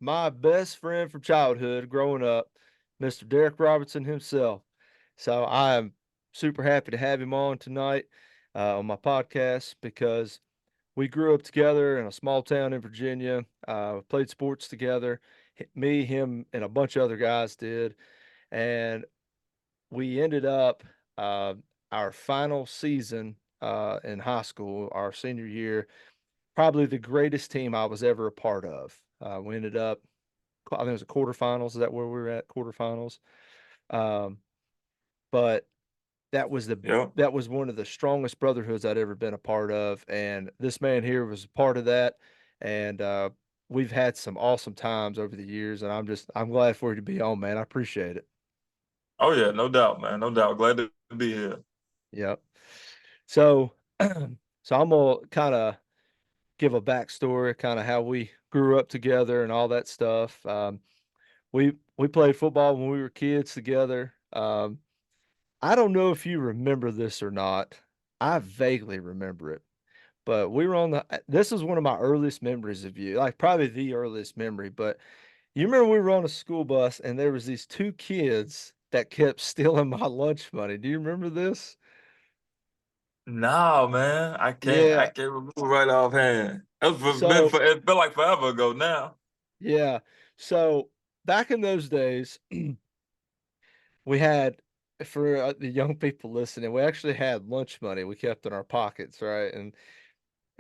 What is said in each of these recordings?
my best friend from childhood growing up, Mr. Derick Robertson himself. So I am super happy to have him on tonight on my podcast because we grew up together in a small town in Virginia, played sports together. Me, him, and a bunch of other guys did. And we ended up uh, our final season in high school, our senior year, probably the greatest team I was ever a part of. We ended up, I think it was a quarterfinals. Is that where we were at? Quarterfinals. Um, but that was the Yep. that was one of the strongest brotherhoods I'd ever been a part of, and this man here was a part of that. And we've had some awesome times over the years, and I'm glad for you to be on, man. I appreciate it. Oh yeah, no doubt, man. No doubt. Glad to be here. Yep. So, so I'm gonna kind of give a backstory, kind of how we grew up together and all that stuff. We played football when we were kids together. I don't know if you remember this or not. I vaguely remember it, but we were on the. This is one of my earliest memories of you, like probably the earliest memory. But you remember we were on a school bus and there was these two kids that kept stealing my lunch money. Do you remember this? Nah, man. I can't. I Yeah. can't remember right offhand. So It felt like forever ago now. yeah. So back in those days, we had for the young people listening, we actually had lunch money we kept in our pockets, right?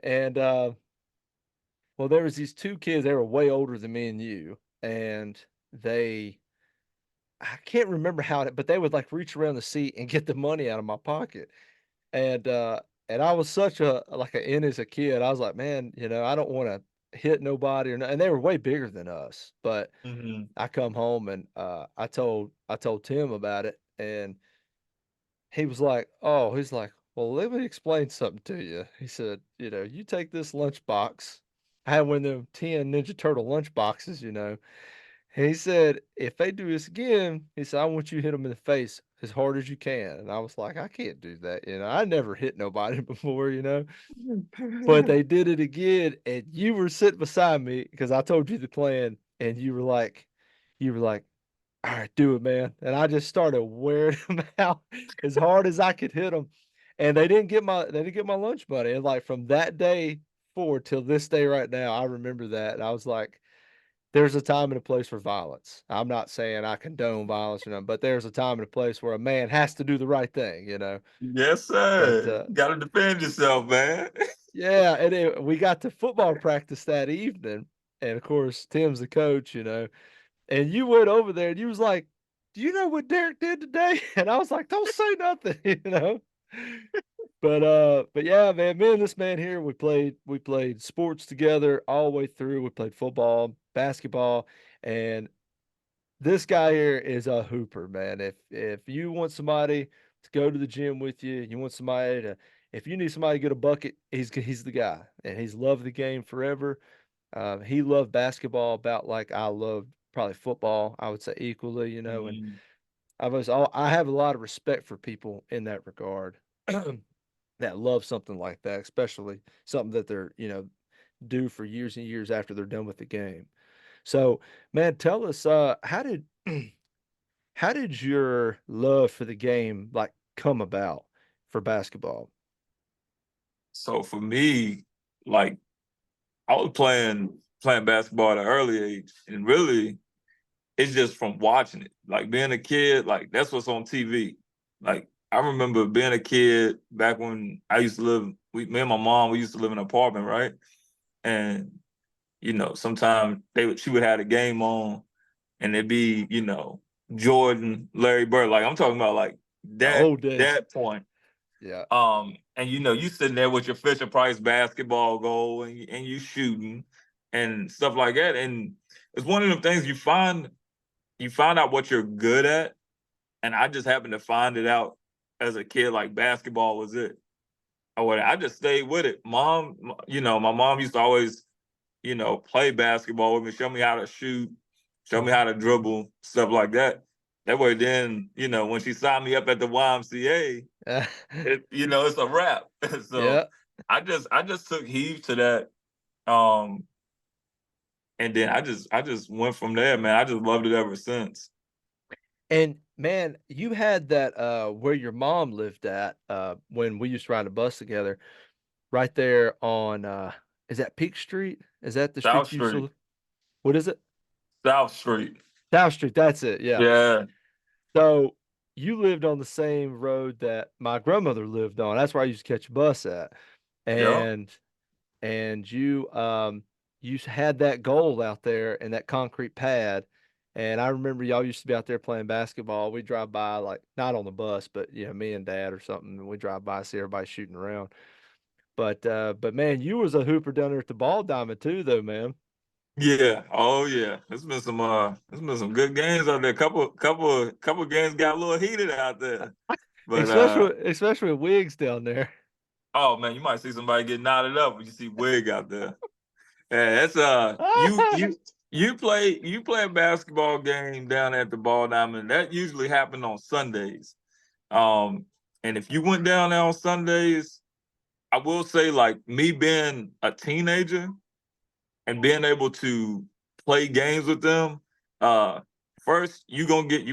And well, there was these two kids. They were way older than me and you, and they I can't remember how it, but they would like reach around the seat and get the money out of my pocket. And and I was such a like a in as a kid. I was like, man, I don't want to hit nobody or no, and they were way bigger than us. But Hmm. I come home and I told Tim about it, and he was like, "Oh," he's like, "Well, let me explain something to you." He said, "You take this lunchbox." I had one of them 10 Ninja Turtle lunch boxes. He said, "If they do this again," he said, "I want you to hit them in the face as hard as you can." And I was like, "I can't do that." I never hit nobody before. But they did it again, and you were sitting beside me because I told you the plan, and you were like, "All right, do it, man." And I just started wearing them out as hard as I could hit them. And they didn't get my lunch money. And like from that day forward till this day right now, I remember that. And I was like, there's a time and a place for violence. I'm not saying I condone violence or nothing, but there's a time and a place where a man has to do the right thing. Yes, But sir. Got to defend yourself, man. yeah, and we got to football practice that evening. And of course, Tim's the coach. And you went over there and you was like, "Do you know what Derek did today?" And I was like, "Don't say nothing." But yeah, man, me and this man here, we played sports together all the way through. We played football, basketball, and this guy here is a hooper, man. If you want somebody to go to the gym with you, you want somebody to if you need somebody to get a bucket, he's the guy. And he's loved the game forever. He loved basketball about like I loved probably football, I would say equally. And Mhm. I have a lot of respect for people in that regard that love something like that, especially something that they're do for years and years after they're done with the game. So, man, tell us, how did how did your love for the game like come about for basketball? So for me, like I was playing basketball at an early age, and really, it's just from watching it. Like being a kid, like that's what's on TV. Like I remember being a kid back when I used to live. Me and my mom, we used to live in an apartment, right? And sometimes she would have a game on, and it'd be Jordan, Larry Bird. Like I'm talking about like The that old days. that point. Yeah. And you sitting there with your Fisher Price basketball goal, and you shooting and stuff like that. And it's one of them things you find out what you're good at. And I just happened to find it out as a kid, like basketball was it. I just stayed with it. My mom used to always, play basketball with me, show me how to shoot, show me Mhm. how to dribble, stuff like that. That way, then, when she signed me up at the YMCA, it's a wrap. So Yeah. I just took heed to that. Um, and then I just went from there, man. I just loved it ever since. And man, you had that where your mom lived at when we used to ride a bus together, right there on is that Peak Street? Is that the South street you used to Street, live? What is it? South Street. South Street, that's it. Yeah. Yeah, So you lived on the same road that my grandmother lived on. That's where I used to catch a bus at. yeah, And you you had that goal out there and that concrete pad. And I remember y'all used to be out there playing basketball. We drive by like not on the bus, but me and dad or something, and we drive by see everybody shooting around. But man, you was a hooper down there at the ball diamond too though, man. yeah. Oh yeah. It's been some good games out there. Couple games got a little heated out there. But Especially with Wigs down there. oh man, you might see somebody get knotted up when you see Wig out there. Yeah, that's you play a basketball game down at the ball diamond. That usually happened on Sundays. Um, and if you went down there on Sundays, I will say like me being a teenager and being able to play games with them, uh, first you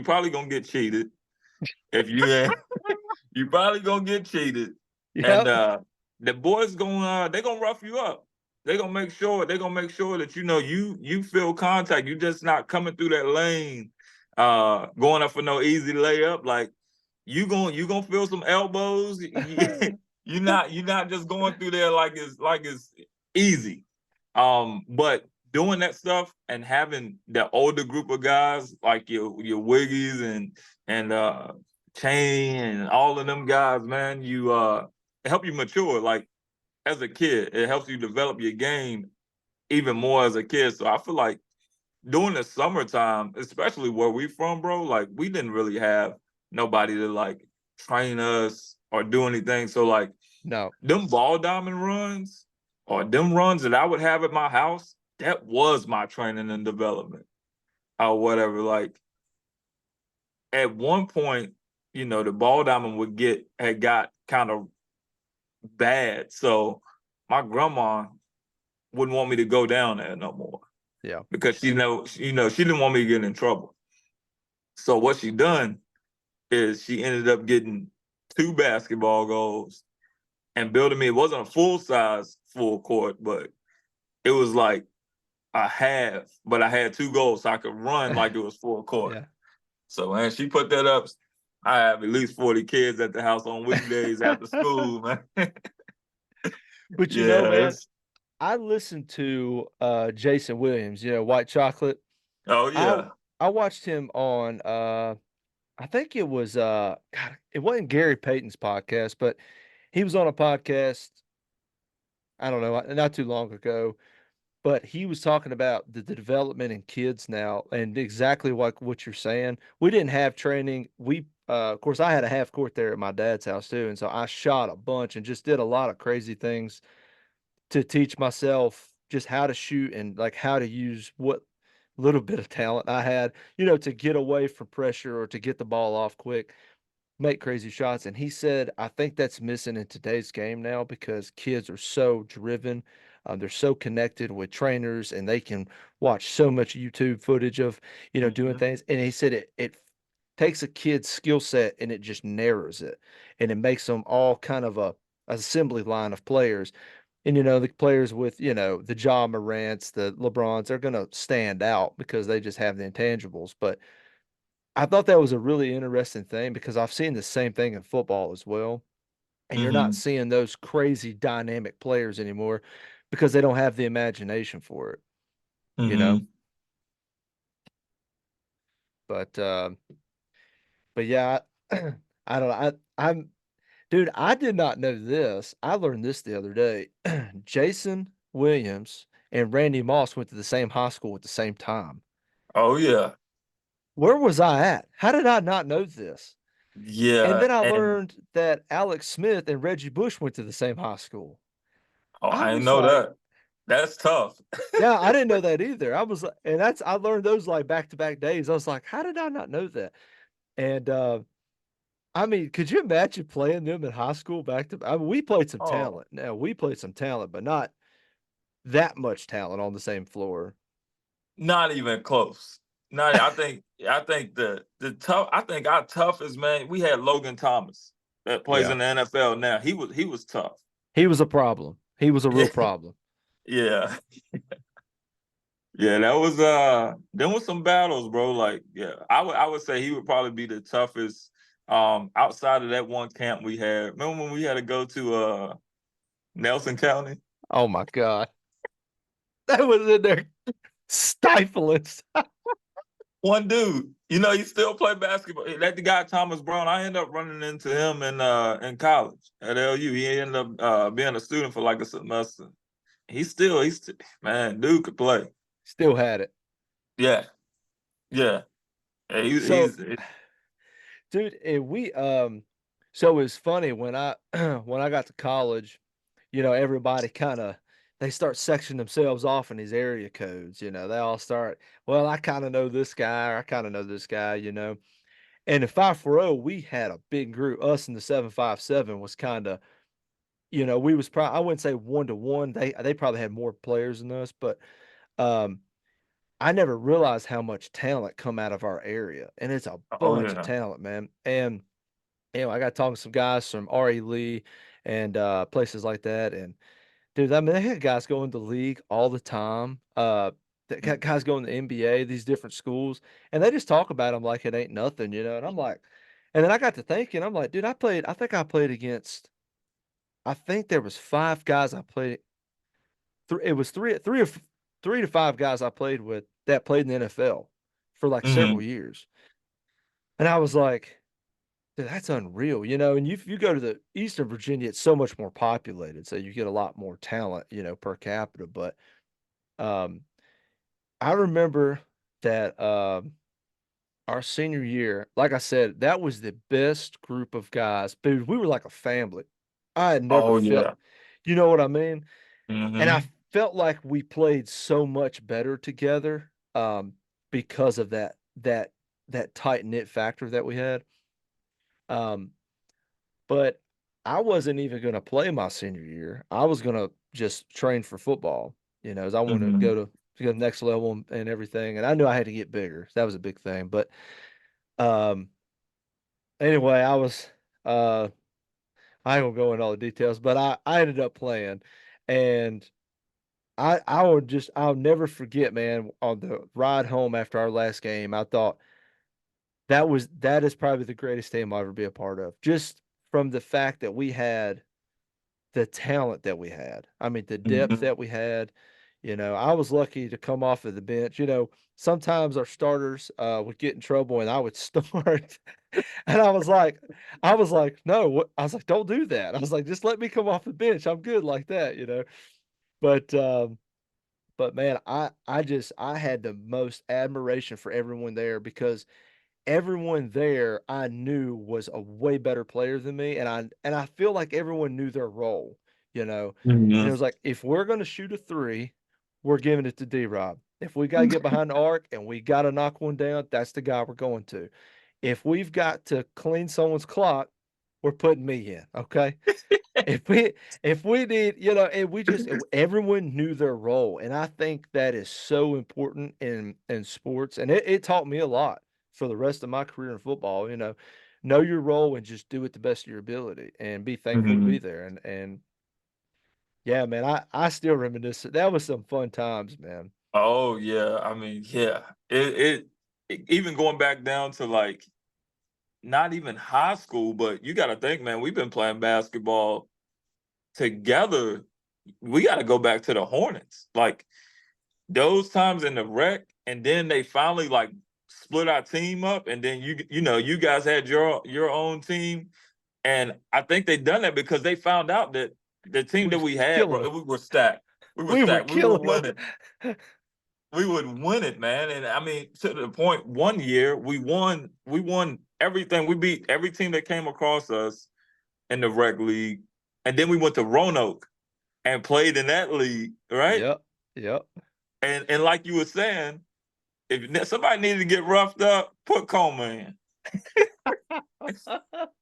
probably gonna get cheated if you you probably gonna get cheated, and Yep. the boys gonna they gonna rough you up. They gonna make sure that you feel contact. You just not coming through that lane, going up for no easy layup. Like you gonna feel some elbows. You're not just going through there like it's easy. But doing that stuff and having the older group of guys like your Wiggies and Chain and all of them guys, man, you it help you mature. Like as a kid, it helps you develop your game even more as a kid. So I feel like during the summertime, especially where we from, bro, like we didn't really have nobody to like train us or do anything. So like No. them ball diamond runs or them runs that I would have at my house, that was my training and development or whatever. Like at one point, the ball diamond had got kind of bad. So my grandma wouldn't want me to go down there no more Yeah. because she didn't want me to get in trouble. So what she done is she ended up getting two basketball goals and building me. It wasn't a full size full court, but it was like a half. But I had two goals, so I could run like it was full court. Yeah. So man, she put that up. I have at least 40 kids at the house on weekdays after school, man. But Yeah, man, it's I listened to Jason Williams, White Chocolate. oh I yeah. I watched him on I think it was God, it wasn't Gary Payton's podcast, but he was on a podcast, I don't know, not too long ago, but he was talking about the development in kids now and exactly like what you're saying. We didn't have training. We of course I had a half court there at my dad's house too, and so I shot a bunch and just did a lot of crazy things to teach myself just how to shoot and like how to use what little bit of talent I had, to get away from pressure or to get the ball off quick, make crazy shots. And he said, I think that's missing in today's game now because kids are so driven. They're so connected with trainers and they can watch so much YouTube footage of, doing Mhm. things. And he said it takes a kid's skill set and it just narrows it and it makes them all kind of a assembly line of players. And the players with, the Ja Morants, the LeBrons, they're gonna stand out because they just have the intangibles. But I thought that was a really interesting thing because I've seen the same thing in football as well. And you're not Mhm. seeing those crazy dynamic players anymore because they don't have the imagination for it, you know? Mhm. But but yeah, I don't know. I'm dude, I did not know this. I learned this the other day. Jason Williams and Randy Moss went to the same high school at the same time. Oh yeah. Where was I at? How did I not know this? And Yeah. then I And learned that Alex Smith and Reggie Bush went to the same high school. oh, I I didn't was know like, that. That's tough. yeah, I didn't know that either. I was, and I learned those like back to back days. I was like, how did I not know that? And I mean, could you imagine playing them in high school back to? I mean, we played some Oh, talent. Now we played some talent, but not that much talent on the same floor. Not even close. Not I think the tough I think our toughest man, we had Logan Thomas that plays Yeah. in the NFL now. He was tough. He was a problem. He was a real Yeah. problem. Yeah. Yeah, that was there was some battles, bro. Like, yeah, I would say he would probably be the toughest outside of that one camp we had. Remember when we had to go to Nelson County? Oh my God. That was in there stifling. One dude, he still play basketball. That the guy Thomas Brown. I ended up running into him in college at LU. He ended up being a student for like a semester. He's man, dude could play. Still had it. Yeah, yeah. Yeah, So, dude, so it's funny when I when I got to college, everybody kind of they start sectioning themselves off in these area codes. They all start, well, I kind of know this guy, or I kind of know this guy. And in 540, we had a big group. Us in the 757 was kind of, we was probably, I wouldn't say 1-to-1. They probably had more players than us, but um I never realized how much talent come out of our area. And it's a oh bunch of yeah. talent, man. And I got talking to some guys from RE Lee and places like that. And dude, I mean, they had guys going to the league all the time. They got guys going to the NBA, these different schools, and they just talk about them like it ain't nothing. And I'm like, and then I got to thinking, I'm like, dude, I think I played against, I think there was five guys I played. It was three to five guys I played with that played in the NFL for like several Hmm. years. And I was like, dude, that's unreal. And you go to the Eastern Virginia, it's so much more populated, so you get a lot more talent, per capita. But um, I remember that our senior year, like I said, that was the best group of guys. Dude, we were like a family. I had never Oh felt, yeah. you know what I mean? And I Hmm. felt like we played so much better together because of that tight knit factor that we had. Um, but I wasn't even going to play my senior year. I was going to just train for football, as I wanted to Hmm. go to the next level and everything. And I knew I had to get bigger. That was a big thing. But um, anyway, uh, I ain't gonna go into all the details, but I ended up playing, and I'll never forget, man, on the ride home after our last game, I thought that is probably the greatest team I'll ever be a part of. Just from the fact that we had the talent that we had. I mean, the depth Hmm. that we had. I was lucky to come off of the bench. Sometimes our starters would get in trouble and I would start. And I was like, no, I was like, don't do that. I was like, just let me come off the bench. I'm good like that. But man, I had the most admiration for everyone there because everyone there I knew was a way better player than me, and I feel like everyone knew their role, you know. And it Hmm. was like, if we're gonna shoot a three, we're giving it to D-Rob. If we gotta get behind the arc and we gotta knock one down, that's the guy we're going to. If we've got to clean someone's clock, we're putting me in. Okay. If we if we need, and we just everyone knew their role. And I think that is so important in sports. And it taught me a lot for the rest of my career in football. Know your role and just do it the best of your ability and be thankful to be Hmm. there. And yeah, man, I still reminisce. That was some fun times, man. Oh yeah. I mean, yeah. Even going back down to like not even high school, but you got to think, man, we've been playing basketball together. We got to go back to the Hornets. Like those times in the rec, and then they finally like split our team up, and then you guys had your own team, and I think they done that because they found out that the team We that was we had, killing bro, them. we were stacked. We were We were stacked. We were killing them. winning. We would win it, man. And I mean, to the point, one year we won everything. We beat every team that came across us in the rec league, and then we went to Roanoke and played in that league, right? Yep. Yep. And like you were saying, if somebody needed to get roughed up, put Coma in.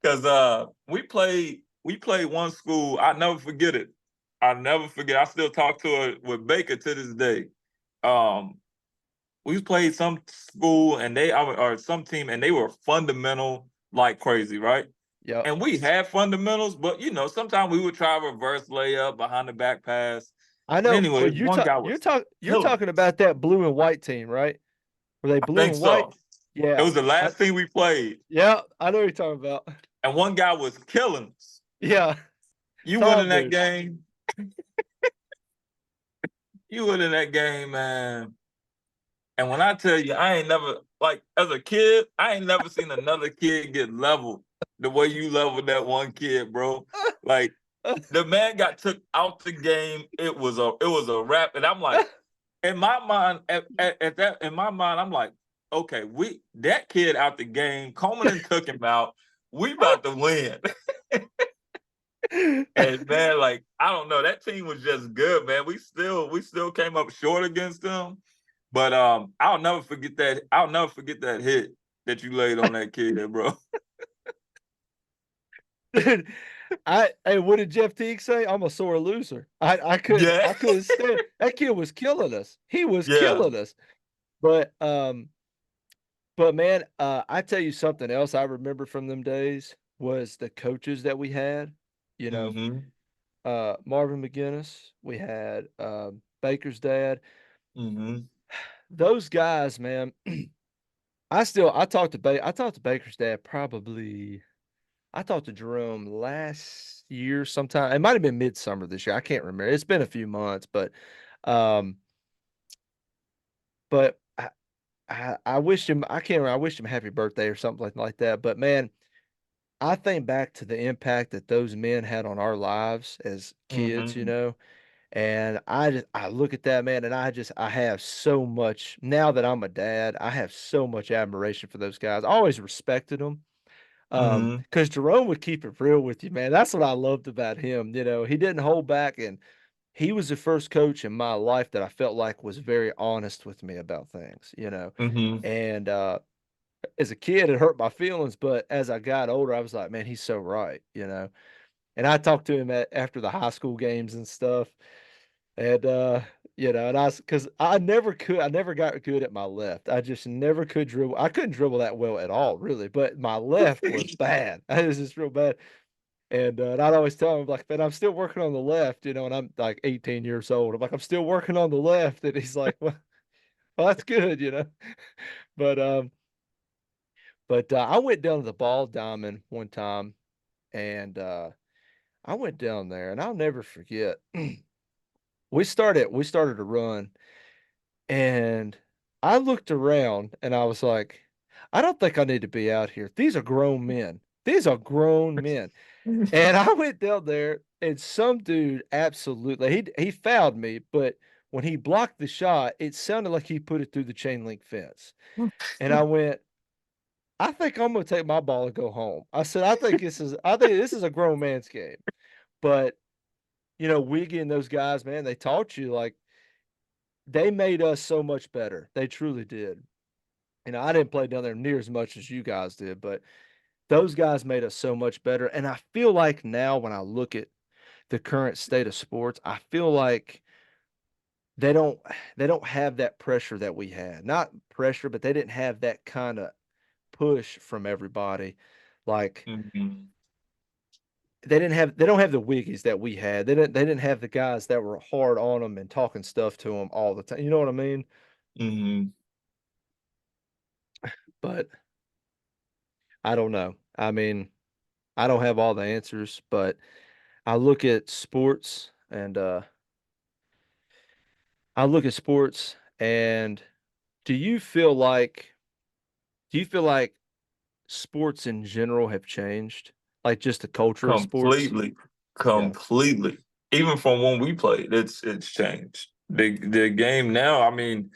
Because we played one school. I never forget it. I never forget. I still talk to her with Baker to this day. Um, we played some school and they or some team and they were fundamental like crazy, right? Yep. And we had fundamentals, but sometimes we would try a reverse layup behind the back pass. I But know, anyway, but one guy was you're killing talking us. about that blue and white team, right? Were they I blue think and white? so. It Yeah. was the I last team we played, yeah, I know what you're talking about. and one guy was killing us. Yeah. You went Tall in that dude. game. You went in that game, man. And when I tell you, I ain't never like as a kid, I ain't never seen another kid get leveled the way you leveled that one kid, bro. Like the man got took out the game. It was a wrap, and I'm like, in my mind, at that in my mind, I'm like, okay, we that kid out the game. Coleman and took him out. We about to win. And man, like I don't know, that team was just good, man. We still came up short against them, but I'll never forget that. I'll never forget that hit that you laid on that kid, bro. Dude, hey, what did Jeff Teague say? I'm a sore loser. Yeah, I couldn't stand that kid was killing us. He was yeah. killing us. But man, I tell you something else I remember from them days was the coaches that we had. You know, Mm-hmm. Marvin McGinnis, we had Baker's dad. Mm-hmm. Those guys, man. I talked to Baker's dad probably I talked to Jerome last year sometime. It might have been midsummer this year. I can't remember. It's been a few months, um but I wished him I can't remember, I wished him happy birthday or something like that. But man, I think back to the impact that those men had on our lives as kids, Mm-hmm. and I look at that man and I have so much now that I'm a dad, I have so much admiration for those guys. I always respected them. Mm-hmm. Because Jerome would keep it real with you, man. That's what I loved about him. He didn't hold back, and he was the first coach in my life that I felt like was very honest with me about things. Mm-hmm. And as a kid, it hurt my feelings, but as I got older, I was like, man, he's so right. And I talked to him after the high school games and stuff, and and because I never got good at my left. I just never could dribble. I couldn't dribble that well at all, really. But my left was bad. It was just real bad. And I'd always tell him like, man, I'm still working on the left, and I'm like 18 years old. I'm like, I'm still working on the left, and he's like, well that's good. But I went down to the ball diamond one time, and I went down there, and I'll never forget. We started to run, and I looked around, and I was like, I don't think I need to be out here. These are grown men. These are grown men. And I went down there, and some dude absolutely he fouled me, but when he blocked the shot, it sounded like he put it through the chain link fence. And I went, I think I'm gonna take my ball and go home. I said, I think this is a grown man's game. But Wiggy and those guys, man, they taught you like they made us so much better. They truly did. I didn't play down there near as much as you guys did, but those guys made us so much better. And I feel like now when I look at the current state of sports, I feel like they don't they don't have that pressure that we had. Not pressure, but they didn't have that kind of push from everybody. Like Mm-hmm. they don't have the wiggies that we had. They didn't have the guys that were hard on them and talking stuff to them all the time. You know what I mean? Mm-hmm. But I don't know. I mean, I don't have all the answers, but I look at sports and I look at sports and do you feel like do you feel like sports in general have changed? Like just the culture of sports? Completely, Yeah. completely. Even from when we played, it's changed. The game now, I mean,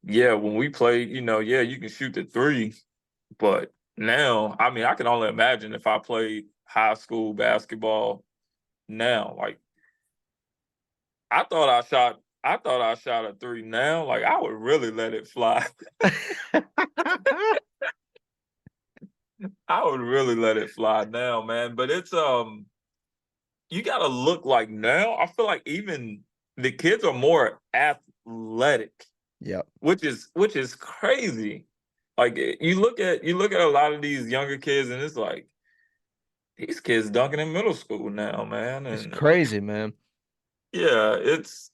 yeah, when we played, yeah, you can shoot the three, but now, I mean, I can only imagine if I played high school basketball now. Like I thought I shot a three now. Like I would really let it fly. I would really let it fly now, man. But it's you gotta look like now. I feel like even the kids are more athletic. Yep. which is crazy. Like you look at a lot of these younger kids, and it's like these kids dunking in middle school now, man. It's And crazy, man. yeah, it's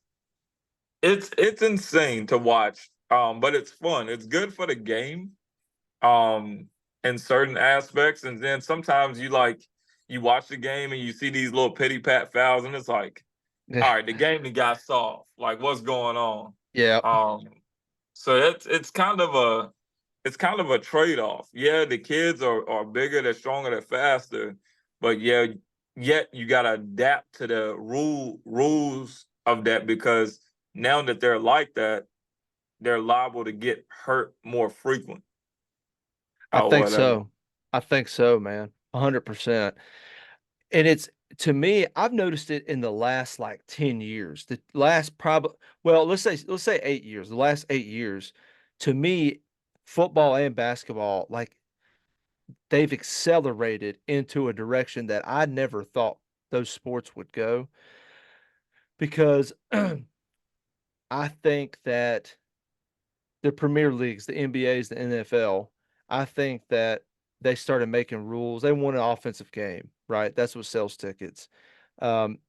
insane to watch. But it's fun. It's good for the game. Um, in certain aspects, and then sometimes you watch the game and you see these little pity pat fouls, and it's like, all right, the game that got soft. Like, what's going on? Yeah. Um, so it's kind of a trade off. Yeah, the kids are bigger, they're stronger, they're faster, but yeah, yet you gotta adapt to the rules of that, because now that they're like that, they're liable to get hurt more frequent I or think whatever. so. I think so, man. 100%. And it's to me, I've noticed it in the last like 10 years. The last probably well, let's say 8 years. The last 8 years, to me, football and basketball, like they've accelerated into a direction that I never thought those sports would go because I think that the Premier Leagues, the NBAs, the NFL, I think that they started making rules. They want an offensive game, right? That's what sells tickets. Um,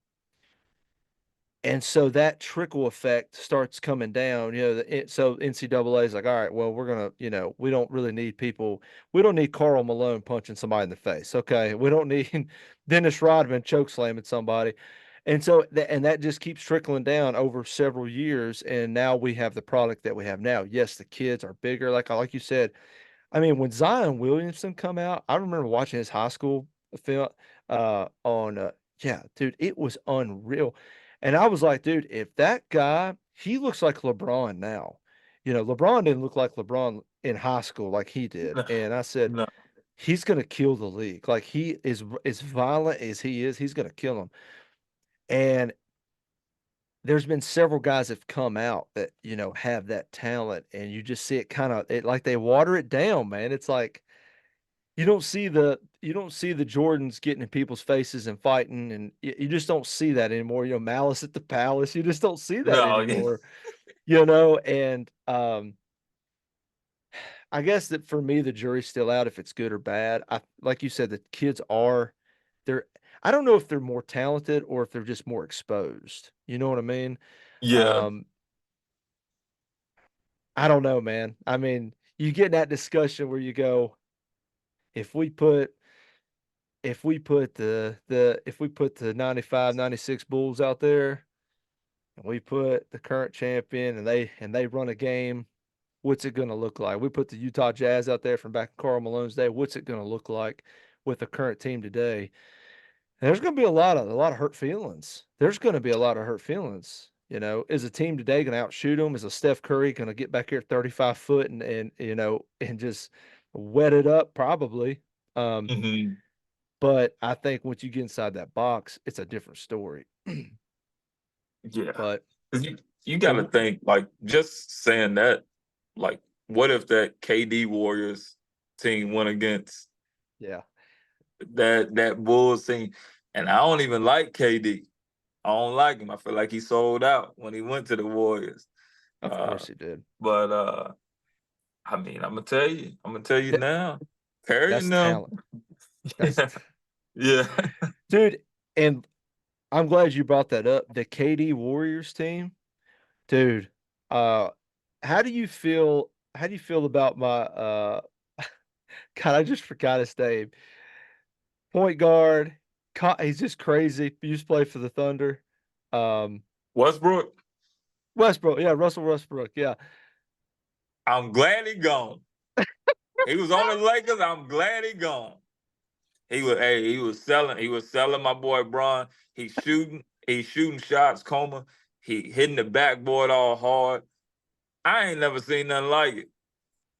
and so that trickle effect starts coming down. So NCAA is like, all right, well, we're gonna, we don't really need people. We don't need Carl Malone punching somebody in the face. Okay, we don't need Dennis Rodman choke slamming somebody. And so that just keeps trickling down over several years, and now we have the product that we have now. Yes, the kids are bigger, like you said. I mean, when Zion Williamson come out, I remember watching his high school film on yeah, dude, it was unreal. And I was like, dude, if that guy, he looks like LeBron now. LeBron didn't look like LeBron in high school like he did. No, And I said, no. he's gonna kill the league. Like he is as violent as he is, he's gonna kill him. And there's been several guys that have come out that, have that talent, and you just see it kind of it like they water it down, man. It's like you don't see the Jordans getting in people's faces and fighting, and you just don't see that anymore. Malice at the Palace. You just don't see that No, anymore. And I guess that for me, the jury's still out if it's good or bad. Like you said, the kids they're. I don't know if they're more talented or if they're just more exposed. You know what I mean? yeah, Um, I don't know, man. I mean, you get in that discussion where you go, if we put if we put the 95, 96 Bulls out there and we put the current champion and they run a game, what's it going to look like? We put the Utah Jazz out there from back in Karl Malone's day, what's it going to look like with the current team today? And there's going to be a lot of hurt feelings. There's going to be a lot of hurt feelings. Is a team today going to outshoot them? Is a Steph Curry going to get back here 35 foot and just wet it up? Probably. Um, hmm But I think once you get inside that box, it's a different story. yeah. But 'Cause you got to but think, like, just saying that, like, what if that KD Warriors team went against yeah, that Bulls team? And I don't even like KD. I don't like him. I feel like he sold out when he went to the Warriors. of Uh, course he did. but I mean, I'm gonna tell you Th- now, Perry that's and them. talent. That's Yeah. dude. And I'm glad you brought that up. The KD Warriors team, dude. Uh, how do you feel? How do you feel about my God? I just forgot his name. Point guard. He's just crazy. He used to play for the Thunder. Um, Westbrook, Westbrook. Yeah, Russell Westbrook. Yeah. I'm glad he gone. He was on the Lakers. I'm glad he gone. He was selling my boy Bron. He's shooting shots, he hitting the backboard all hard. I ain't never seen nothing like it.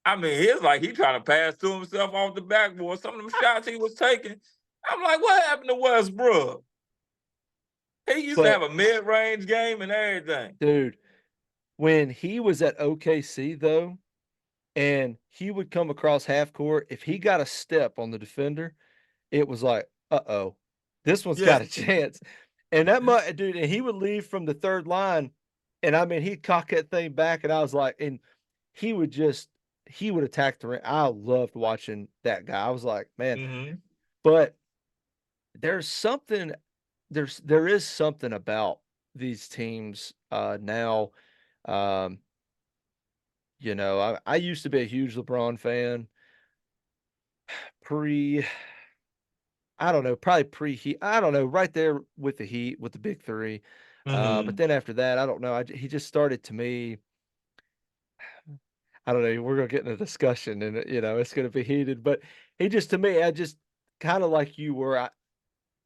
I mean, it's like he trying to pass to himself off the backboard. Some of them shots he was taking, I'm like, what happened to Westbrook? He used to have But a mid-range game and everything. dude, when he was at OKC though, and he would come across half court, if he got a step on the defender, it was like, uh-oh, this one's Yeah. got a chance. Dude, and he would leave from the third line And I mean, he'd cock that thing back, and I was like, and he would just he would attack the rim. I loved watching that guy. I was like, man, Mm-hmm. but there's something there is something about these teams now. Um, I used to be a huge LeBron fan pre I don't know, probably pre-Heat. I don't know, right there with the Heat, with the big three. But Mm-hmm. then after that, I don't know. He just started to me. I don't know. We're gonna get in a discussion, and it's gonna be heated. But he just to me, I just kind of like you were.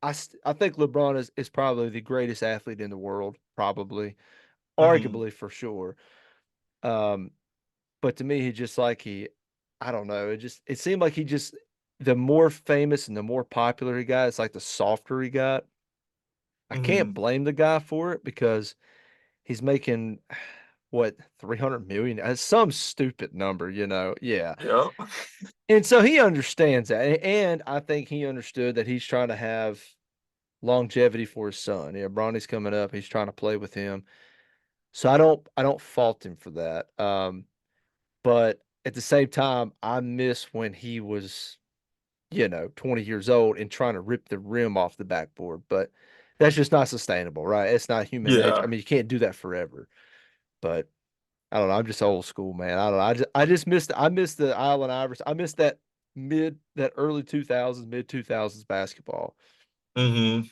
I think LeBron is probably the greatest athlete in the world, probably, Mm-hmm. arguably for sure. Um, but to me, he just like I don't know. It seemed like he just the more famous and the more popular he got, it's like the softer he got. I can't Mm-hmm. blame the guy for it because he's making what 300 million. It's some stupid number, Yeah. Yep. And so he understands that. And I think he understood that he's trying to have longevity for his son. Yeah, Bronny's coming up. He's trying to play with him. So I don't fault him for that. But at the same time, I miss when he was, 20 years old and trying to rip the rim off the backboard. But that's just not sustainable, right? It's not human nature. I Yeah. mean, you can't do that forever. But I don't know. I'm just old school, man. I don't know. I just missed the Allen Iverson. I missed that early 2000s, mid 2000s basketball, Mm-hmm.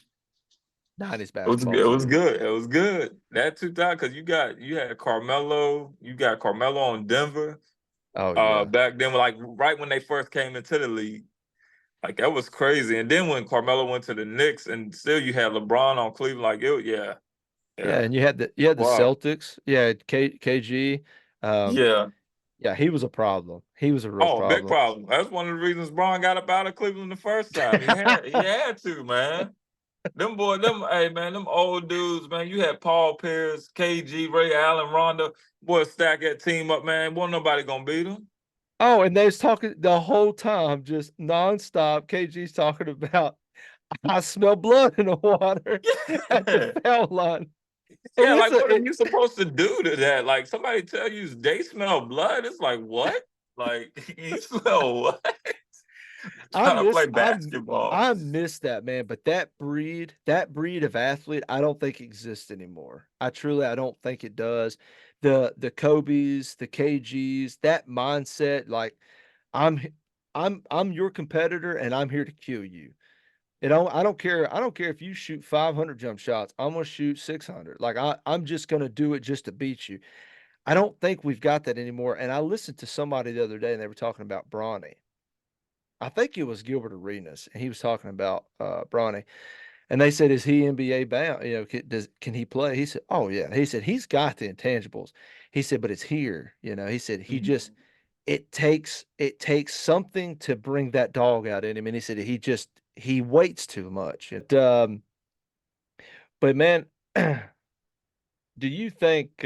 90s It was basketball good. It was too. good. It was good. That 2000, because you had Carmelo, you got Carmelo on Denver. Oh yeah. Back then, like right when they first came into the league, like that was crazy. And then when Carmelo went to the Knicks, and still you had LeBron on Cleveland, like it, yeah, Yeah, yeah, and you had the wow, Celtics. Yeah, KG. Um, yeah. yeah, he was a problem. He was a real Oh, big problem. problem. That's one of the reasons Braun got up out of Cleveland the first time. He had to, man. Them boy, them hey man, them old dudes, man. You had Paul Pierce, KG, Ray Allen, Rondo. Boy, stack that team up, man. Wasn't nobody gonna beat them. Oh, and they was talking the whole time, just nonstop. KG's talking about I smell blood in the water at the Yeah. foul line. And Yeah, it's like a what are it, you supposed to do to that? Like somebody tell you they smell blood. It's like what? Like you smell what? I Trying to miss play basketball. I miss that, man. But that breed of athlete, I don't think exists anymore. I don't think it does. The Kobe's, the KG's, that mindset, like I'm I'm your competitor and I'm here to kill you. I don't care if you shoot 500 jump shots. I'm gonna shoot 600. Like I'm just gonna do it just to beat you. I don't think we've got that anymore. And I listened to somebody the other day and they were talking about Bronny. I think it was Gilbert Arenas, and he was talking about Bronny, and they said, "Is he NBA bound? Can he play?" He said, "Oh yeah." He said he's got the intangibles. He said, "But it's here." He said he just Mhm. it takes something to bring that dog out in him, and he said he waits too much. But man, do you think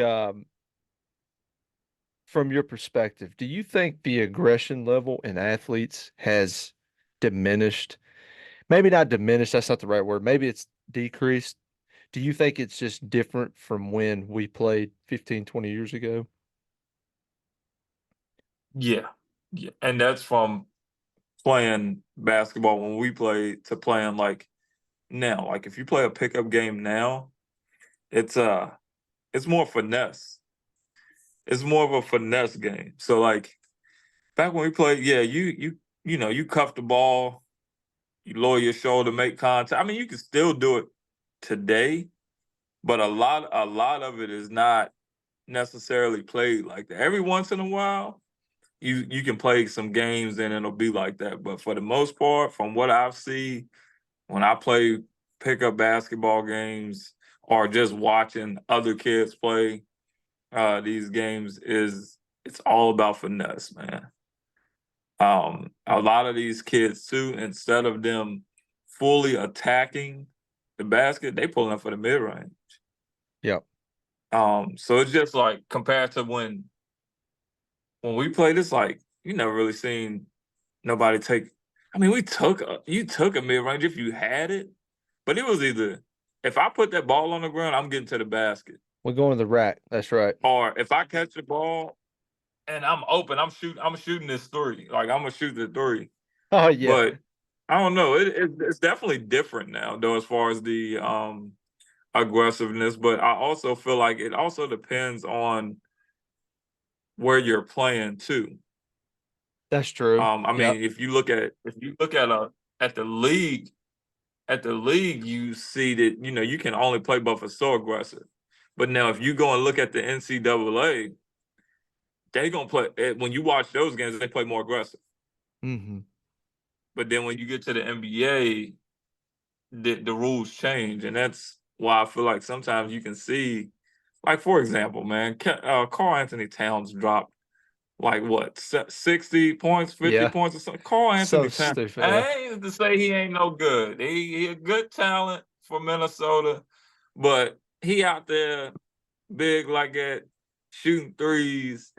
from your perspective, do you think the aggression level in athletes has diminished? Maybe not diminished, that's not the right word. Maybe it's decreased. Do you think it's just different from when we played 15, 20 years ago? Yeah. Yeah. And that's from playing basketball when we played to playing like now. Like if you play a pickup game now, it's it's more finesse. It's more of a finesse game. So like back when we played, yeah, you cuff the ball, you lower your shoulder, make contact. I mean, you can still do it today, but a lot of it is not necessarily played like that. Every once in a while, you can play some games and it'll be like that. But for the most part, from what I've seen when I play pickup basketball games or just watching other kids play these games, is it's all about finesse, man. A lot of these kids too, instead of them fully attacking the basket, they pulling up for the mid range. Yep. So it's just like compared to when we played, it's like you never really seen nobody take. I mean, you took a mid range if you had it, but it was either if I put that ball on the ground, I'm getting to the basket. We're going to the rack. That's right. Or if I catch the ball and I'm open, I'm shooting this three. Like I'm gonna shoot the three. Oh yeah. But I don't know. It's definitely different now, though, as far as the aggressiveness. But I also feel like it also depends on where you're playing too. That's true. I Yep. mean, if you look at at the league, you see that you can only play but for so aggressive. But now, if you go and look at the NCAA, they gonna play when you watch those games, they play more aggressive. Hmm. But then when you get to the NBA, the rules change, and that's why I feel like sometimes you can see, like for example, man, Carl Anthony Towns dropped like what 60 points, 50 Yeah. points or something. Carl So Anthony Towns. stupid. Yeah. I ain't to say he ain't no good. He a good talent for Minnesota, but he out there big like that, shooting threes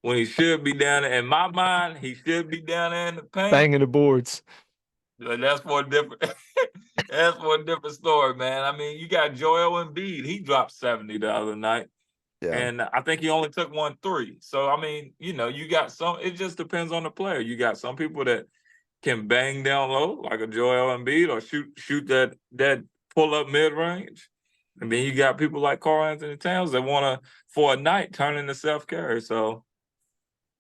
when he should be down there. In my mind, he should be down there in the paint. Banging the boards. But that's for a different. That's for a different story, man. I mean, you got Joel Embiid. He dropped 70 the other night, Yeah. and I think he only took one three. So I mean, you got some. It just depends on the player. You got some people that can bang down low, like a Joel Embiid, or shoot that pull up mid range. And then you got people like Karl Anthony Towns that want to for a night turn into self carry. So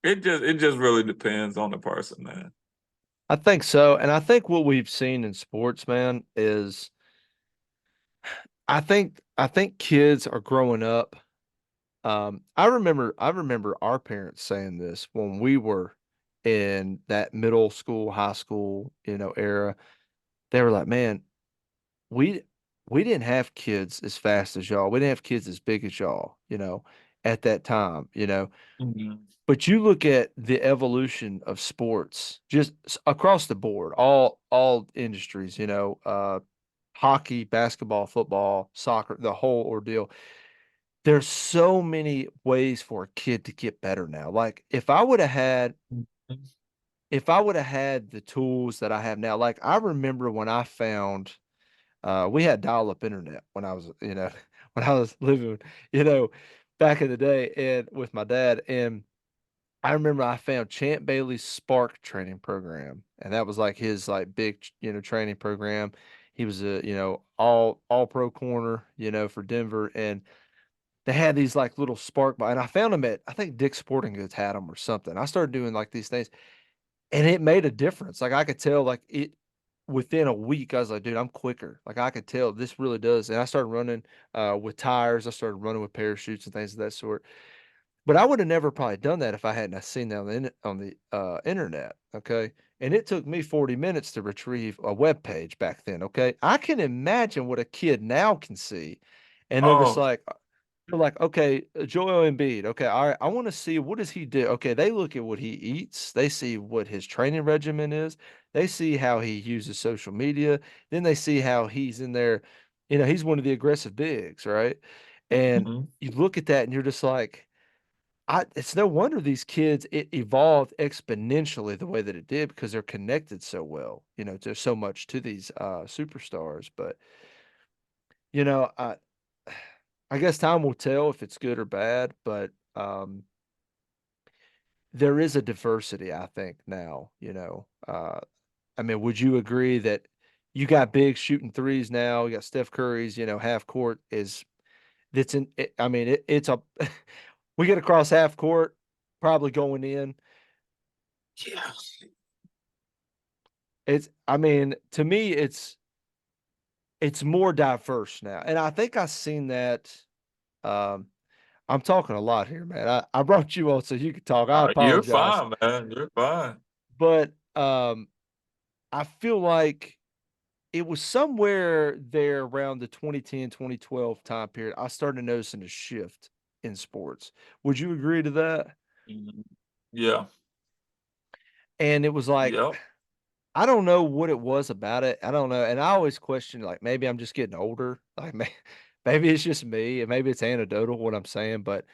it just really depends on the person, man. I think so. And I think what we've seen in sports, man, is I think kids are growing up. I remember our parents saying this when we were in that middle school, high school, era. They were like, "Man, we we didn't have kids as fast as y'all. We didn't have kids as big as y'all, at that time. Mhm. But you look at the evolution of sports just across the board, all industries, hockey, basketball, football, soccer, the whole ordeal. There's so many ways for a kid to get better now. Like if I would have had the tools that I have now, like I remember when I found we had dial-up internet when I was, when I was living, you know, back in the day and with my dad. And I remember I found Champ Bailey's Spark training program, and that was like his like big, training program. He was a, all pro corner, for Denver, and they had these like little Spark and I found them at I think Dick's Sporting Goods had them or something. I started doing like these things, and it made a difference. Like I could tell, like it within a week, I was like, dude, I'm quicker. Like I could tell this really does. And I started running with tires. I started running with parachutes and things of that sort. But I would have never probably done that if I hadn't have seen that on the internet. Okay. And it took me 40 minutes to retrieve a web page back then. Okay. I can imagine what a kid now can see. And they're just Oh, like, okay, Joel Embiid. Okay, all right. I want to see what does he do. Okay, they look at what he eats. They see what his training regimen is. They see how he uses social media. Then they see how he's in there. He's one of the aggressive bigs, right? And mhm. you look at that and you're just like, it's no wonder these kids it evolved exponentially the way that it did because they're connected so well, to so much to these superstars. But you know, I I guess time will tell if it's good or bad, but there is a diversity, I think, now. I mean, would you agree that you got big shooting threes now? You got Steph Curry's, half court is that's in I mean, it's a we get across half court, probably going in. Yeah. I mean, to me, it's more diverse now. And I think I seen that. Um, I'm talking a lot here, man. I brought you on so you could talk. I You're apologize. fine, man. You're fine. But I feel like it was somewhere there around the 2010, 2012 time period. I started noticing a shift in sports. Would you agree to that? Mhm. Yeah. And it was like, Yep. I don't know what it was about it. I don't know. And I always question, like, maybe I'm just getting older. Like, maybe it's just me, and maybe it's anecdotal what I'm saying, but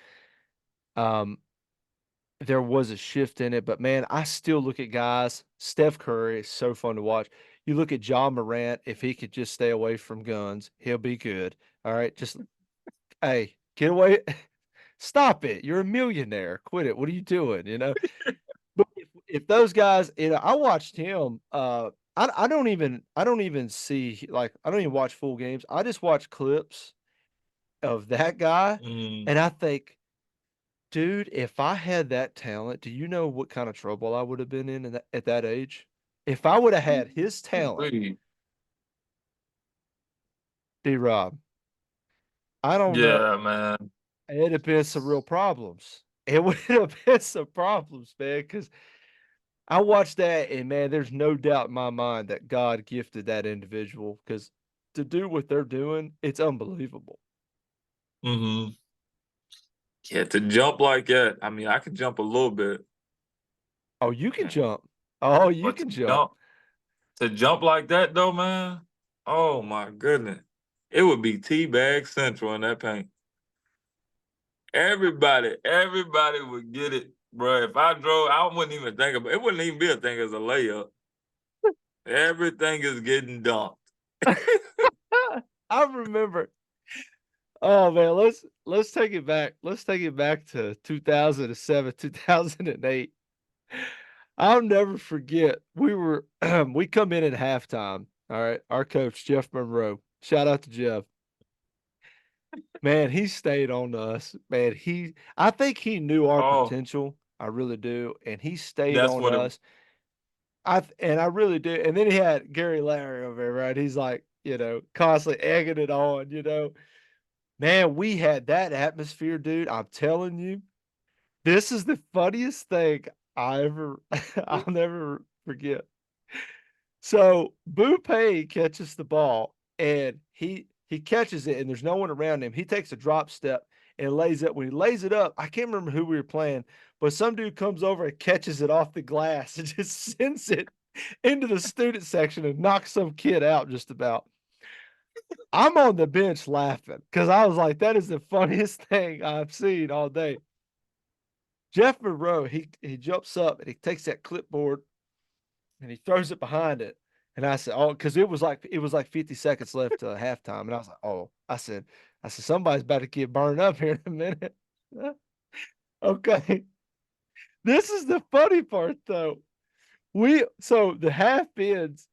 um, there was a shift in it. But man, I still look at guys. Steph Curry is so fun to watch. You look at John Morant. If he could just stay away from guns, he'll be good. All right, just hey, Get away. Stop it. You're a millionaire. Quit it. What are you doing? But if those guys, I watched him. I don't even see like I don't even watch full games. I just watch clips of that guy, Mm. and I think, dude, if I had that talent, do you know what kind of trouble I would have been in at that age? If I would have had his talent, Wait. D-Rob, I don't know. Yeah, man. It'd have been some real problems. It would have been some problems, man, because I watched that and man, there's no doubt in my mind that God gifted that individual because to do what they're doing, it's unbelievable. Hmm. Yeah, to jump like that. I mean, I can jump a little bit, Oh, you can jump. Oh, you but can jump. to jump like that though, man. Oh my goodness, it would be teabag central in that paint. Everybody would get it, bro. If I drove, I wouldn't even think about it. It wouldn't even be a thing as a layup. Everything is getting dumped. I remember. Oh man, let's take it back. Let's take it back to 2007, 2008. I'll never forget. We were we come in at halftime. All right, our coach Jeff Monroe. Shout out to Jeff. Man, he stayed on us. Man, I think he knew our Oh, potential. I really do, and he stayed that's on what it. us. And I really do. And then he had Gary Larry over there, right? He's like, constantly egging it on. Man, we had that atmosphere, dude. I'm telling you, this is the funniest thing I ever I'll never forget. So Boo Pay catches the ball and he catches it and there's no one around him. He takes a drop step and lays it. When he lays it up, I can't remember who we were playing, but some dude comes over and catches it off the glass and just sends it into the student section and knocks some kid out just about. I'm on the bench laughing because I was like, that is the funniest thing I've seen all day. Jeff Monroe, he jumps up and he takes that clipboard and he throws it behind it. And I said, oh, because it was like 50 seconds left to halftime. And I was like, oh, I said, somebody's about to get burned up here in a minute. Okay. This is the funny part though. So the half ends,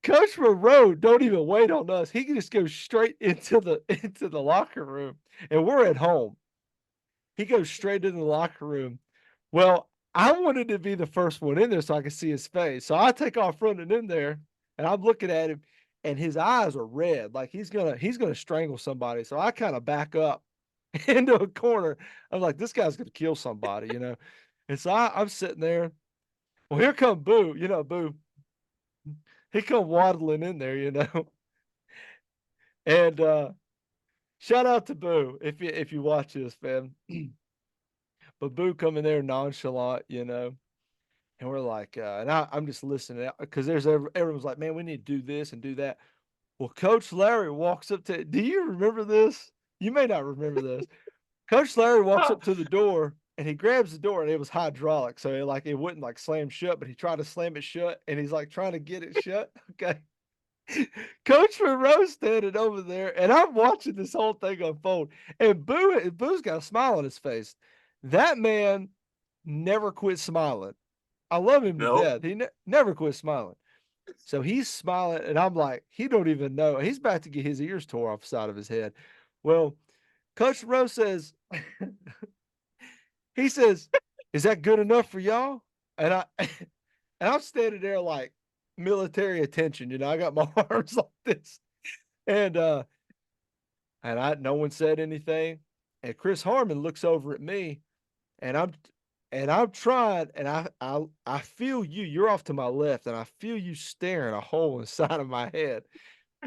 Coach Monroe don't even wait on us. He can just go straight into the into the locker room. And we're at home. He goes straight into the locker room. Well, I wanted to be the first one in there so I could see his face. So I take off running in there and I'm looking at him and his eyes are red. Like he's gonna strangle somebody. So I kind of back up into a corner. I'm like, this guy's gonna kill somebody. And so I'm sitting there. Well, here come Boo, Boo. He come waddling in there. And shout out to Boo if you watch this, man. But Boo come in there nonchalant. And we're like, and I'm just listening because everyone's like, man, we need to do this and do that. Well, Coach Larry walks up to, do you remember this? You may not remember this. Coach Larry walks up to the door and he grabs the door and it was hydraulic. So it wouldn't like slam shut, but he tried to slam it shut and he's like trying to get it shut. Okay. Coach Monroe standing over there and I'm watching this whole thing unfold. And Boo's got a smile on his face. That man never quit smiling. I love him to No. death. He never quit smiling. So he's smiling, and I'm like, he don't even know. He's about to get his ears tore off the side of his head. Well, Coach Rose says, he says, "Is that good enough for y'all?" And and I'm standing there like military attention. I got my arms like this, and no one said anything. And Chris Harmon looks over at me, and I'm trying, and I feel you. You're off to my left, and I feel you staring a hole inside of my head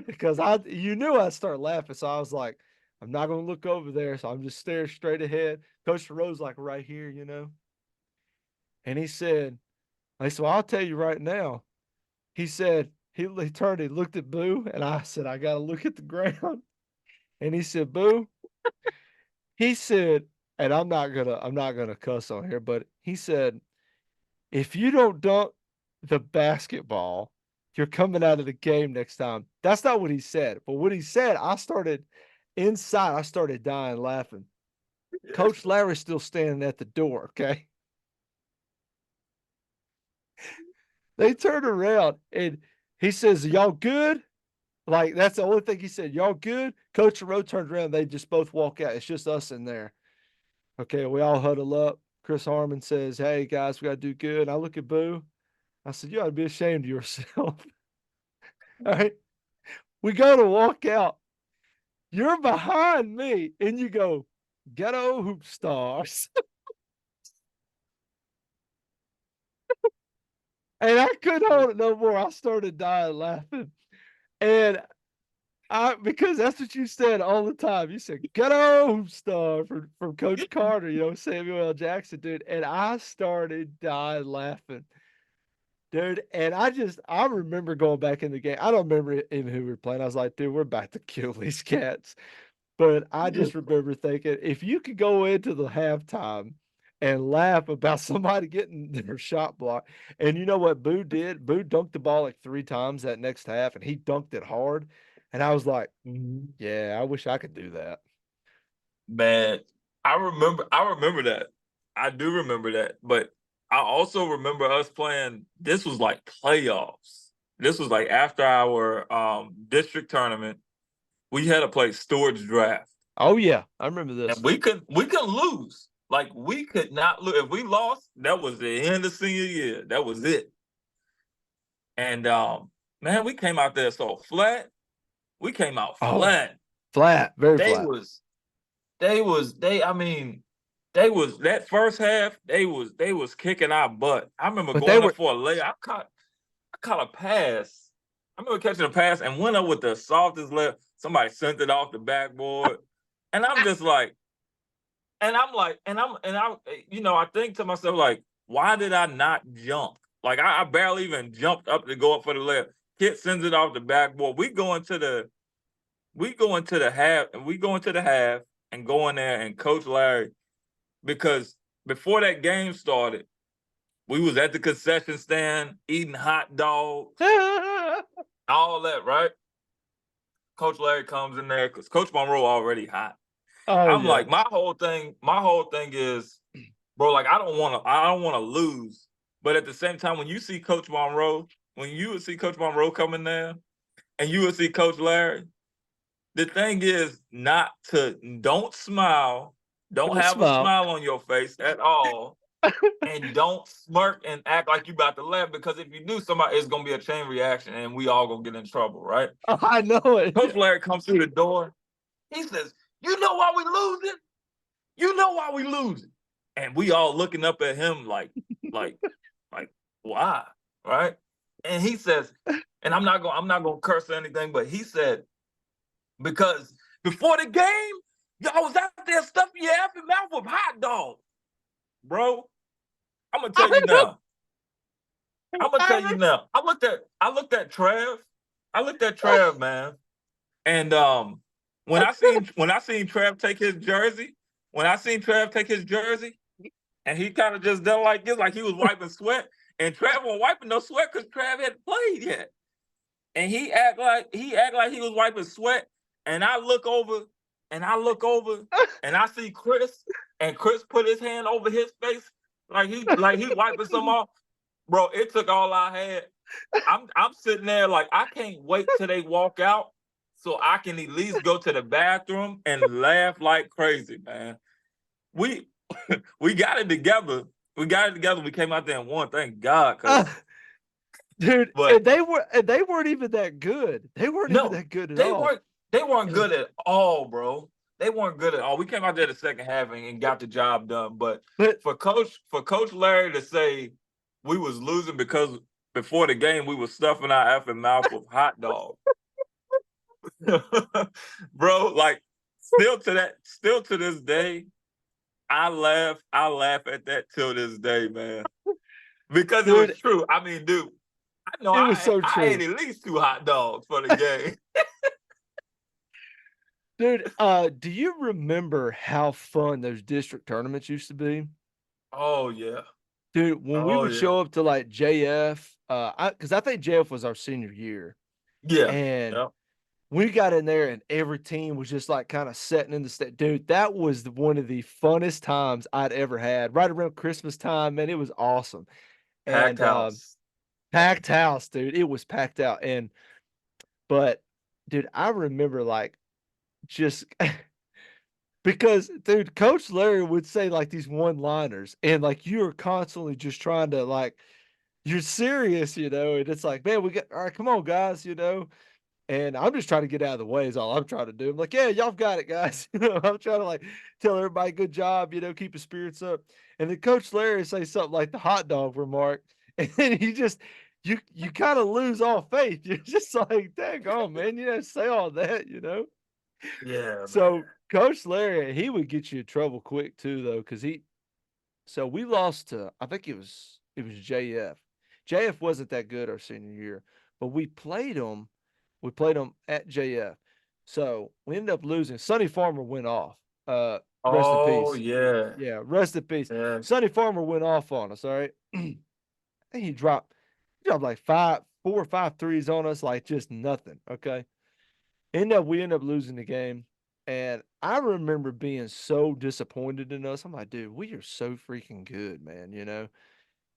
because you knew I'd start laughing. So I was like, I'm not gonna look over there. So I'm just staring straight ahead. Coach Rose like right here. And he said, I said, well, I'll tell you right now. He said, he turned, he looked at Boo, and I said, I gotta look at the ground. And he said, Boo, he said, and I'm not gonna cuss on here, but he said, if you don't dunk the basketball, you're coming out of the game next time. That's not what he said. But what he said, I started inside, I started dying laughing. Coach Larry's still standing at the door, okay? They turned around and he says, "Y'all good?" Like, that's the only thing he said. "Y'all good?" Coach Rowe turned around. They just both walk out. It's just us in there. Okay, we all huddle up. Chris Harmon says, "Hey, guys, we got to do good." I look at Boo. I said, "You ought to be ashamed of yourself." All right. We go to walk out. You're behind me. And you go, "Ghetto Hoop Stars." And I couldn't hold it no more. I started dying laughing. And because that's what you said all the time. You said "Ghetto Star" from Coach Carter, Samuel L. Jackson, dude. And I started dying laughing, dude. And I remember going back in the game. I don't remember even who we were playing. I was like, dude, we're about to kill these cats. But I just remember thinking, if you could go into the halftime and laugh about somebody getting their shot blocked, and you know what Boo did? Boo dunked the ball like 3 times that next half, and he dunked it hard. And I was like, yeah, I wish I could do that. Man, I remember that. I do remember that. But I also remember us playing, this was like playoffs. This was like after our district tournament. We had to play Stewart's draft. Oh yeah, I remember And this. we could lose. Like we could not lose. If we lost, that was the end of senior year. That was it. And man, we came out there so flat. We came out Oh, flat. flat, very They flat. was I mean, they was that first half, they was kicking our butt. I remember But they going up were for a lay. I caught a pass. I remember catching a pass and went up with the softest left. Somebody sent it off the backboard. And I'm just like, I think to myself, like, why did I not jump? Like I barely even jumped up to go up for the layup. Kid sends it off the backboard. We go into the half and go in there and Coach Larry, because before that game started, we was at the concession stand eating hot dogs, all that, right? Coach Larry comes in there because Coach Monroe already hot. Oh I'm yeah. like, my whole thing is, bro, like I don't wanna lose. But at the same time, when you would see Coach Monroe coming there and you would see Coach Larry, the thing is not to don't smile, don't Don't have a smile. smile on your face at all, and don't smirk and act like you about to laugh, because if you do, somebody it's gonna be a chain reaction and we all gonna get in trouble, right? Oh, I know it. Coach Larry comes through the door. He says, "You know why we losing? You know why we losing?" And we all looking up at him like, like why, right? And he says, and I'm not gonna curse or anything, but he said, because before the game, y'all was out there stuffing your effing mouth with hot dogs, bro. I'm gonna tell I you know. now. I'm gonna tell you now. I looked at Trev. I looked at Trev, man. And when I seen Trev take his jersey, and he kind of just done like this, like he was wiping sweat. And Trev wasn't wiping no sweat because Trev hadn't played yet. And he act like he was wiping sweat. And I look over and I see Chris, and Chris put his hand over his face like he wiping some off. Bro, it took all I had. I'm sitting there like I can't wait till they walk out so I can at least go to the bathroom and laugh like crazy, man. We we got it together. We got it together. We came out there and won. Thank God, Uh, cause dude, but and they weren't even that good. They weren't even no, that good at they all. weren't they weren't good at all, bro. They weren't good at all. We came out there the second half and got the job done. But But for Coach Larry to say we was losing because before the game we was stuffing our effing mouth with hot dogs. Bro, like still to this day, I laugh at that till this day, man. Because it was dude, true. I mean, dude, I know it was I so I ate true. at least 2 hot dogs for the game. Dude, do you remember how fun those district tournaments used to be? Oh yeah. Dude, when we Oh would yeah. show up to like JF, because I think JF was our senior year, Yeah. and Yeah. we got in there and every team was just like kind of setting in the state. Dude, that was one of the funnest times I'd ever had. Right around Christmas time, man, it was awesome. Packed And house. packed house, dude. It was packed out. And but dude, I remember like just because dude, Coach Larry would say like these one-liners, and like you are constantly just trying to like you're serious, and it's like, man, we got all right, come on, guys, and I'm just trying to get out of the way is all I'm trying to do. I'm like, yeah, y'all got it, guys. I'm trying to like tell everybody good job, keep the spirits up. And then Coach Larry say something like the hot dog remark, and then you kind of lose all faith. You're just like, dang on, man, say all that. Yeah, man. So Coach Larry, he would get you in trouble quick too, though, because so we lost to I think it was JF. JF wasn't that good our senior year, but we played them. We played them at JF. So we ended up losing. Sonny Farmer went off. Rest in Oh peace. yeah. Yeah, rest in peace. Yeah. Sonny Farmer went off on us. All right. I think he dropped like 4 or 5 threes on us, like just nothing. Okay. We end up losing the game. And I remember being so disappointed in us. I'm like, dude, we are so freaking good, man.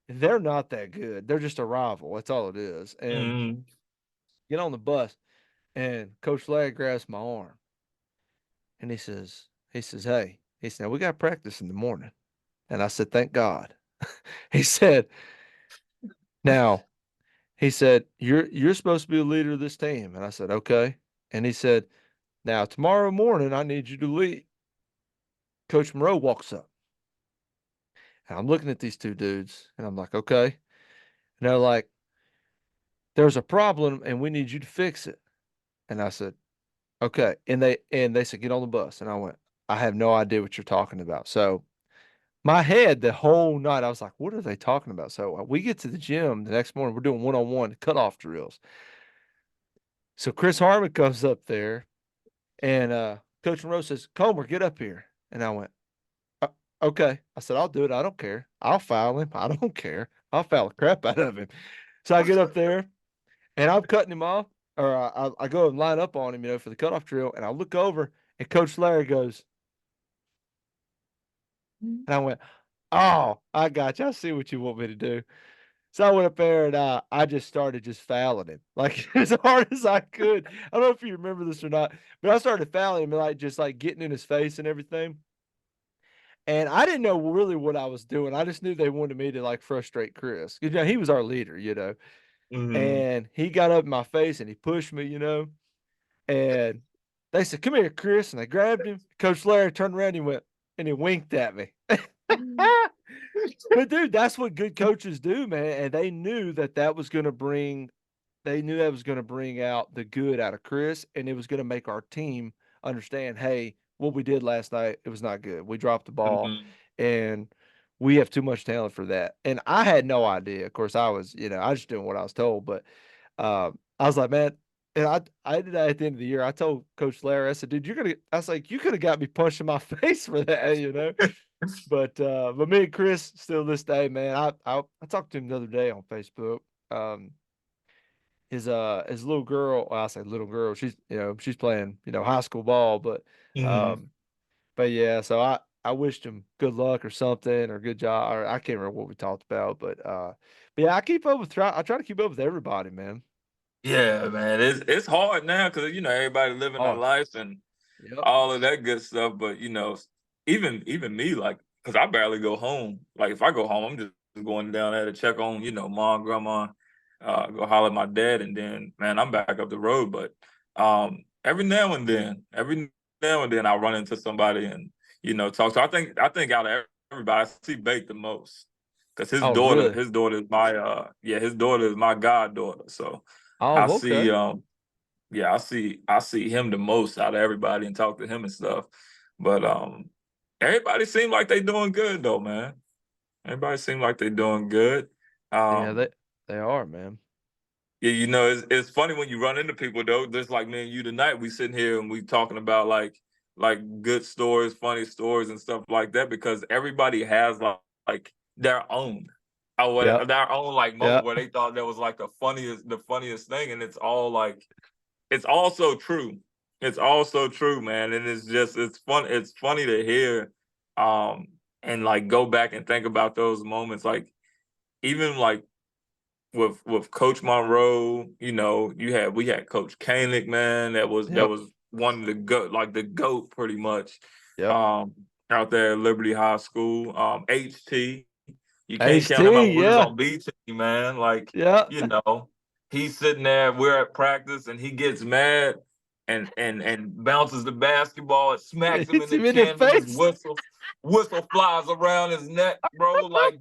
They're not that good. They're just a rival. That's all it is. And Mhm. get on the bus, and Coach Larry grabs my arm, and he says, hey, he said, now we got practice in the morning. And I said, thank God. He said, now, he said, you're supposed to be the leader of this team. And I said, okay. And he said, now tomorrow morning I need you to lead. Coach Moreau walks up. And I'm looking at these two dudes, and I'm like, okay. And they're like, there's a problem and we need you to fix it. And I said, okay. And they said, get on the bus. And I went, I have no idea what you're talking about. So my head the whole night, I was like, what are they talking about? So we get to the gym the next morning, we're doing one-on-one cutoff drills. So Chris Harmon comes up there, and Coach Monroe says, Comer, get up here. And I went, "Uh, okay. I said, I'll do it. I don't care. I'll foul him. I don't care. I'll foul the crap out of him. So I get up there, and I'm cutting him off, or I go and line up on him, for the cutoff drill, and I look over, and Coach Larry goes, and I went, oh, I got you. I see what you want me to do. So I went up there, and I just started just fouling him like as hard as I could. I don't know if you remember this or not, but I started fouling him, like just like getting in his face and everything. And I didn't know really what I was doing. I just knew they wanted me to like frustrate Chris. 'Cause, he was our leader. Mhm. And he got up in my face and he pushed me. And they said, come here, Chris. And they grabbed him. Coach Larry turned around and he winked at me. But dude, that's what good coaches do, man. And they knew that was going to bring out the good out of Chris, and it was going to make our team understand, hey, what we did last night, it was not good. We dropped the ball, Mhm. and we have too much talent for that. And I had no idea. Of course, I was just doing what I was told, but I was like, man, and I did that at the end of the year. I told Coach Larry, I said, dude, I was like, you could have got me punched in my face for that. But me and Chris still this day, man. I talked to him the other day on Facebook. Um, his little girl, well, I say little girl, she's playing, high school ball, Mhm. um, but yeah, so I wished him good luck or something or good job, or I can't remember what we talked about, but yeah, I try to keep up with everybody, man. Yeah, man. It's hard now because everybody living their Oh, life and yep. all of that good stuff. But even me, like, because I barely go home. Like, if I go home, I'm just going down there to check on mom, grandma, go holler at my dad, and then man, I'm back up the road. But every now and then, I run into somebody and talk. So I think out of everybody, I see Bake the most because his Oh, daughter, really? his daughter is my his daughter is my goddaughter. So I Oh, see okay. I see him the most out of everybody and talk to him and stuff. But everybody seem like they doing good though, man. Everybody seem like they doing good. Yeah, Um they are, man. yeah, it's funny when you run into people though, just like me and you tonight, we sitting here and we talking about like good stories, funny stories and stuff like that because everybody has like their own or Yep. their own like moment Yep. where they thought that was like the funniest thing and it's all like it's also true. It's also true, man. And it's just it's fun. It's funny to hear, um, and like go back and think about those moments. Like even like with Coach Monroe, you know, we had Coach Koenig, man. That Yep. was one of the goat, like the GOAT pretty much. Yep. Um, out there at Liberty High School. HT, you can't count him out. HT, We was yeah. on B team, man. Like, Yeah. you know, he's sitting there, we're at practice, and he gets mad and bounces the basketball, and smacks It him in hits the him in the chin with his face. whistle flies around his neck, bro. Like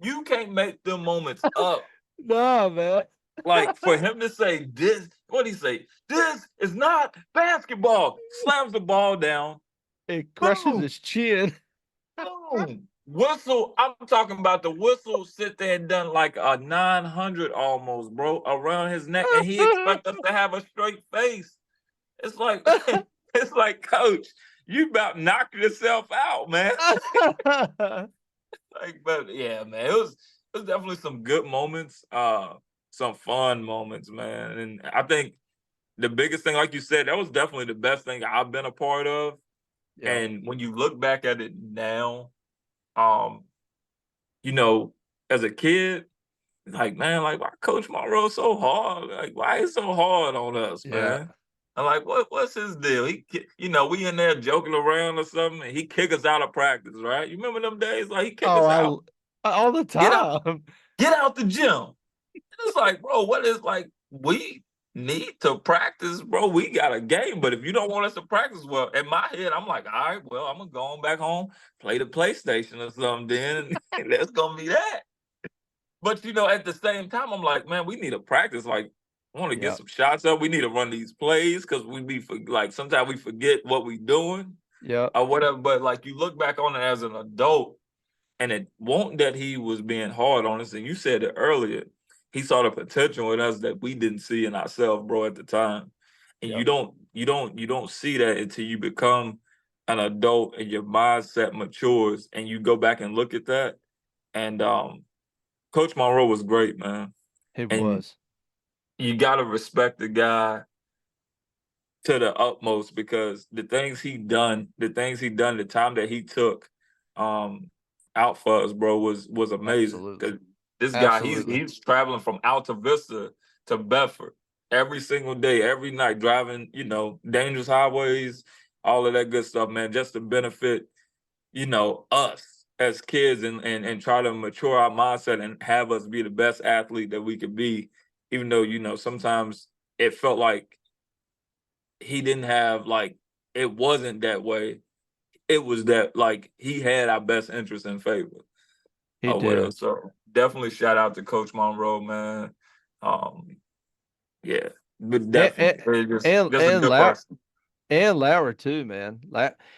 you can't make them moments up. Nah, man. Like for him to say this, what do he say? This is not basketball. Slams the ball down. It crushes Boom, his chin. boom. Whistle. I'm talking about the whistle. Sit there and done like a 900 almost, bro, around his neck, and he expect us to have a straight face. It's like, it's like, coach, you about knocking yourself out, man. Like, but yeah, man, it was definitely some good moments, some fun moments, man. And I think the biggest thing, like you said, that was definitely the best thing I've been a part of. Yep. And when you look back at it now, um, you know, as a kid, like, man, like why Coach Monroe so hard? Like, why he's so hard on us, Yeah. man? I'm like, what's his deal? You know, we in there joking around or something, and he kick us out of practice, right? You remember them days? Like he kick us out. Oh, all the Get out, time. get out the gym. It's like, bro, what is like we need to practice, bro. We got a game, but if you don't want us to practice, well, in my head, I'm like, all right, well, I'm gonna go on back home, play the PlayStation or something, then and that's gonna be that. But you know, at the same time, I'm like, man, we need to practice. Like, I want to get Yep. some shots up. We need to run these plays because like sometimes we forget what we doing Yep. or whatever. But like you look back on it as an adult, and it won't that he was being hard on us. And you said it earlier. He saw the potential in us that we didn't see in ourselves, bro, at the time. And Yep. you don't see that until you become an adult and your mindset matures and you go back and look at that. And Coach Monroe was great, man. It And was. you gotta respect the guy to the utmost because the things he done, the time that he took um out for us, bro, was amazing. Absolutely. Cause this guy, Absolutely. he's traveling from Alta Vista to Bedford every single day, every night, driving, you know, dangerous highways, all of that good stuff, man, just to benefit, you know, us as kids and try to mature our mindset and have us be the best athlete that we could be, even though, you know, sometimes it felt like he didn't have like it wasn't that way. It was that like he had our best interest in favor He or whatever. did. So definitely shout out to Coach Monroe, man. Um, yeah, but And definitely just a and good person. Lauer too, man.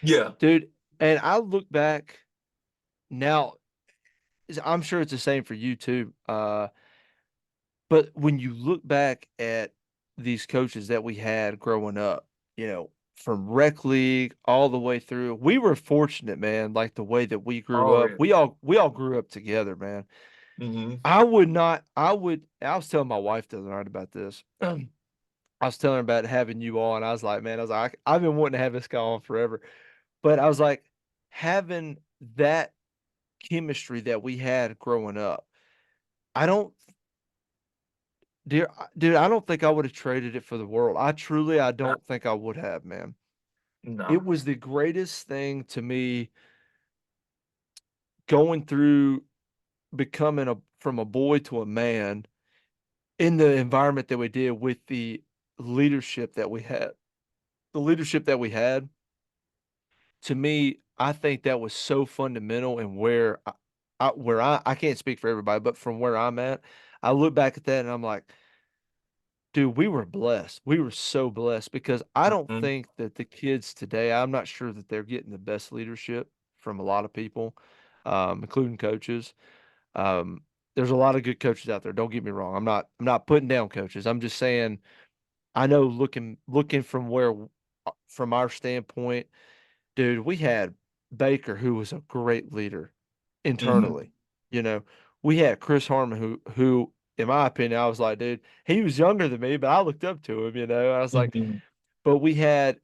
Yeah. Dude, and I look back now, I'm sure it's the same for you too. But when you look back at these coaches that we had growing up, from rec league all the way through, we were fortunate, man, like the way that we grew Oh up. yeah. We all grew up together, man. Hmm. I was telling my wife the other night about this. I was telling her about having you on. I was like, man, I was like, I've been wanting to have this guy on forever. But I was like, having that chemistry that we had growing up, I don't, dude, I don't think I would have traded it for the world. I don't think I would have, man. It No. was the greatest thing to me going through becoming from a boy to a man in the environment that we did with the leadership that we had. The leadership that we had, to me, I think that was so fundamental and I can't speak for everybody, but from where I'm at, I look back at that and I'm like, dude, we were blessed. We were so blessed because I don't Hmm. think that the kids today, I'm not sure that they're getting the best leadership from a lot of people, including coaches. Um, there's a lot of good coaches out there. Don't get me wrong. I'm not putting down coaches. I'm just saying I know looking from our standpoint, dude, we had Baker, who was a great leader Hmm. internally. You know, we had Chris Harmon, who in my opinion, I was like, dude, he was younger than me, but I looked up to him, you know. I was like, Mhm. but we had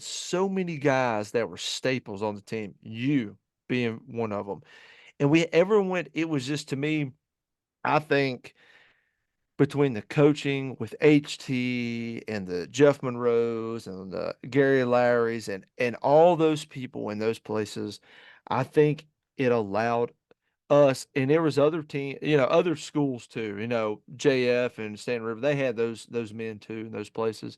so many guys that were staples on the team, you being one of them. And we everyone went, it was just to me, I think between the coaching with HT and the Jeff Monroes and the Gary Larrys and all those people in those places, I think it allowed us, and there was other team, other schools too, JF and Stanton River, they had those men too in those places,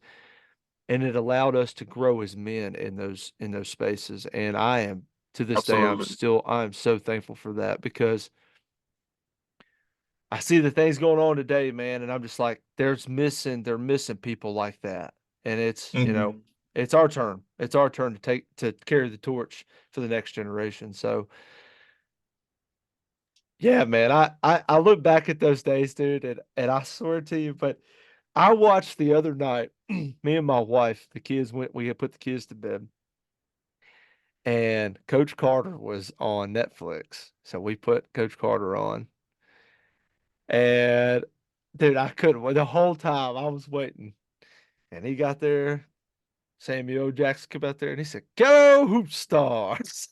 and it allowed us to grow as men in those spaces. And I am, to this day, Absolutely. I'm so thankful for that, because I see the things going on today, man, and I'm just like, they're missing people like that. And Hmm. it's our turn. It's our turn to carry the torch for the next generation. So yeah, man, I look back at those days, dude, and I swear to you, but I watched the other night, me and my wife, we had put the kids to bed, and Coach Carter was on Netflix. So we put Coach Carter on, and dude, I couldn't wait. The whole time I was waiting, and he got there. Samuel Jackson came out there, and he said, "Go Hoop Stars!"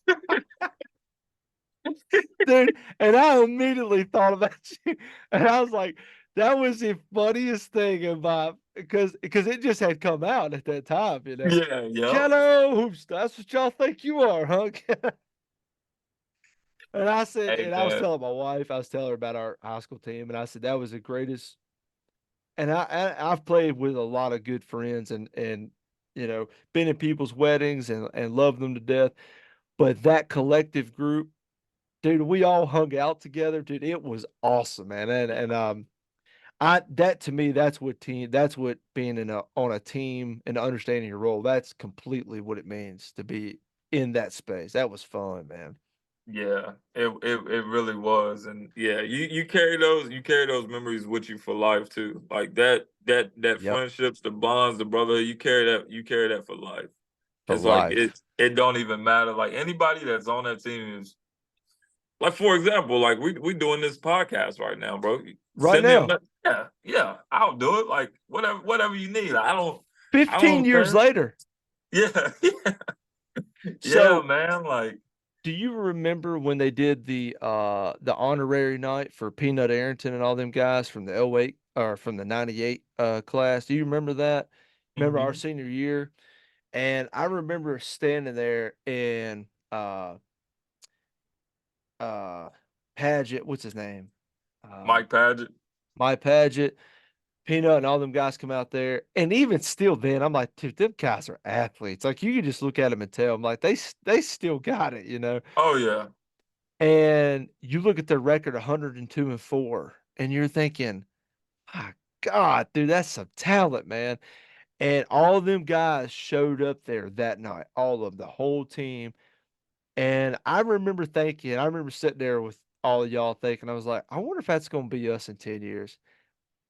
Dude. And I immediately thought about you, and I was like, "That was the funniest thing about," because it just had come out at that time, Yeah, yep. Hello, Hoop Stars. That's what y'all think you are, huh? And I said, Hey and I was man. telling my wife, I was telling her about our high school team, and I said that was the greatest. And I've played with a lot of good friends, and been in people's weddings and loved them to death. But that collective group, dude, we all hung out together, dude. It was awesome, man. And I that to me, that's what being on a team and understanding your role. That's completely what it means to be in that space. That was fun, man. Yeah, it really was, and yeah, you carry those memories with you for life too. Like that Yep. friendships, the bonds, the brotherhood, you carry that for life. For It's like life. it don't even matter. Like anybody that's on that team is like, for example, like we doing this podcast right now, bro. Right Send me a now, message. Yeah, yeah, I'll do it. Like whatever you need. I 15 don't years care. later. Yeah, yeah, yeah, So, man. Like, do you remember when they did the honorary night for Peanut Arrington and all them guys from the '08 or from the '98 class? Do you remember that? Remember our hmm senior year? And I remember standing there and uh Paget, what's his name? Uh Mike Paget. My Paget, Peanut, and all them guys come out there. And even still then, I'm like, dude, them guys are athletes. Like you can just look at them and tell them like they still got it. Oh yeah. And you look at their record 102-4, and you're thinking, my God, dude, that's some talent, man. And all of them guys showed up there that night, all of the whole team. And I remember sitting there with all of y'all thinking, I was like, I wonder if that's going to be us in 10 years.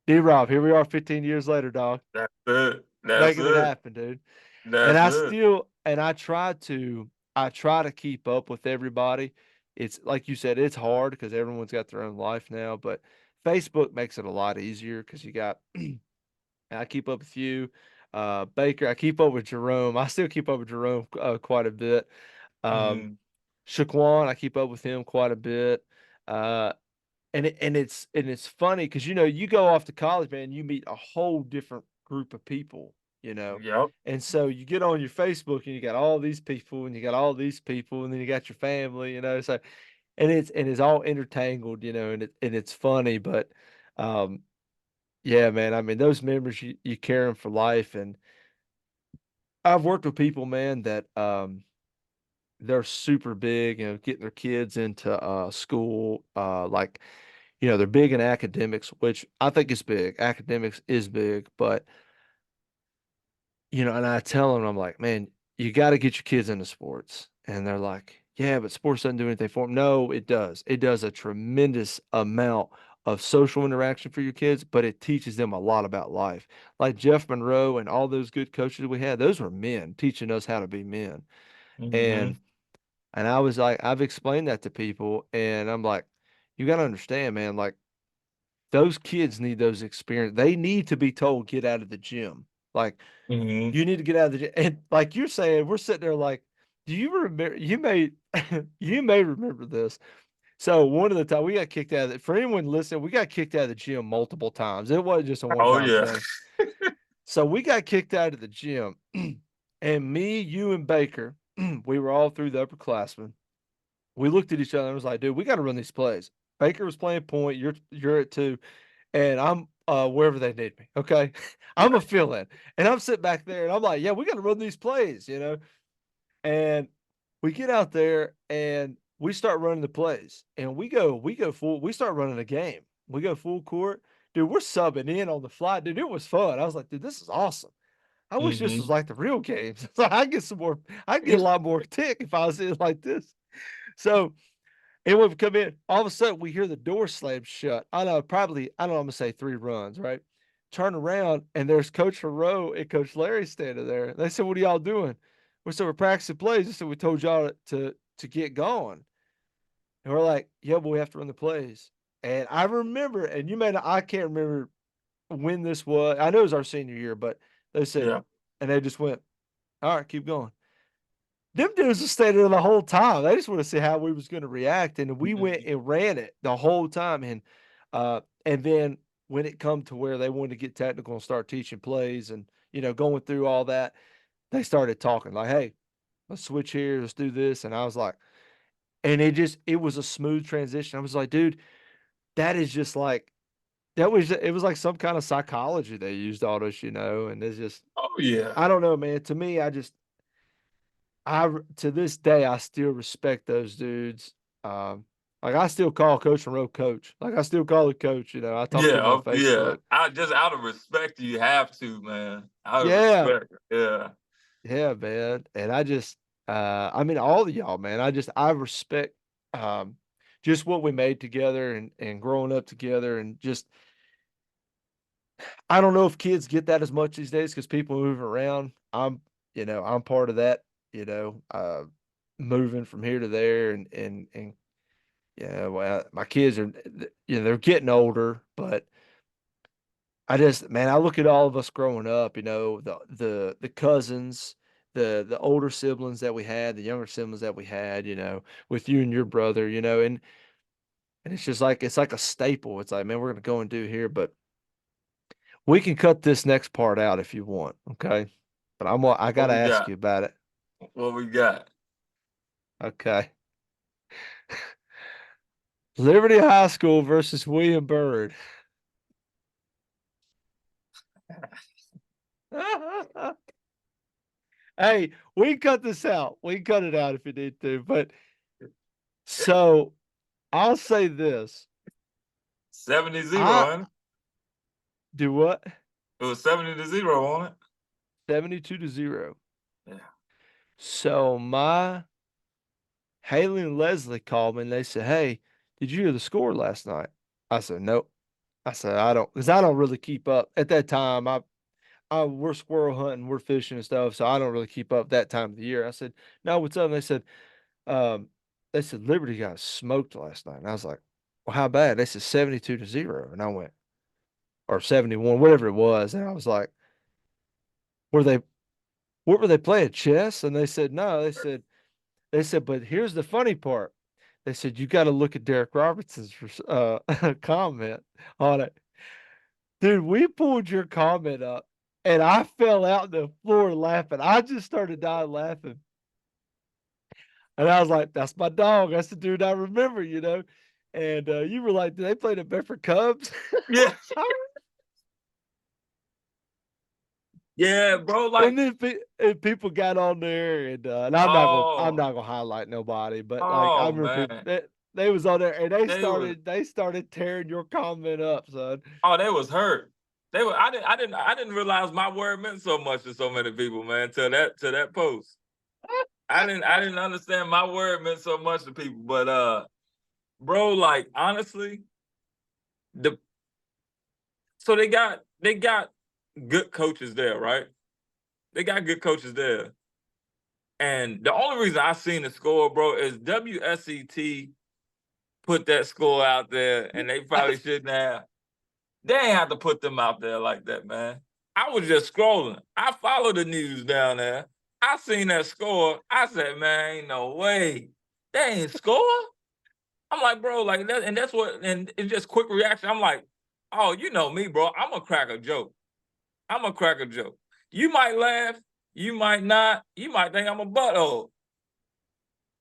D Rob, here we are 15 years later, dog, That's it. That's making it it. happen, dude. And That's it. I try to keep up with everybody. It's like you said, it's hard because everyone's got their own life now, but Facebook makes it a lot easier because you got, I keep up with you, Baker. I keep up with Jerome. I still keep up with Jerome quite a bit. Um, Mhm. Shaquan, I keep up with him quite a bit. Uh, and it's funny because you go off to college, man, you meet a whole different group of people, you know. Yep. And so you get on your Facebook and you got all these people and you got all these people and then you got your family, So and it's all intertangled, and it's funny, but um yeah, man, I mean those memories you carry them for life. And I've worked with people, man, that they're super big, getting their kids into school, like they're big in academics, which I think is big. Academics is big, but and I tell them, I'm like, man, you got to get your kids into sports. And they're like, yeah, but sports doesn't do anything for them. No, it does. It does a tremendous amount of social interaction for your kids, but it teaches them a lot about life. Like Jeff Monroe and all those good coaches we had, those were men teaching us how to be men. And Mhm. and I was like, I've explained that to people, and I'm like, you got to understand, man, like those kids need those experience. They need to be told, get out of the gym. Like, Mm-hmm. you need to get out of the gym. And like you're saying, we're sitting there like, do you remember? You may, you may remember this. So one of the time we got kicked out of it. For anyone listening, we got kicked out of the gym multiple times. It wasn't just a one Oh time yeah. thing. So we got kicked out of the gym, and me, you, and Baker, we were all through the upperclassmen. We looked at each other and was like, dude, we got to run these plays. Baker was playing point. You're at two, and I'm wherever they need me. Okay, I'm a fill in, and I'm sitting back there, and I'm like, yeah, we got to run these plays, you know. And we get out there and we start running the plays, and we go full. We start running a game. We go full court, dude. We're subbing in on the fly, dude. It was fun. I was like, dude, this is awesome. I wish this was Mm-hmm. like the real games. So I get some more. I get a lot more tick if I was in like this. So and when we come in, all of a sudden we hear the door slam shut. I know, probably, I don't know, I'm gonna say 3 runs, right? Turn around and there's Coach Heroe and Coach Larry standing there. They said, what are y'all doing? We said, we're practicing plays. They said, we told y'all to get going. And we're like, yeah, but we have to run the plays. And I remember, and you may not, I can't remember when this was. I know it was our senior year, but they said, Yeah. and they just went, all right, keep going. Them dudes was standing there the whole time. They just want to see how we was going to react, and we went Mm-hmm. and ran it the whole time. And then when it come to where they wanted to get technical and start teaching plays, and going through all that, they started talking like, "Hey, let's switch here. Let's do this." And I was like, and it was a smooth transition. I was like, dude, that is just like it was like some kind of psychology they used on us, and it's just Oh yeah. I don't know, man. To me, to this day I still respect those dudes. Like I still call Coach Monroe coach. Like I still call it coach. I talk to Yeah. him on Yeah. Facebook. I just out of respect, you have to, man. Out of Yeah, respect. Yeah. yeah, man. And I mean, all of y'all, man. I respect um, just what we made together and growing up together, and just I don't know if kids get that as much these days because people move around. I'm part of that. You know, uh, moving from here to there, and yeah, well, my kids are, they're getting older, but man, I look at all of us growing up, the cousins, the older siblings that we had, the younger siblings that we had, with you and your brother, and it's just like it's like a staple. It's like, man, we're gonna go and do here, but we can cut this next part out if you want, okay? But I What gotta we ask got? you about it. What we got? Okay. Liberty High School versus William Byrd. Hey, we can cut this out. We can cut it out if you need to. But so I'll say this. 70-0, I huh? do what? It was 70-0 on it. 72-0. Yeah. So my Haley and Leslie called me and they said, hey, did you hear the score last night? I said, nope. I said, I don't, because I don't really keep up. At that time, we're squirrel hunting, we're fishing and stuff, so I don't really keep up that time of the year. I said, no, what's up? And um, they said Liberty got smoked last night. And I was like, well, how bad? They said 72-0. And I went, or 71, whatever it was. And I was like, were they, what were they playing? Chess? And they said, no. They said, but here's the funny part. They said, you got to look at Derek Robertson's comment on it. Dude, we pulled your comment up and I fell out on the floor laughing. I just started dying laughing. And I was like, that's my dog. That's the dude I remember. And you were like, did they play the Bedford Cubs? Yeah. Yeah, bro. And Like, then and people got on there, and I'm oh, not gonna highlight nobody, but like I oh remember people man. they was on there and they They was started they started tearing your comment up, son. oh, they was hurt. They were I didn't realize my word meant so much to so many people, man, till that post. I didn't understand my word meant so much to people. But bro, like honestly, the so they got good coaches there, right? They got good coaches there. And the only reason I seen the score, bro, is WSET put that score out there, and they probably shouldn't have. They ain't have to put them out there like that, man. I was just scrolling. I follow the news down there. I seen that score. I said, man, ain't no way. They ain't score. I'm like, bro, like that, and that's what, and it's just quick reaction. I'm like, oh, you know me, bro. I'm gonna crack a joke. I'm gonna crack a joke. You might laugh, you might not, you might think I'm a butthole.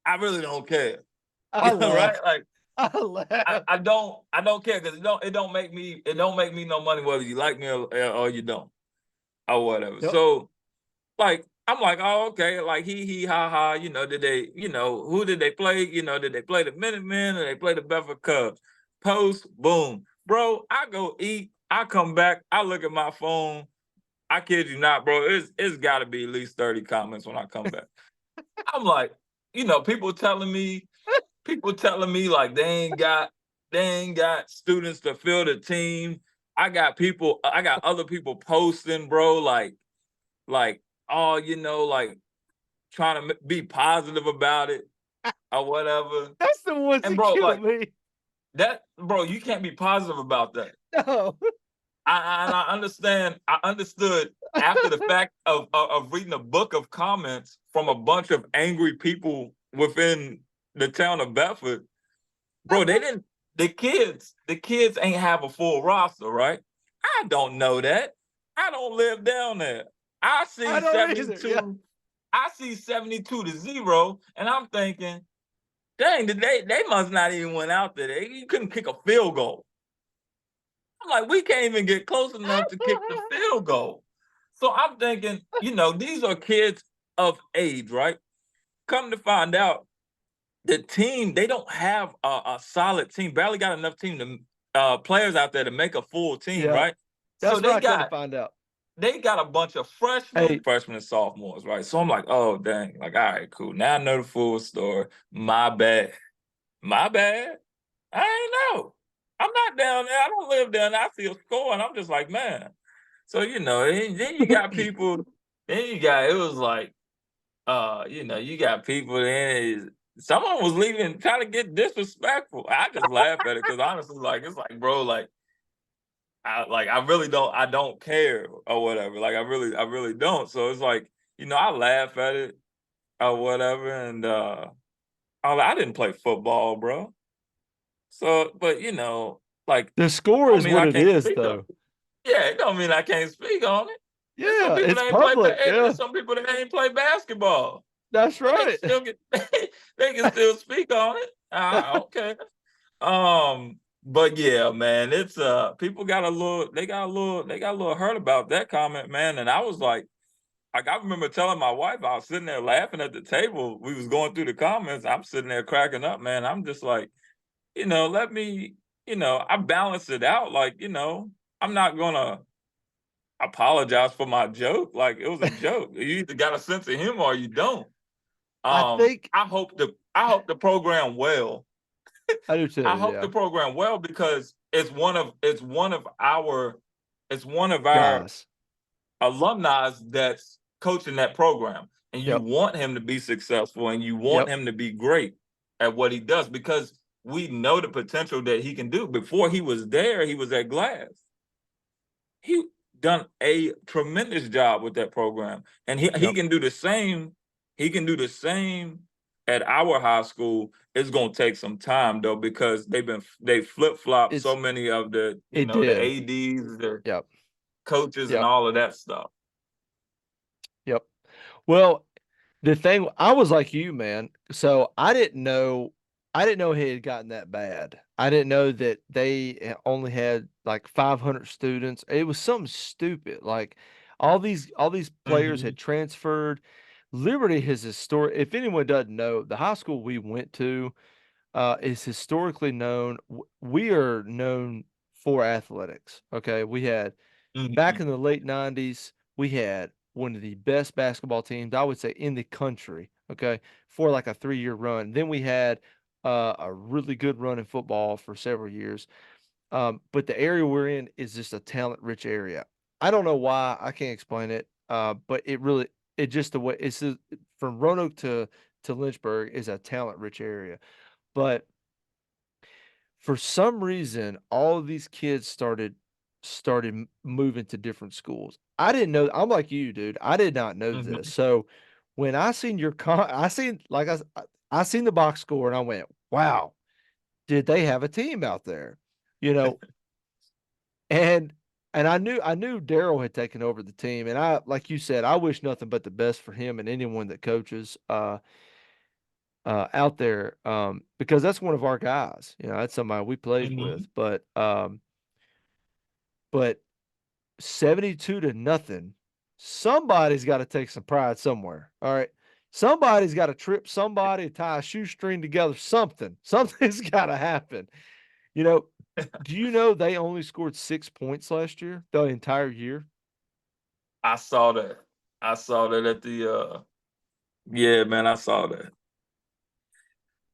I really don't care. I You know, right? laugh. Like I laugh. I don't care because it don't make me no money whether you like me or you don't or whatever. Yep. So like I'm like, oh, okay, like he ha ha, did they, who did they play? Did they play the Minutemen or they play the Bedford Cubs? Post, boom. Bro, I go eat, I come back, I look at my phone. I kid you not, bro. It's gotta be at least 30 comments when I come back. I'm like, people telling me like they ain't got students to fill the team. I got other people posting, bro, like, oh, like trying to be positive about it or whatever. That's the ones And that bro, kill like me. that, bro, you can't be positive about that. No. And I understand. I understood after the fact of reading a book of comments from a bunch of angry people within the town of Bedford. Bro, they didn't. The kids ain't have a full roster, right? I don't know that. I don't live down there. I I see don't either. Yeah. 72. I see 72-0, and I'm thinking, dang, they must not even went out there. You couldn't kick a field goal. I'm like, we can't even get close enough to kick the field goal. So I'm thinking, these are kids of age, right? Come to find out, the team, they don't have a solid team. Barely got enough team to players out there to make a full team, Yeah. right? So That's what I come to find out. they got a bunch of Hey, freshmen and sophomores, right? So I'm like, oh dang, like all right, cool. Now I know the full story. My bad. My bad. I ain't know. I'm not down there. I don't live down there. I see a score, and I'm just like, man. So then you got people. Then you got it was like, you got people. Then someone was leaving, trying to get disrespectful. I just laugh at it because honestly, like it's like, bro, I really don't. I don't care or whatever. Like I really don't. So it's like, I laugh at it or whatever, and I didn't play football, bro. So, but like, the score don't is mean what I it can't is, speak on though. it. Yeah, it don't mean I can't speak on it. There's some Yeah, people it's that ain't play. public. There's Yeah, some people that ain't play basketball, that's but they can right. still get. They can still speak on it. Okay. But yeah, man, it's people got a little. They got a little hurt about that comment, man. And I was like I remember telling my wife, I was sitting there laughing at the table. We was going through the comments. I'm sitting there cracking up, man. I'm just like, let me, I balance it out. Like, I'm not gonna apologize for my joke. Like it was a joke. You either got a sense of humor or you don't. I think I hope the program well. I do too. I hope Yeah, the program well because it's one of our guys. alumni that's coaching that program. And you Yep, want him to be successful and you want yep, him to be great at what he does because we know the potential that he can do. Before he was there, he was at Glass. He done a tremendous job with that program. And he yep. can do the same. He can do the same at our high school. It's gonna take some time though, because they flip-flop so It's many of the, it the did. ADs, the Yep, coaches and yep, all of that stuff. yep. Well, the thing I was like you, man. So I didn't know he had gotten that bad. I didn't know that they only had like 500 students. It was something stupid. Like all these players had Mhm. transferred. Liberty has historic. If anyone doesn't know, the high school we went to is historically known. We are known for athletics. Okay, we had back Mhm. in the late 90s, we had one of the best basketball teams, I would say, in the country, okay, for like a 3 year run. Then we had a really good run in football for several years. But the area we're in is just a talent rich area. I don't know why, I can't explain it. But it just the way from Roanoke to Lynchburg is a talent rich area. But for some reason, all of these kids started started moving to different schools. I didn't know. I'm like you, dude. I did not know this. Hmm. So when I seen I seen like I seen the box score and I went, wow, did they have a team out there? You know, and I knew Daryl had taken over the team, and I like you said, I wish nothing but the best for him and anyone that coaches out there because that's one of our guys. You know, that's somebody we played with, Hmm. but 72 to nothing. Somebody's got to take some pride somewhere. All right. Somebody's got to trip somebody, tie a shoestring together, something. Something's got to happen. You know, do you know they only scored 6 points last year, the entire year? I saw that. I saw that at the yeah, man, I saw that.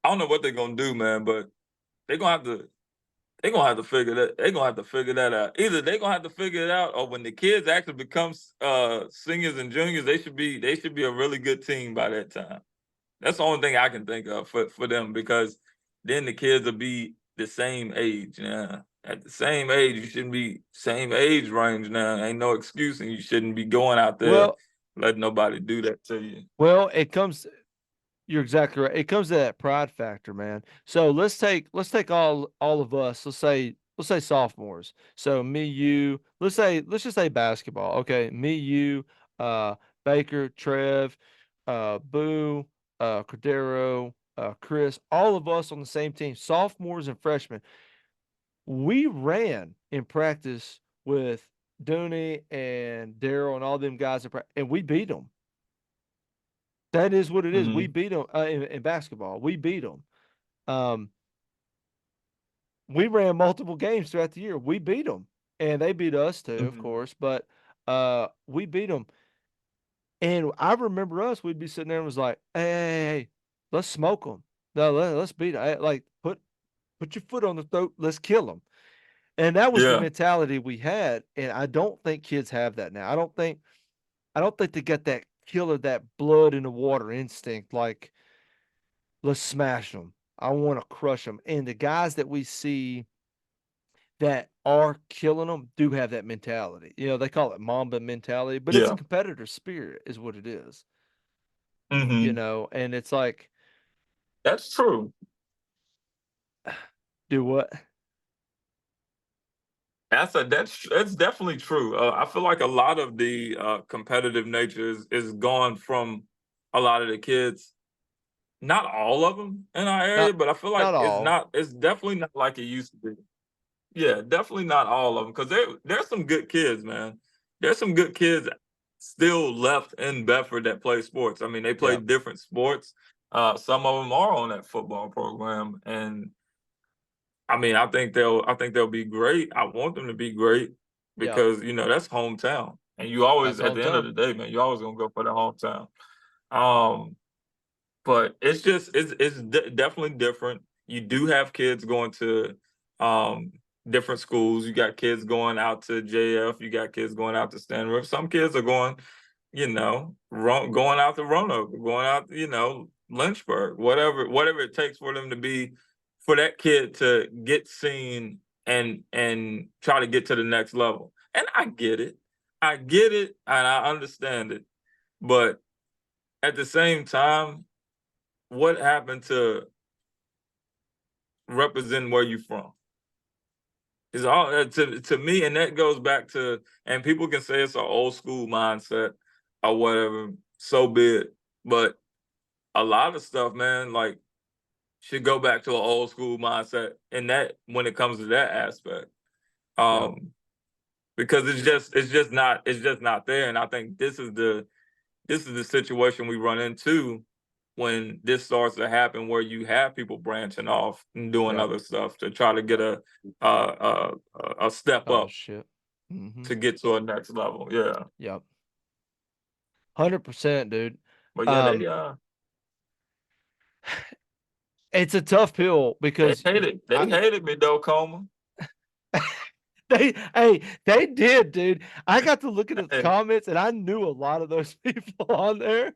I don't know what they're gonna do, man, but they're gonna have to they're gonna have to figure that out. Either they're gonna have to figure it out, or when the kids actually become seniors and juniors, they should be a really good team by that time. That's the only thing I can think of for them, because then the kids will be the same age now. At the same age, you shouldn't be same age range now. Ain't no excuse, and you shouldn't be going out there Well, letting nobody do that to you. well, it comes you're exactly right. It comes to that pride factor, man. So let's take all of us. Let's say sophomores. So me, you. Let's just say basketball. Okay, me, you, uh, Baker, Trev, Boo, Cordero, Chris. All of us on the same team. Sophomores and freshmen. We ran in practice with Dooney and Daryl and all them guys, and we beat them. That is what it is. We Hmm. beat them in basketball. We beat them. Um, we ran multiple games throughout the year. We beat them, and they beat us too, of Hmm. course. But we beat them, and I remember us. We'd be sitting there and was like, "Hey, let's smoke them. No, let's beat them. Like put your foot on the throat. Let's kill them." And that was the Yeah. mentality we had. And I don't think kids have that now. I don't think they got that killer, that blood in the water instinct. Like let's smash them. I want to crush them. And the guys that we see that are killing them do have that mentality. You know, they call it Mamba mentality, but it's a Yeah. competitor spirit, is what it is. You Hmm. know, and it's like, That's true. do what? That's definitely true. I feel like a lot of the competitive nature is gone from a lot of the kids. Not all of them in our area, Not but I feel like not all. it's definitely not like it used to be. Yeah, definitely not all of them, because there's some good kids, man. There's some good kids still left in Bedford that play sports. I mean, they play Yep. different sports. Some of them are on that football program, and I mean, I think they'll be great. I want them to be great, Yep. because that's hometown, and you always, That's at the end of hometown. the day, man, you always gonna go for the hometown. Um, but it's just definitely different. You do have kids going to um different schools. You got kids going out to JF. You got kids going out to Stanford. Some kids are going, going out to Roanoke, going out, Lynchburg, whatever it takes for them to be, for that kid to get seen and try to get to the next level. And I get it, and I understand it. But at the same time, what happened to represent where you from? Is all to me, and that goes back to, and people can say it's an old school mindset or whatever. So be it. But a lot of stuff, man, like, should go back to an old school mindset, and that, when it comes to that aspect, Yep. um, because it's just not there. And I think this is the situation we run into when this starts to happen, where you have people branching off and doing Yep. other stuff to try to get a step Oh up shit. Mm-hmm. to get to a next level. Yeah, Yep. 100%, dude. but yeah, Um, it's a tough pill they because hated I they hated me though, Coma. they did, dude. I got to look at the Hey, comments and I knew a lot of those people on there.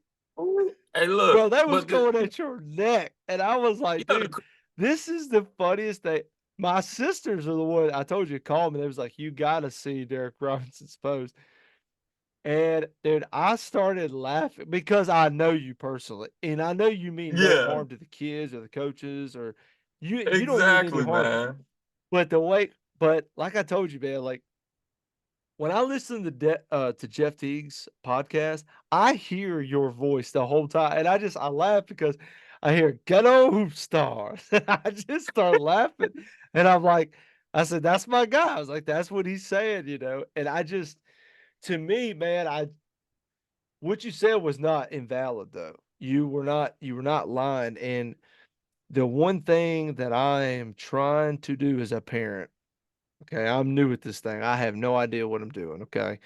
hey, Bro, look, that was but the going at your neck. And I was like, yeah, dude, this is the funniest thing. My sisters are the one I told you called me. They was like, "You gotta see Derek Robinson's post." And dude, I started laughing because I know you personally, and I know you mean no Yeah, harm to the kids or the coaches, or you don't mean any exactly, harm. man. But like I told you, man, like when I listen to Jeff Teague's podcast, I hear your voice the whole time, and I laugh because I hear "Ghetto Hoop Stars." I just start laughing, and I said, "That's my guy." I was like, "That's what he's saying," you know. And to me, man, I what you said was not invalid though. You were not lying. And the one thing that I am trying to do as a parent, okay, I'm new at this thing. I have no idea what I'm doing, okay?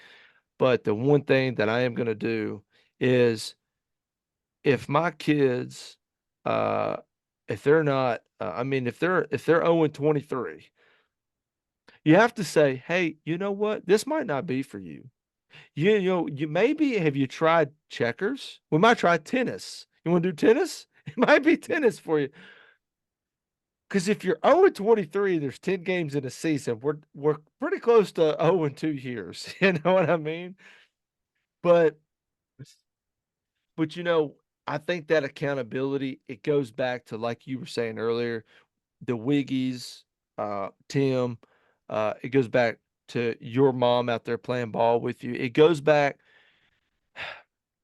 But the one thing that I am going to do is if my kids, uh, if they're not, I mean, if they're 0 and 23, you have to say, hey, you know what? This might not be for you. You maybe have you tried checkers? We might try tennis. You want to do tennis? It might be tennis for you. Because if you're 0 and 23, there's 10 games in a season. We're pretty close to 0 and 2 years. You know what I mean? But but I think that accountability, it goes back to like you were saying earlier, the Wiggies, Tim, it goes back to your mom out there playing ball with you. It goes back,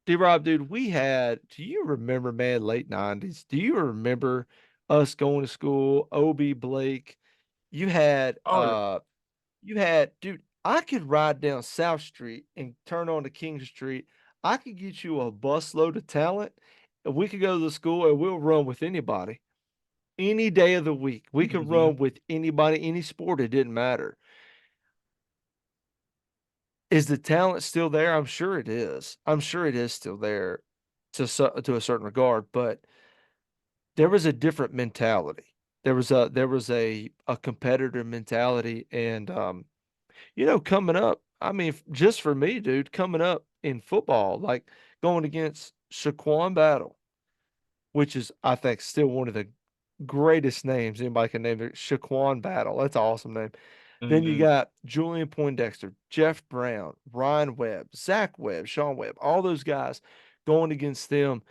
D-Rob, dude, do you remember, man, late 90s? Do you remember us going to school, OB Blake? You had Oh yeah. dude, I could ride down South Street and turn on to King Street. I could get you a busload of talent, and we could go to the school and we'll run with anybody. Any day of the week. We could Hmm. run with anybody, any sport, it didn't matter. Is the talent still there? I'm sure it is. I'm sure it is still there to a certain regard, but there was a different mentality. There was a competitor mentality, and coming up, I mean, just for me, dude, coming up in football, like going against Shaquan Battle, which is, I think, still one of the greatest names anybody can name it. Shaquan Battle. That's an awesome name. Then you Hmm. got Julian Poindexter, Jeff Brown, Ryan Webb, Zach Webb, Sean Webb, all those guys going against them.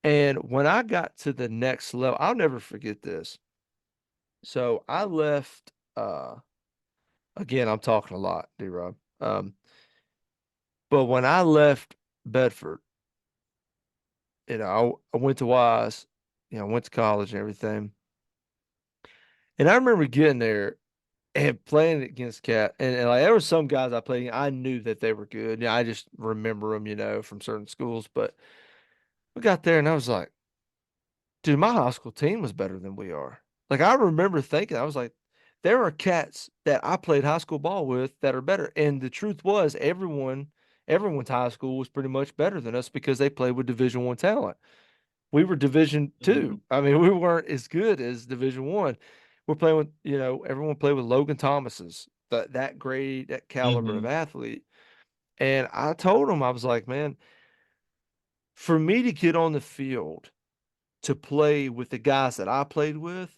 And when I got to the next level, I'll never forget this. So I left, again, I'm talking a lot, D-Rob. But when I left Bedford, I went to Wise, went to college and everything. And I remember getting there and playing against Cat. And like there were some guys I played, I knew that they were good. Yeah, I just remember them, from certain schools. But we got there and I was like, dude, my high school team was better than we are. Like I remember thinking, I was like, there are cats that I played high school ball with that are better. And the truth was everyone's high school was pretty much better than us because they played with Division I talent. We were Division II. Hmm. I mean, we weren't as good as Division I. We're playing with, everyone played with Logan Thomas's, that grade, that caliber of Hmm. athlete. And I told him, I was like, man, for me to get on the field to play with the guys that I played with,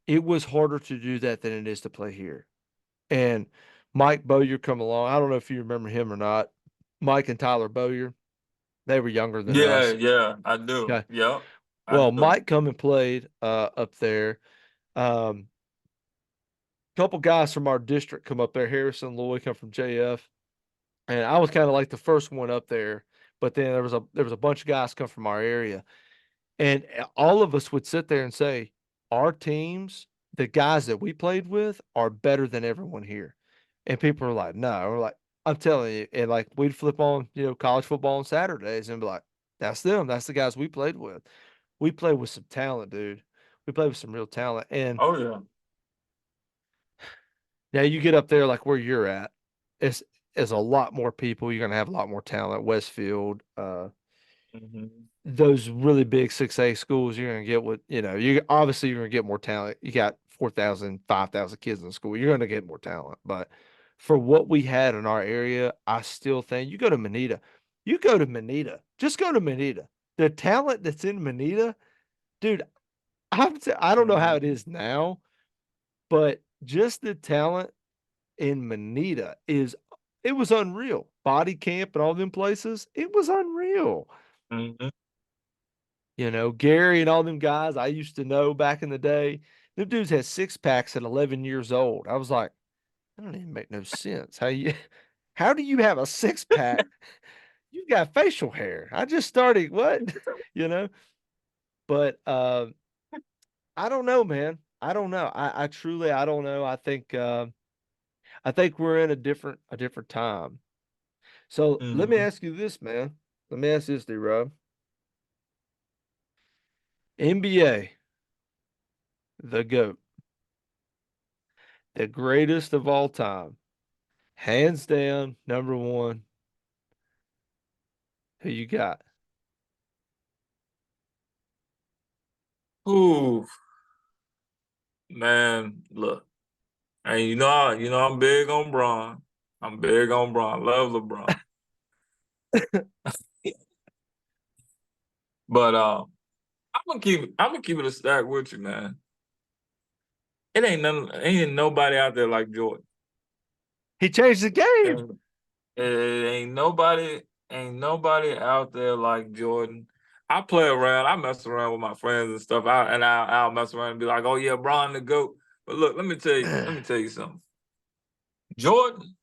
it was harder to do that than it is to play here. And Mike Bowyer come along. I don't know if you remember him or not. Mike and Tyler Bowyer, they were younger than Yeah, us. yeah, I do. Okay. Yep, I Well, do. Mike come and played up there. Um, Couple guys from our district come up there. Harrison Lloyd come from JF, and I was kind of like the first one up there. But then there was a bunch of guys come from our area, and all of us would sit there and say, our teams, the guys that we played with, are better than everyone here. And people are like, no, we're like, I'm telling you, and like we'd flip on, college football on Saturdays and be like, that's them, that's the guys we played with. We played with some talent, dude. We played with some real talent, and Oh yeah. now you get up there like where you're at, it's is a lot more people. You're gonna have a lot more talent. Westfield, Hmm. those really big 6A schools, you're gonna get you obviously you're gonna get more talent. You got 4,000, 5,000 kids in school. You're gonna get more talent. But for what we had in our area, I still think you go to Manita, just go to Manita. The talent that's in Manita, dude, I don't know how it Hmm. is now, but just the talent in Manita is it was unreal. Body camp and all them places, it was unreal. Mhm. You know, Gary and all them guys I used to know back in the day, them dudes had six packs at 11 years old. I was like, that don't even make no sense. How do you have a six pack? You've got facial hair. I just started what? You know? But I don't know, man. I don't know. I truly I don't know. I think we're in a different time. So let me Mhm. ask you this, man. Let me ask this, D-Rob. NBA, the GOAT, the greatest of all time. Hands down, number one. Who you got? Ooh, man, look. And I'm big on Bron. I'm big on Bron. Love LeBron. But I'm gonna keep it a stack with you, man. Ain't nobody out there like Jordan. He changed the game. And it ain't nobody out there like Jordan. I play around, I mess around with my friends and stuff. I'll mess around and be like, oh yeah, Bron the GOAT. But look, let me tell you something. Jordan,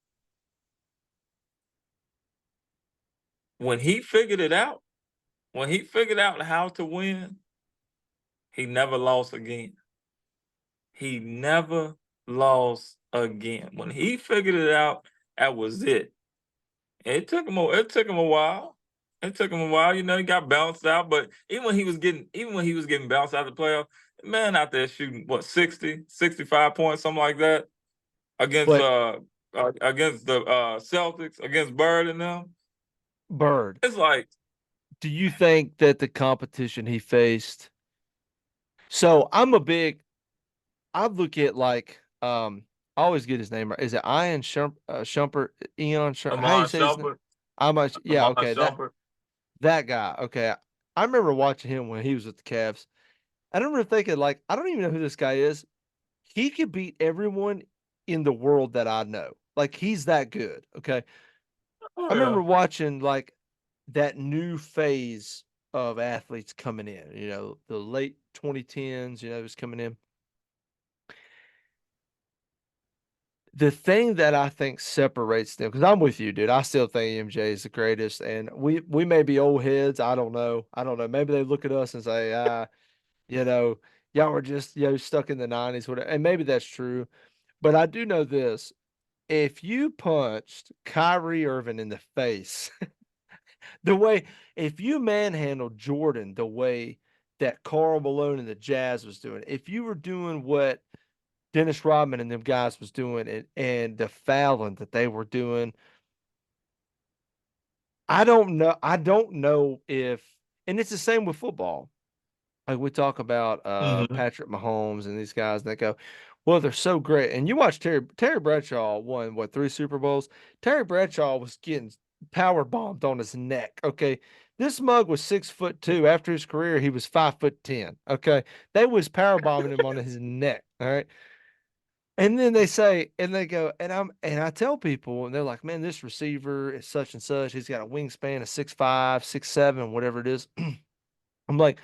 when he figured it out, when he figured out how to win, he never lost again. He never lost again. When he figured it out, that was it. It took him a while. It took him a while. He got bounced out, but even when he was getting bounced out of the playoff, man out there shooting what 60, 65 points, something like that, But against the Celtics, against Bird and them. Bird, It's like, do you think that the competition he faced? So I look at like I always get his name right. Is it Ian Shumpert? How you Amon say his name? Shumpert, Yeah, Amon okay, Shumpert. that guy. Okay. I remember watching him when he was with the Cavs. I remember thinking like I don't even know who this guy is. He could beat everyone in the world that I know. Like he's that good. Okay. Oh I yeah. remember watching like that new phase of athletes coming in, the late 2010s, it was coming in. The thing that I think separates them, because I'm with you, dude. I still think MJ is the greatest, and we may be old heads. I don't know. I don't know. Maybe they look at us and say, you know, y'all were just stuck in the '90s, whatever. And maybe that's true. But I do know this: if you punched Kyrie Irving in the face, the way if you manhandled Jordan the way that Karl Malone and the Jazz was doing, if you were doing what Dennis Rodman and them guys was doing and the fouling that they were doing. I don't know. I don't know if and it's the same with football. Like we talk about Hmm. Patrick Mahomes and these guys and they go, well, they're so great. And you watch Terry Bradshaw won what three Super Bowls? Terry Bradshaw was getting power bombed on his neck. Okay. This mug was 6'2". After his career, he was 5'10". Okay. They was power bombing him on his neck. All right. And then they say, and they go, and I tell people, and they're like, man, this receiver is such and such. He's got a wingspan of 6'5", 6'7", whatever it is. I'm like,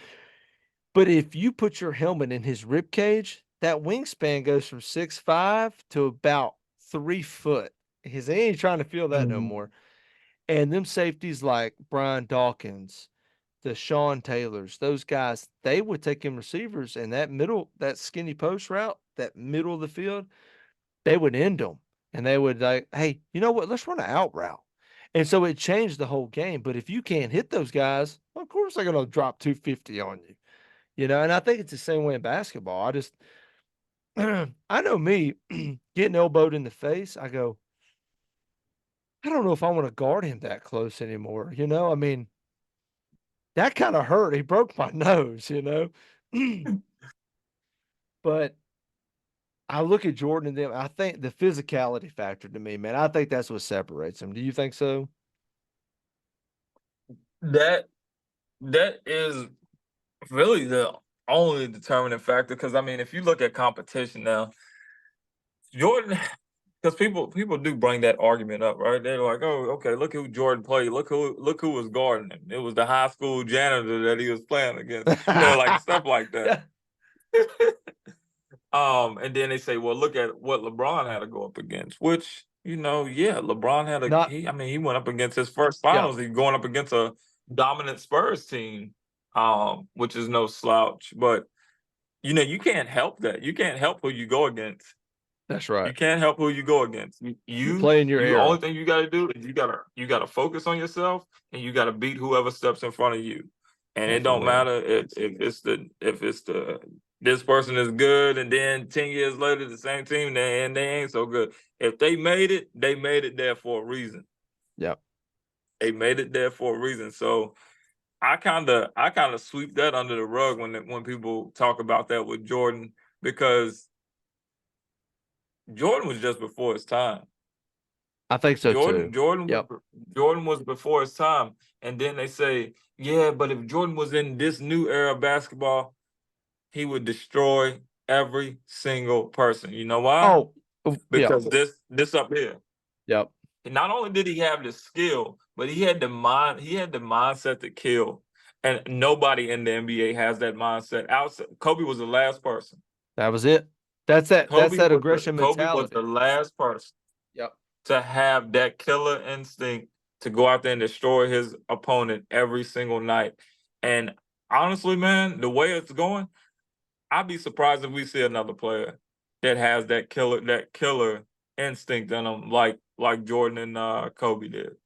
but if you put your helmet in his rib cage, that wingspan goes from 6'5" to about 3 foot. He ain't trying to feel that no Hmm. more. And them safeties like Brian Dawkins, the Sean Taylors, those guys, they would take him receivers and that skinny post route, that middle of the field, they would end them and they would like, hey, you know what? Let's run an out route. And so it changed the whole game. But if you can't hit those guys, of course they're going to drop 250 on you, And I think it's the same way in basketball. I know me getting elbowed in the face. I go, I don't know if I want to guard him that close anymore. I mean, that kind of hurt. He broke my nose. But I look at Jordan and them. I think the physicality factor to me, man, I think that's what separates them. Do you think so? That that is really the only determining factor. Because I mean, if you look at competition now, Jordan, because people do bring that argument up, right? They're like, "Oh, okay, look who Jordan played. Look who was guarding him. It was the high school janitor that he was playing against." Like stuff like that. Yeah, And then they say, "Well, look at what LeBron had to go up against." Which, yeah, LeBron had a not he. I mean, he went up against his first yeah, finals. He going up against a dominant Spurs team, which is no slouch. But you can't help that. You can't help who you go against. that's right. You can't help who you go against. You You you, play in your you only era. thing you got to do is you gotta focus on yourself, and you got to beat whoever steps in front of you. And it That's a don't win. matter if it's the this person is good, and then 10 years later the same team they ain't so good. If they made it there for a reason. Yep. They made it there for a reason. So I kind of sweep that under the rug when people talk about that with Jordan, because Jordan was just before his time. I think so Jordan, too. Jordan was Yep. Jordan was before his time, and then they say, yeah, but if Jordan was in this new era of basketball, he would destroy every single person. You know why? Oh, yep. Because this up here. Yep. And not only did he have the skill, but he had the mind. He had the mindset to kill, and nobody in the NBA has that mindset. Outside, Kobe was the last person. That was it. That's that aggression Kobe was the mentality. last person Yep. to have that killer instinct to go out there and destroy his opponent every single night. And honestly, man, the way it's going, I'd be surprised if we see another player that has that killer instinct in them, like Jordan and Kobe did.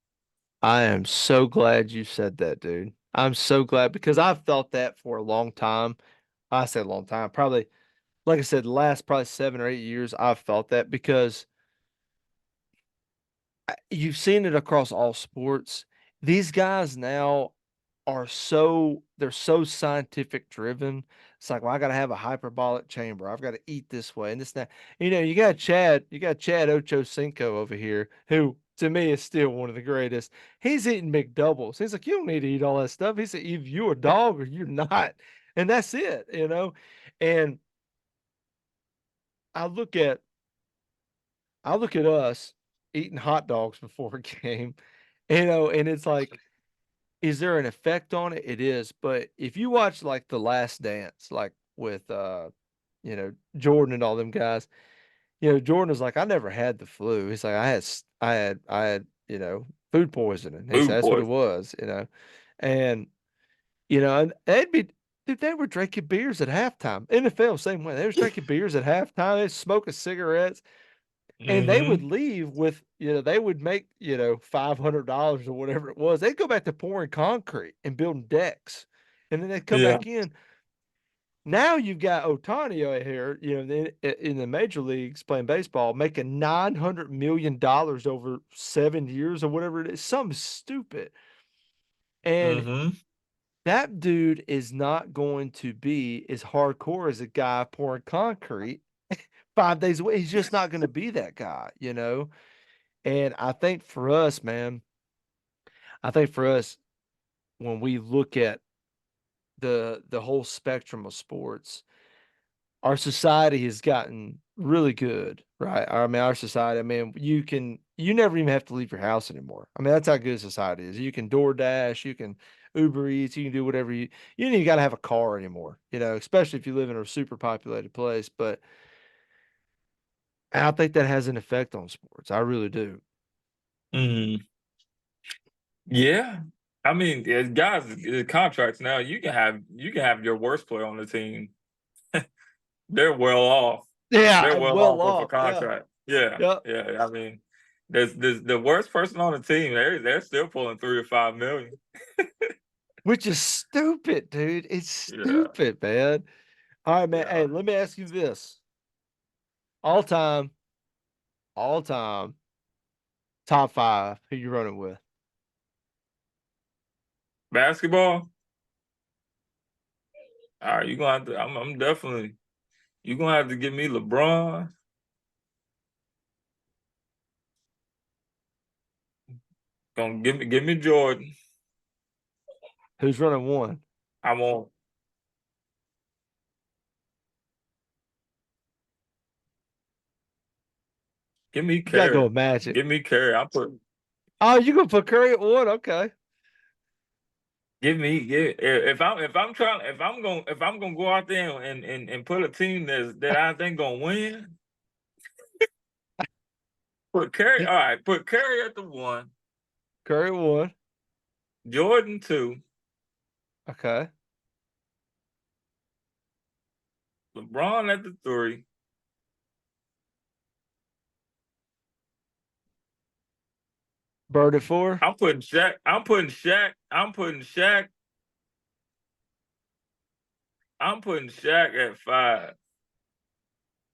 I am so glad you said that, dude. I'm so glad because I've felt that for a long time. I said a long time, probably, like I said, the last probably 7 or 8 years, I've felt that because you've seen it across all sports. These guys now they're so scientific driven. It's like, well, I got to have a hyperbolic chamber. I've got to eat this way and this and that. You got Chad Ochocinco over here, who to me is still one of the greatest. He's eating McDoubles. He's like, you don't need to eat all that stuff. He said, either you're a dog or you're not. And that's it. And I look at I look at us eating hot dogs before a game, and it's like, is there an effect on it? It is. But if you watch like The Last Dance, like with Jordan and all them guys, Jordan is like, I never had the flu. He's like, I had food poisoning. He said Food that's what it poison. was. And and dude, they were drinking beers at halftime. NFL, same way. They was drinking beers at halftime, they smoking cigarettes. And they would Mm-hmm. leave with, they would make, $500 or whatever it was. They'd go back to pouring concrete and building decks. And then they'd come Yeah. back in. Now you've got Otani out here, in the major leagues playing baseball, making $900 million over 7 years or whatever it is. Something stupid. And Mm-hmm. that dude is not going to be as hardcore as a guy pouring concrete 5 days a week. He's just not going to be that guy. And I think for us, man, I think for us, when we look at the whole spectrum of sports, our society has gotten really good, right? I mean, our society, I mean, you never even have to leave your house anymore. I mean, that's how good society is. You can DoorDash, you can Uber Eats, you can do whatever you don't even got to have a car anymore, especially if you live in a super populated place. But I think that has an effect on sports. I really do. Mm-hmm. Yeah. I mean, as guys, contracts now, you can have your worst player on the team. They're well off. They're Yeah, well well off with a off. Yeah. contract. Yeah, Yep. yeah. I mean, there's the worst person on the team. They're still pulling 3 to 5 million. Which is stupid, dude. It's Yeah, stupid, man. All right, man. Hey, yeah. let me ask you this. All time, top five, who you running with? Basketball. All right, you gonna have to. I'm definitely. You gonna have to give me LeBron. Gonna give me Jordan. Who's running one? I want. Give me You gotta go Curry. with Magic. Give me Curry. I put Oh, you gonna put Curry at one? Okay. give me if I'm trying if I'm gonna go out there and put a team that I think gonna win, put Curry. All right, put Curry at the one, Curry at one. Jordan two, Okay. LeBron at the three. Bird at four. I'm putting Shaq. I'm putting Shaq. I'm putting Shaq. I'm putting Shaq at five.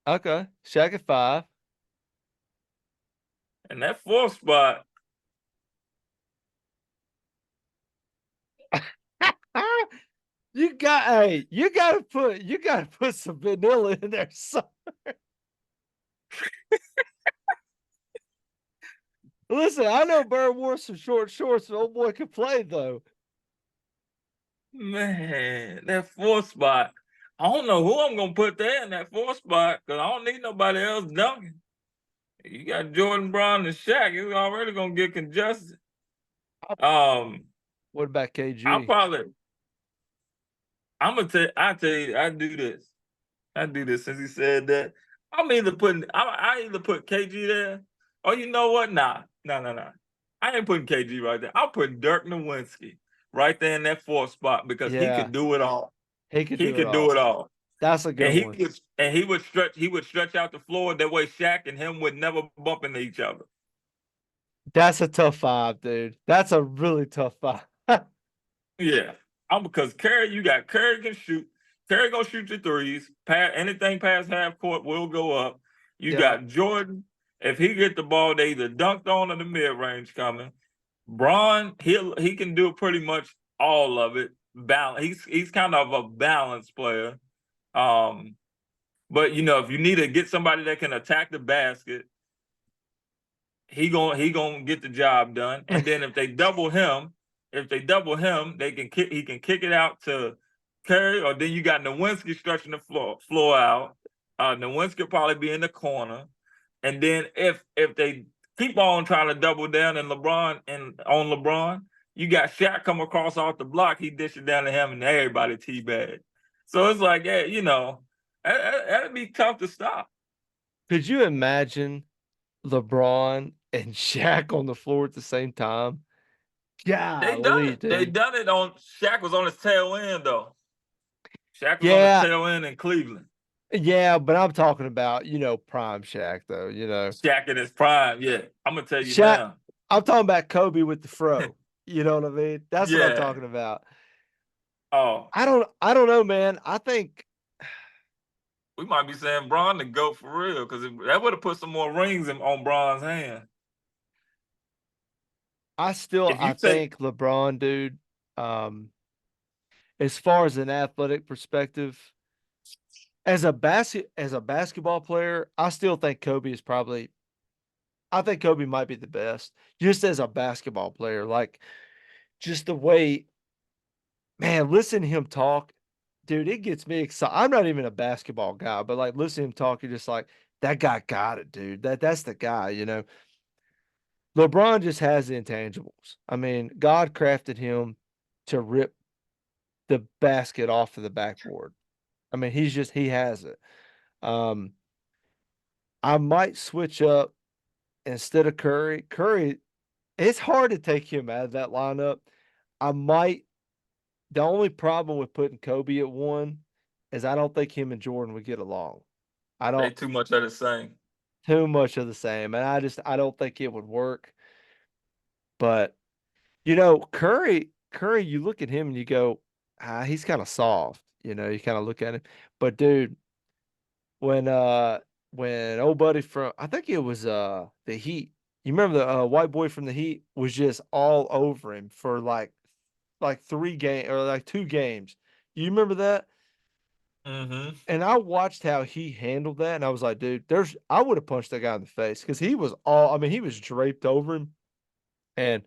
Okay. Shaq at five. And that fourth spot, You gotta put some vanilla in there. So, listen, I know Bird wore some short shorts, so old boy can play though. man, that fourth spot. I don't know who I'm gonna put there in that fourth spot because I don't need nobody else dunking. You got Jordan Brown and Shaq. It's already gonna get congested. Um, What about I'll KG? probably I tell you, I do this. I do this since he said that. I either put KG there, or you know what? Nah, nah. I ain't putting KG right there. I'm putting Dirk Nowitzki right there in that fourth spot because he Yeah, could do it all. he could He do it could do all. it all. That's a good one. He would stretch out the floor that way Shaq and him would never bump into each other. That's a tough five, dude. That's a really tough five. Yeah. I'm because Curry, you got Curry can shoot. Curry gonna shoot your threes. Anything past half court will go up. You Yeah. got Jordan. If he get the ball, they either dunked on or the mid range coming. Braun, he can do pretty much all of it. He's kind of a balanced player. Um, but you know, if you need to get somebody that can attack the basket, he gonna get the job done. And then if they double him, he can kick it out to Curry, or then you got Nowinski stretching the floor out. Nowinski will probably be in the corner. And then if they keep on trying to double down and on LeBron, you got Shaq come across off the block, he dish it down to him and everybody teabag. So it's like, yeah, you know, that'd be tough to stop. Could you imagine LeBron and Shaq on the floor at the same time? They done Golly, it. They dude. done it on Shaq was on his tail end though. Shaq was on his Yeah, tail end in Cleveland. yeah, but I'm talking about, prime Shaq though, Shaq in his prime. Yeah. I'm gonna tell you Shaq, now. I'm talking about Kobe with the fro. You know what I mean? That's what I'm Yeah. talking about. Oh, I don't know, man. I think we might be saying Braun to go for real because that would have put some more rings on Braun's hand. If I you take, think LeBron, dude, um, as far as an athletic perspective, as a basketball player, I still think Kobe is probably I think Kobe might be the best. Just as a basketball player, like just the way, man, listen to him talk, dude, it gets me excited. I'm not even a basketball guy, but like listen to him talk, you're just like, that guy got it, dude. That's the guy. LeBron just has the intangibles. I mean, God crafted him to rip the basket off of the backboard. I mean, he has it. Um, I might switch up instead of Curry. Curry, it's hard to take him out of that lineup. I might. The only problem with putting Kobe at one is I don't think him and Jordan would get along. I they don't too much of the same. too much of the same, and I don't think it would work. But Curry, you look at him and you go, he's kind of soft. You kind of look at him. But dude, when uh when old buddy from I think it was the Heat. You remember the white boy from the Heat was just all over him for like 3 game or like 2 games. You remember that? Mm-hmm. And I watched how he handled that, and I was like, dude, I would have punched that guy in the face because he was all I mean, he was draped over him, and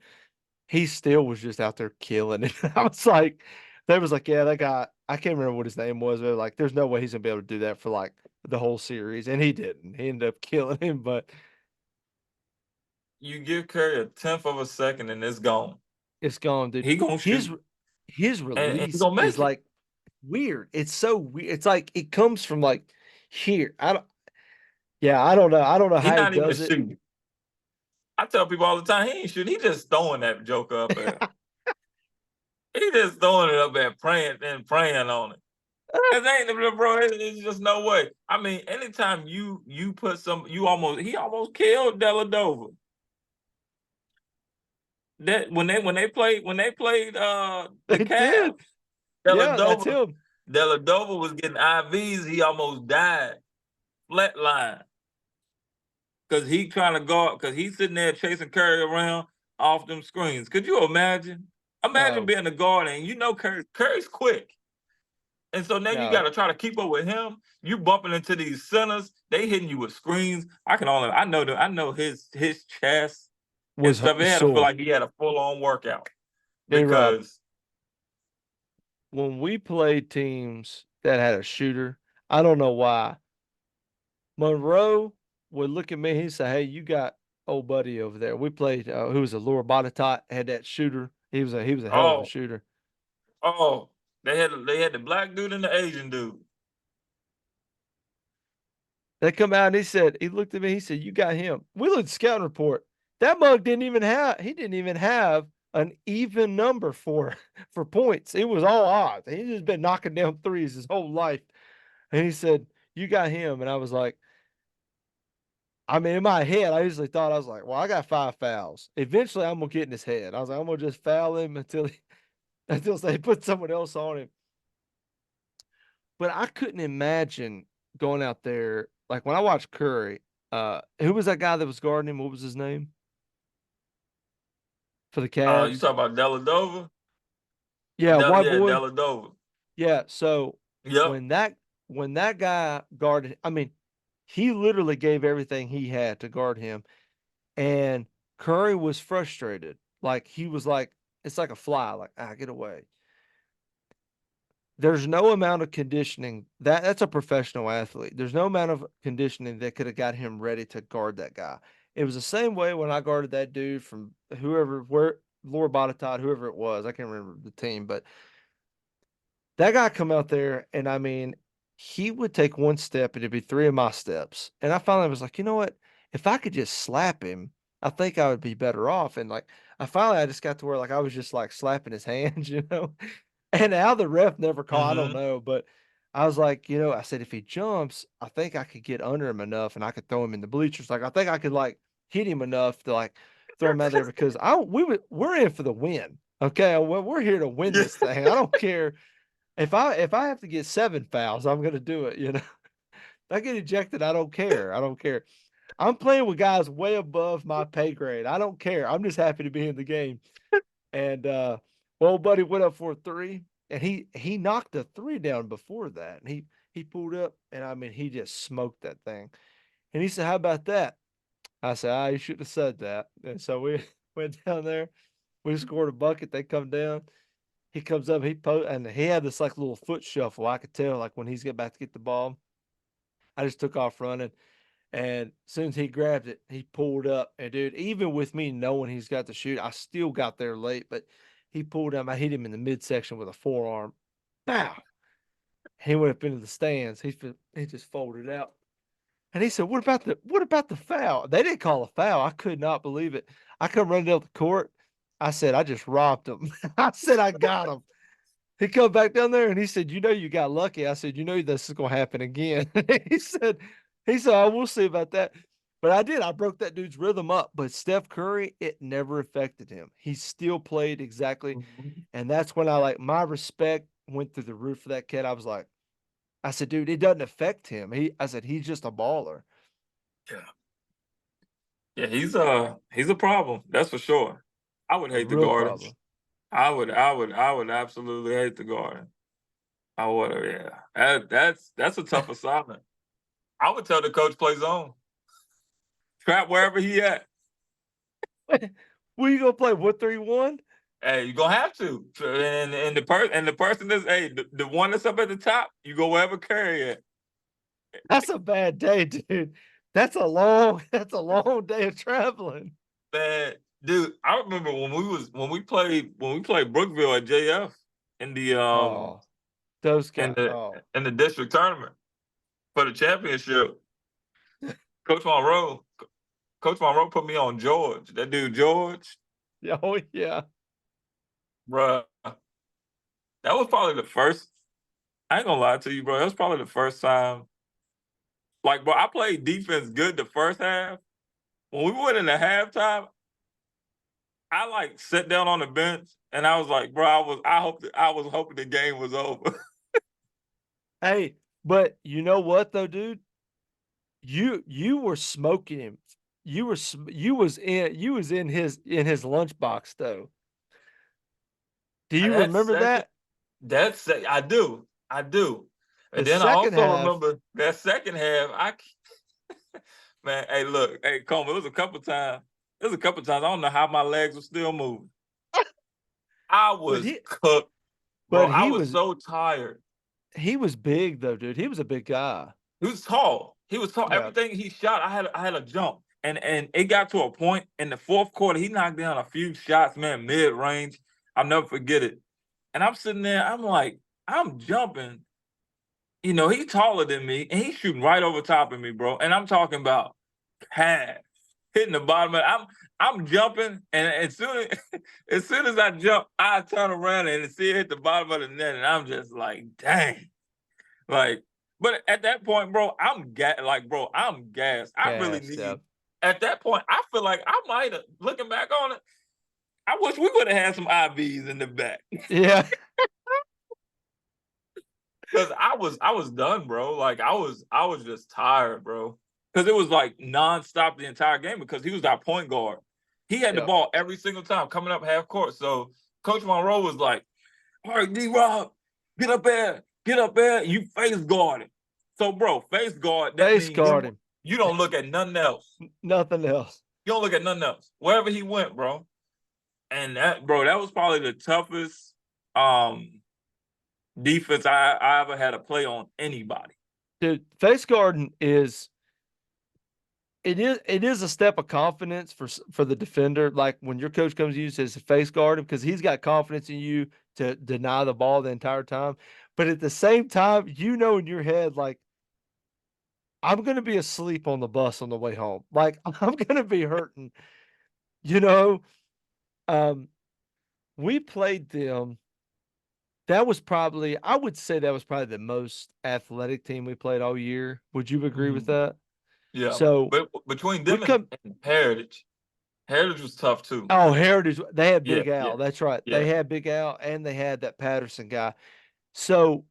he still was just out there killing it. I was like, they was like, yeah, that guy, I can't remember what his name was, but like, there's no way he's gonna be able to do that for like the whole series. And he didn't. He ended up killing him. But you give Curry a tenth of a second and it's gone. It's gone, dude. He gonna His shoot his and he release gonna is make it. like weird. It's so weird. It's like it comes from like here. I don't. Yeah, I don't know. I don't know He how he not even does it. shooting. I tell people all the time, he ain't shooting. He just throwing that joker up there. He just throwing it up there, praying and praying on it. Cause ain't bro, it's just no way. I mean, anytime you put some, he almost killed Deladova. That when they played the They did. Cavs, Yeah, that's Deladova him. Deladova was getting IVs. He almost died, flatline, because he trying to guard. Because he's sitting there chasing Curry around off them screens. Could you imagine? Imagine No, being a guard and you know Curry's quick. And so now you got no. to try to keep up with him. You bumping into these centers. They hitting you with screens. I know his chest and Was stuff. It had to feel sore. like he had a full on workout Hey Rob, because when we played teams that had a shooter, I don't know why. Monroe would look at me. He'd say, "Hey, you got old buddy over there." We played. Who was a Laura Botetourt, had that shooter. He was a hell of a oh shooter. oh they had the black dude and the Asian dude. They come out and he looked at me. He said, "You got him." We looked at the scouting report. That mug didn't even have an even number for for points. It was all odds. He's just been knocking down threes his whole life. And he said, "You got him." And I was like, I mean, in my head, I usually thought I was like, well, I got 5 fouls. Eventually, I'm gonna get in his head. I was like, I'm gonna just foul him until until they put someone else on him. But I couldn't imagine going out there like when I watched Curry. Who was that guy that was guarding him? What was his name for the You Cavs? talk about Deladova? Yeah, white Yeah, boy. Deladova. Yeah. So Yep. when that when that guy guarded, I mean, he literally gave everything he had to guard him. And Curry was frustrated. Like he was like, it's like a fly, like, get away. There's no amount of conditioning that's a professional athlete. There's no amount of conditioning that could have got him ready to guard that guy. It was the same way when I guarded that dude from where Laura Botetourt, whoever it was. I can't remember the team, but that guy come out there and I mean, he would take one step and it'd be three of my steps. And I finally was like, you know what? If I could just slap him, I think I would be better off. And like I just got to where like I was just like slapping his hands, you know. And how the ref never called, I don't Mm-hmm. know. But I was like, I said if he jumps, I think I could get under him enough and I could throw him in the bleachers. Like I think I could like hit him enough to like throw him out there because we're in for the win. Okay, we're here to win Yeah. this thing. I don't care if I have to get 7 fouls, I'm gonna do it. If I get ejected, I don't care. I don't care. I'm playing with guys way above my pay grade. I don't care. I'm just happy to be in the game. And old buddy went up for a three, and he knocked a three down before that. And he pulled up, and I mean he just smoked that thing. And he said, "How about that?" I said, "You shouldn't have said that." And so we went down there. We scored a bucket. They come down. He comes up, and he had this like little foot shuffle. I could tell like when he's getting back to get the ball. I just took off running, and as soon as he grabbed it, he pulled up. And dude, even with me knowing he's got to shoot, I still got there late. But he pulled up. I hit him in the midsection with a forearm. Bow. He went up into the stands. He just folded out. And he said, "What about the foul?" They didn't call a foul. I could not believe it. I come running down the court. I said, "I just robbed him." I said, "I got him." He come back down there and he said, you got lucky. I said, this is gonna happen again. He said, I will see about that. But I did. I broke that dude's rhythm up. But Steph Curry, it never affected him. He still played exactly. Mhm. And that's when I like my respect went through the roof for that kid. I said, dude, it doesn't affect him. I said, he's just a baller. Yeah. Yeah, he's a problem. That's for sure. I would A hate to real guard him. problem. I would absolutely hate to guard him. I would. Yeah. That's a tough assignment. I would tell the coach play zone. Trap wherever he at. Where you gonna play? 1-3-1? Hey, you're gonna have to. And the person is the one that's up at the top, you go wherever Curry at. That's a bad day, dude. That's a long day of traveling. Man, dude, I remember when we played Brookville at JF in the Oh, those in guys. the Oh, in the district tournament for the championship. Coach Monroe, Coach Monroe put me on George. That dude George, yeah, oh yeah. bruh. That was probably the first. I ain't gonna lie to you, bro. That was probably the first time. Like, bro, I played defense good the first half. When we went into halftime, I like sat down on the bench and I was like, bro, I was hoping the game was over. Hey, but you know what though, dude? You were smoking him. You was in his lunchbox though. Do you that remember second, that? I do, I do. The And then I second also half, remember that second half. Man, hey, look, hey, Coleman, it was a couple times. It was a couple times. I don't know how my legs were still moving. I but was he cooked, bro. but I was so tired. he was big though, dude. He was a big guy. He was tall. He was tall. Yeah. Everything he shot, I had a jump. And it got to a point in the fourth quarter. He knocked down a few shots, man, mid range. I'll never forget it. And I'm sitting there, I'm like, I'm jumping. You know, he's taller than me, and he's shooting right over top of me, bro. And I'm talking about half hitting the bottom of it. I'm jumping, and as soon as I jump, I turn around and see it hit the bottom of the net, and I'm just like, dang. Like, but at that point, bro, I'm gassed. I really Gas, yeah. need. At that point, I feel like I might have. Looking back on it, I wish we would have had some IVs in the back Yeah. because I was done, bro. Like I was just tired, bro. Because it was like nonstop the entire game because he was our point guard. He had the Yeah. ball every single time coming up half court. So Coach Monroe was like, "All right, D Rob, get up there, you face guarding." So, bro, face guard, that Face means guard him. you don't look at nothing else. Nothing else. You don't look at nothing else. Wherever he went, bro. And that, bro, that was probably the toughest defense I ever had to play on anybody. Dude, face guarding is it is a step of confidence for the defender. Like when your coach comes to you and says face guard him because he's got confidence in you to deny the ball the entire time. But at the same time, you know in your head, like, I'm gonna be asleep on the bus on the way home. Like I'm gonna be hurting, you know. Um, we played them. That was probably, I would say that was probably the most athletic team we played all year. Would you agree with Mhm. that? Yeah. So But between we them come. and Heritage, Heritage was tough too. Oh, Heritage, they had Yeah, Big yeah, Al. That's right. They yeah, had Big Al and they had that Patterson guy. So,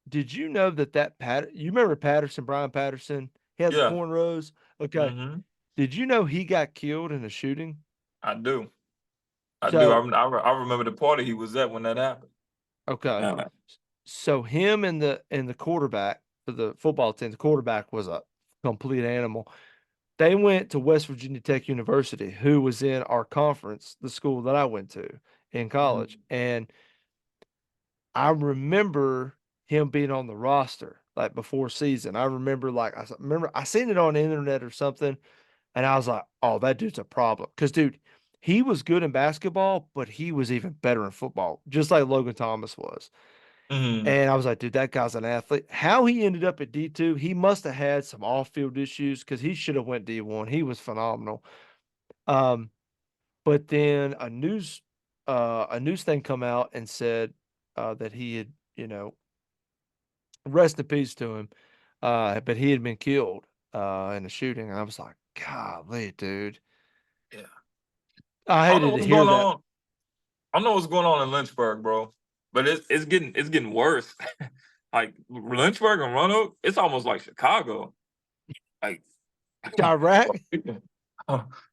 did you know you remember Patterson, Brian Patterson? He had the yeah. cornrows. Okay. Mm-hmm. Did you know he got killed in a shooting? I do. I do. So, I remember the party he was at when that happened. okay. Uh, So him and the quarterback for the football team, the quarterback was a complete animal. They went to West Virginia Tech University, who was in our conference, the school that I went to in college. mhm, And I remember him being on the roster like before season. I remember remember I seen it on the internet or something, and I was like, "Oh, that dude's a problem." Because dude, he was good in basketball, but he was even better in football, just like Logan Thomas was. mhm, And I was like, "Dude, that guy's an athlete." How he ended up at D2, he must have had some off-field issues because he should have went D1. He was phenomenal. Um, but then a news thing come out and said that he had, rest in peace to him. But he had been killed in a shooting. And I was like, golly, dude. yeah. I I don't know hated to what's hear going that. on. I don't know what's going on in Lynchburg, bro. But it's getting worse. Like Lynchburg and Roanoke, it's almost like Chicago. Like, Iraq. bro, people,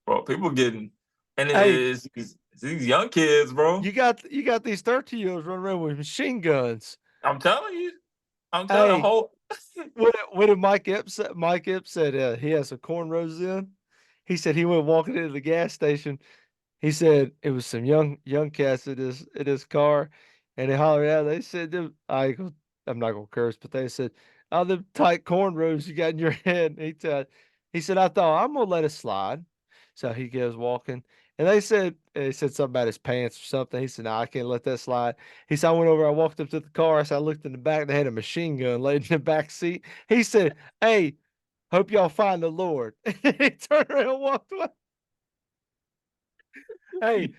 bro, people getting, and Hey, it's these young kids, bro. you got these 13-year-olds running around with machine guns. I'm telling you, I'm telling you, Hey, whole. what did Mike Epps say? Mike Epps said he has some cornrows in. He said he went walking into the gas station. He said it was some young cats in his car, and they hollered out. They said, I'm not gonna curse, but they said, "Oh, the tight cornrows you got in your head." He said, "I thought I'm gonna let it slide." So he goes walking, and they said something about his pants or something. He said, "No, I can't let that slide." He said, "I went over, I walked up to the car, so I looked in the back, they had a machine gun laid in the back seat." He said, "Hey, hope y'all find the Lord." He turned around and walked away. Hey,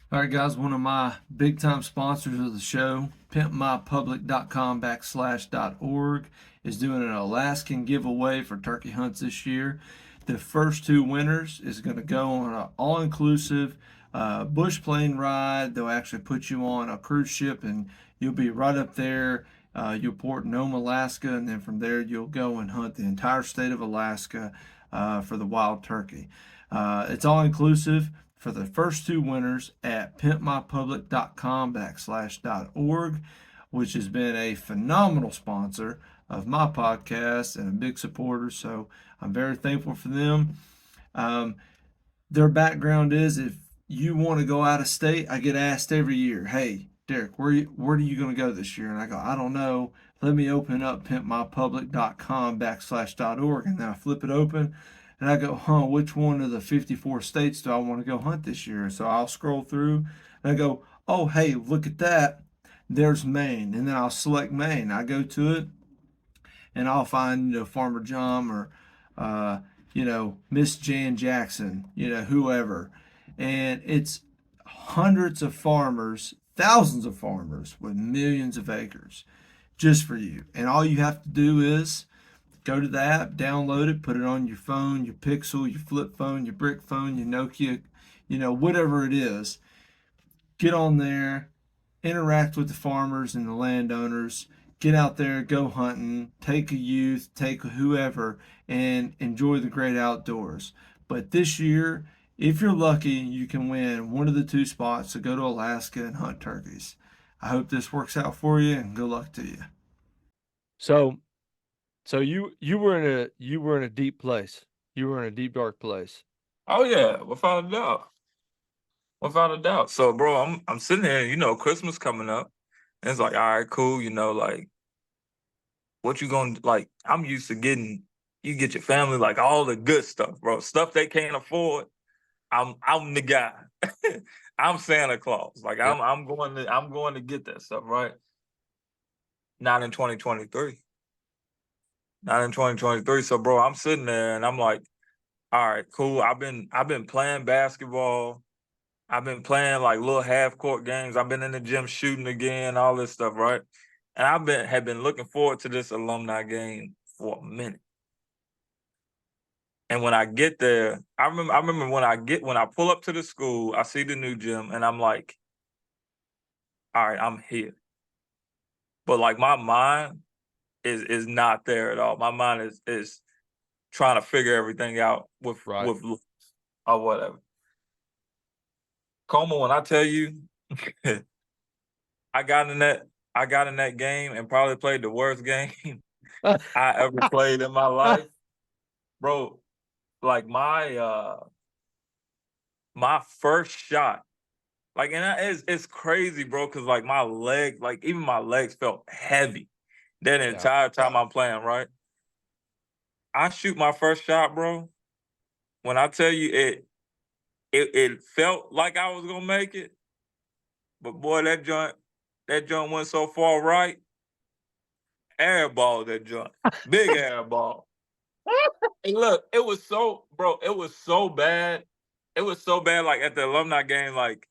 all right, guys, one of my big time sponsors of the show, pimpmypublic.com/.org, is doing an Alaskan giveaway for turkey hunts this year. The first two winners is going to go on an all inclusive bush plane ride. They'll actually put you on a cruise ship and you'll be right up there. You'll port Nome, Alaska, and then from there you'll go and hunt the entire state of Alaska for the wild turkey. It's all inclusive for the first two winners at pimpmypublic.com/.org, which has been a phenomenal sponsor of my podcast and a big supporter. So I'm very thankful for them. Um, their background is if you want to go out of state, I get asked every year, "Hey, Derick, where are you going to go this year?" And I go, "I don't know. Let me open up pimpmypublic.com/.org." And then I flip it open and I go, which one of the 54 states do I want to go hunt this year? So I'll scroll through and I go, "Oh, hey, look at that. There's Maine." And then I'll select Maine. I go to it and I'll find, Farmer John or, Miss Jan Jackson, whoever. And it's hundreds of farmers, thousands of farmers with millions of acres just for you. And all you have to do is go to the app, download it, put it on your phone, your Pixel, your flip phone, your brick phone, your Nokia, whatever it is. Get on there, interact with the farmers and the landowners, get out there, go hunting, take a youth, take whoever, and enjoy the great outdoors. But this year, if you're lucky, you can win one of the two spots to go to Alaska and hunt turkeys. I hope this works out for you and good luck to you. So, so you were in a deep place. You were in a deep dark place. Oh yeah, without a doubt. Without a doubt. So, bro, I'm sitting here, Christmas coming up, and it's like, all right, cool, like, what you gonna like? I'm used to getting you get your family like all the good stuff, bro. Stuff they can't afford. I'm the guy. I'm Santa Claus. Like Yep. I'm going to get that stuff, right? Not in 2023. Not in 2023. So, bro, I'm sitting there and I'm like, all right, cool. I've been playing basketball. I've been playing like little half court games. I've been in the gym shooting again, all this stuff, right? And have been looking forward to this alumni game for a minute. And when I get there, I remember when I pull up to the school, I see the new gym, and I'm like, all right, I'm here. But like my mind is not there at all. My mind is trying to figure everything out Right. with or whatever. Como, when I tell you, I got in that I got in that game and probably played the worst game I ever played in my life, bro. Like my first shot, like, and it's crazy, bro, because like my legs, like even my legs felt heavy that Yeah. entire time I'm playing. Right, I shoot my first shot, bro. When I tell you it felt like I was gonna make it, but boy, that joint went so far right, airball that joint, big airball. And look, it was so, bro, it was so bad. It was so bad, like at the alumni game, like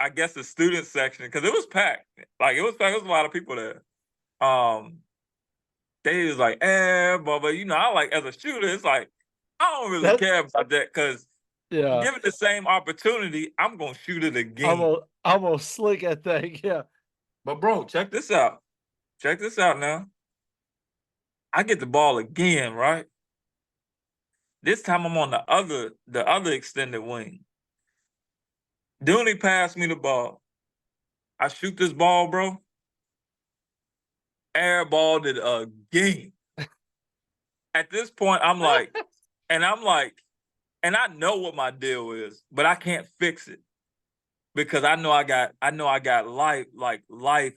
I guess the student section, because it was packed. Like it was packed. There was a lot of people there. Um, they was like, but I like as a shooter, it's like I don't really That care about that because yeah. given the same opportunity, I'm gonna shoot it I'm again. gonna I'm gonna slick that thing. Yeah. But bro, check this out. Check this out now. I get the ball again, right? This time I'm on the other extended wing. Dooney passed me the ball. I shoot this ball, bro. Airballed it again. At this point, I'm like, and I know what my deal is, but I can't fix it because I know I got life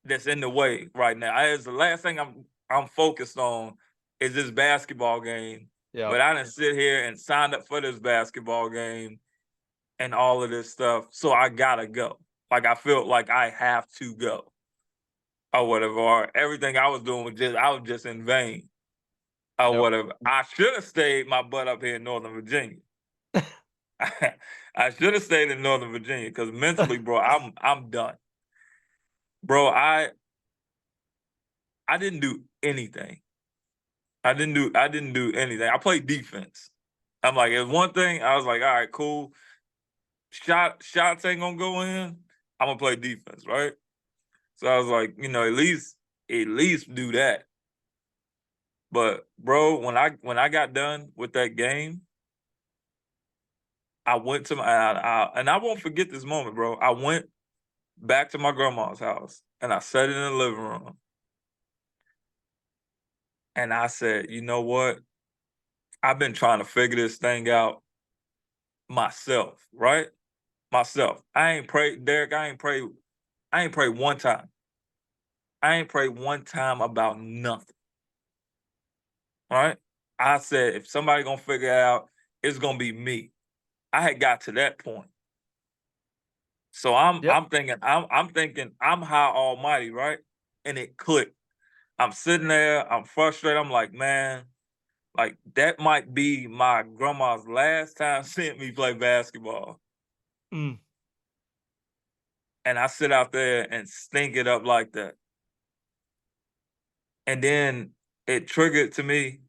that's in the way right now. As the last thing I'm focused on is this basketball game Yeah. but I didn't sit here and signed up for this basketball game and all of this stuff. So I gotta go. Like I felt like I have to go or whatever. Or everything I was doing was just I was just in vain or Yep. whatever. I should have stayed my butt up here in Northern Virginia. I should have stayed in Northern Virginia because mentally, bro, I'm done. Bro, I didn't do anything. I didn't do anything. I played defense. I'm like, it's one thing. I was like, all right, cool. Shots ain't gonna go in. I'm gonna play defense, right? So I was like, at least do that. But bro, when I got done with that game, I went to and I won't forget this moment, bro. I went back to my grandma's house and I sat in the living room and I said, you know what? I've been trying to figure this thing out myself, right? Myself. I ain't prayed, Derek. I ain't prayed one time. I ain't prayed one time about nothing. Right? I said, if somebody gonna figure it out, it's gonna be me. I had got to that point. So I'm Yep. I'm thinking I'm thinking I'm high almighty, right? And it clicked. I'm sitting there, I'm frustrated. I'm like, man, like that might be my grandma's last time seeing me play basketball. Mm. And I sit out there and stink it up like that. And then it triggered to me,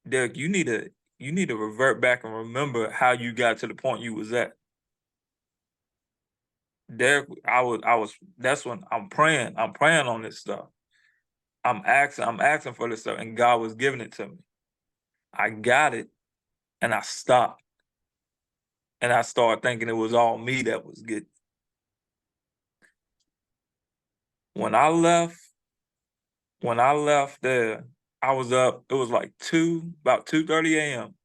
Derek, you need to revert back and remember how you got to the point you was at. Derek, I was that's when I'm praying on this stuff. I'm asking for this stuff, and God was giving it to me. I got it, and I stopped. And I started thinking it was all me that was getting. When I left, when I left there, I was up, it was like about 2:30 a.m.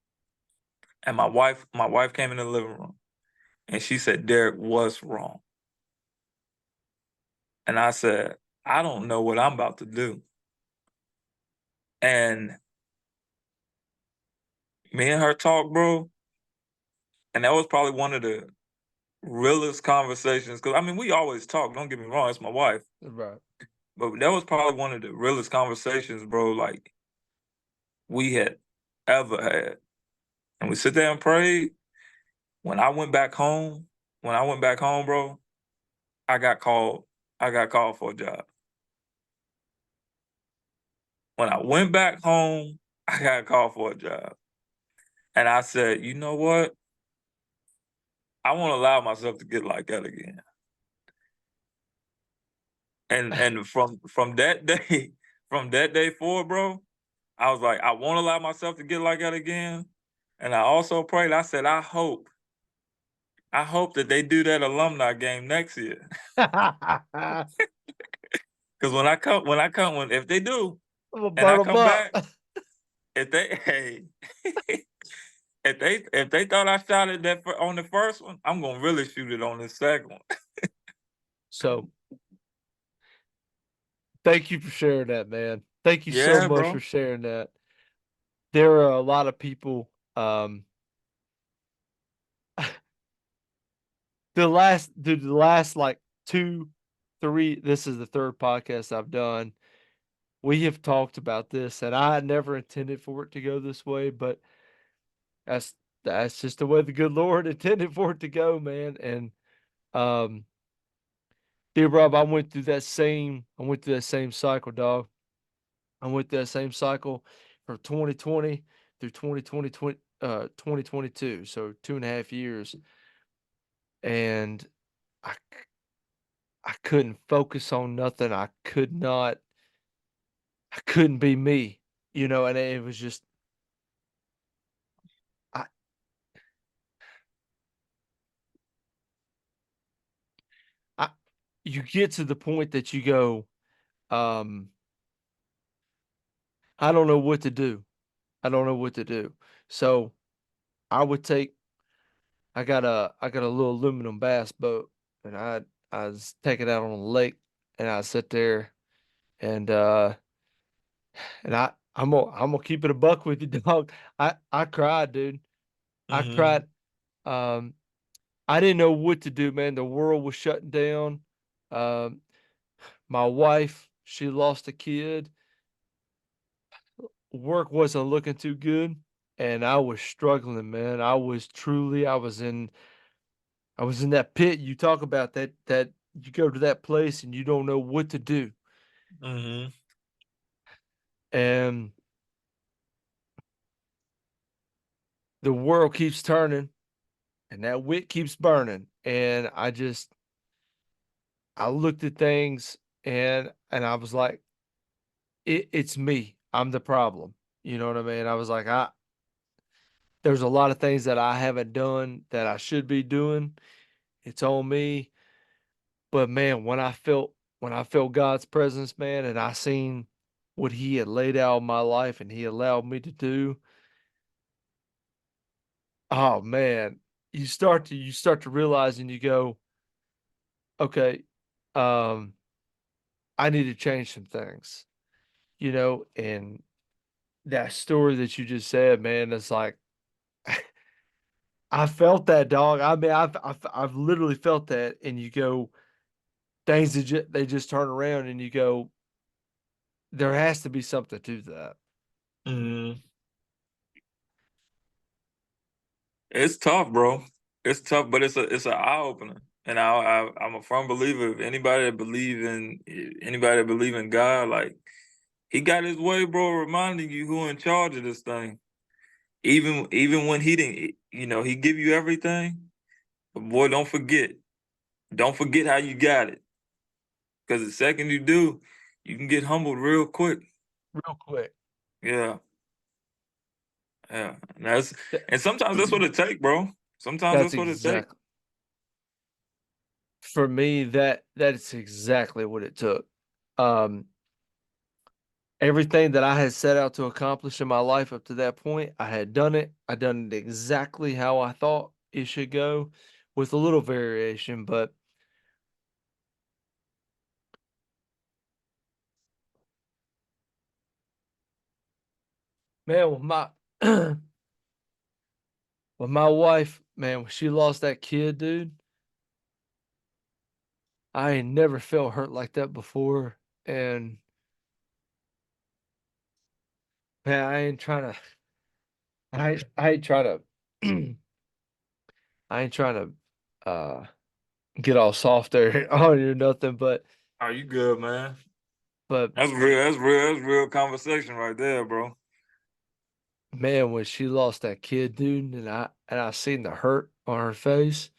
And my wife came in the living room and she said, Derek, what's wrong? And I said, I don't know what I'm about to do. And me and her talk, bro, and that was probably one of the realest conversations. Cause I mean, we always talk, don't get me wrong, it's my wife. Right. But that was probably one of the realest conversations, bro, like we had ever had. And we sit there and prayed. When I went back home, when I went back home, bro, I got called. I got called for a job. When I went back home, I got called for a job. And I said, you know what? I won't allow myself to get like that again. And from that day, from that day forward, bro, I was like, I won't allow myself to get like that again. And I also prayed, I said, I hope that they do that alumni game next year. I'm Because when if they do, gonna and I burn them come up. back, if they hey, if they thought I shot it on the first one, I'm gonna really shoot it on the second one. So thank you for sharing that, man. Thank you so Yeah, much for bro. sharing that. There are a lot of people. The last like two, three. This is the third podcast I've done. We have talked about this, and I never intended for it to go this way, but that's that's just the way the good Lord intended for it to go, man. And um, dear Rob, I went through that same cycle, dog. I went through that same cycle from 2020 through 2022, so 2.5 years, and I I couldn't focus on nothing. I couldn't be me, and it was just I I you get to the point that you go, um, I don't know what to do. I don't know what to do. So I would take I got a little aluminum bass boat, and I was take it out on the lake, and I sit there and uh and I'm gonna keep it a buck with you, dog. I cried, dude. I Mm-hmm. cried. Um, I didn't know what to do, man. The world was shutting down. Um, my wife, she lost a kid. Work wasn't looking too good, and I was struggling, man. I was in that pit you talk about, that you go to that place and you don't know what to do. Mm-hmm. And the world keeps turning and that wick keeps burning. And I looked at things and I was like, it's me. I'm the problem. You know what I mean? I was like, there's a lot of things that I haven't done that I should be doing. It's on me. But man, when I felt God's presence, man, and I seen what He had laid out in my life and He allowed me to do, oh man, you start to realize and you go, okay, um, I need to change some things, you know, and that story that you just said, man, it's like I felt that, dog. I mean, I've literally felt that, and you go things that they just turn around, and you go, there has to be something to that. Mm-hmm. It's tough, bro. It's tough, but it's an eye opener. And I'm a firm believer. If anybody that believe in God, like He got His way, bro, reminding you who in charge of this thing. Even when He didn't, He give you everything. But boy, don't forget how you got it. Because the second you do, you can get humbled real quick. Real quick. Yeah, yeah. Th- And sometimes that's what it take, bro. Sometimes That's that's what it take. exactly for me. That's exactly what it took. Um, Everything that I had set out to accomplish in my life up to that point, I had done it. I done it exactly how I thought it should go, with a little variation. But man, with my with my wife, man, when she lost that kid, dude, I ain't never felt hurt like that before. And man, I ain't trying to I ain't trying to get all soft there on you or nothing, Are you good, man? but That's real. That's real conversation right there, bro. man, when she lost that kid, dude, and I seen the hurt on her face,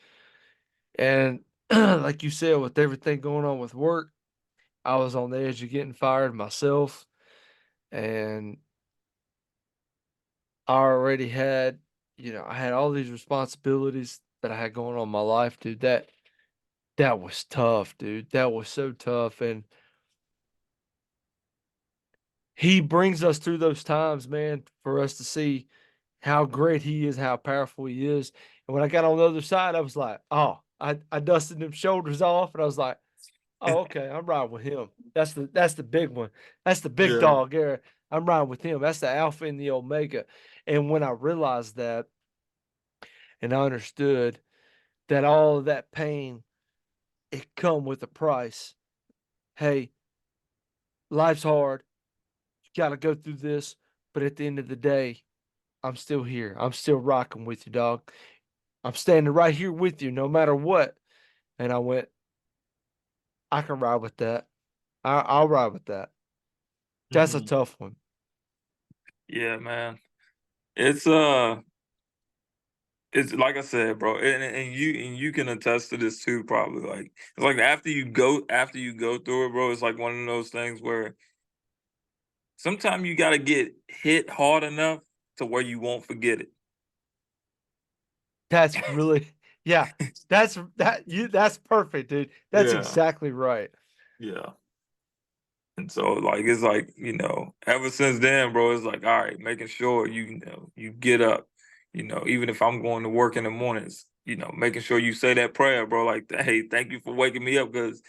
and like you said, with everything going on with work, I was on the edge of getting fired myself, and I already had, I had all these responsibilities that I had going on in my life, dude. That was tough, dude. That was so tough, and he brings us through those times, man, for us to see how great he is, how powerful he is. And when I got on the other side, I was like, oh, I dusted them shoulders off, and I was like, oh, okay, I'm riding with him. That's the big one. That's the big Yeah. dog there. I'm riding with him. That's the alpha and the omega. And when I realized that, and I understood that all of that pain, it come with a price. Hey, life's hard. You got to go through this, but at the end of the day, I'm still here. I'm still rocking with you, dog. I'm standing right here with you no matter what. And I went, I can ride with that. I'll ride with that. That's a Hmm. tough one. Yeah, man. It's it's like I said, bro, and you can attest to this too, probably. Like it's like after you go through it, bro. It's like one of those things where sometimes you got to get hit hard enough to where you won't forget it. That's really, yeah, that's perfect, dude. That's Yeah, exactly right. yeah. And so like it's like, ever since then, bro, it's like, all right, making sure you get up, even if I'm going to work in the mornings, making sure you say that prayer, bro, like, hey, thank you for waking me up because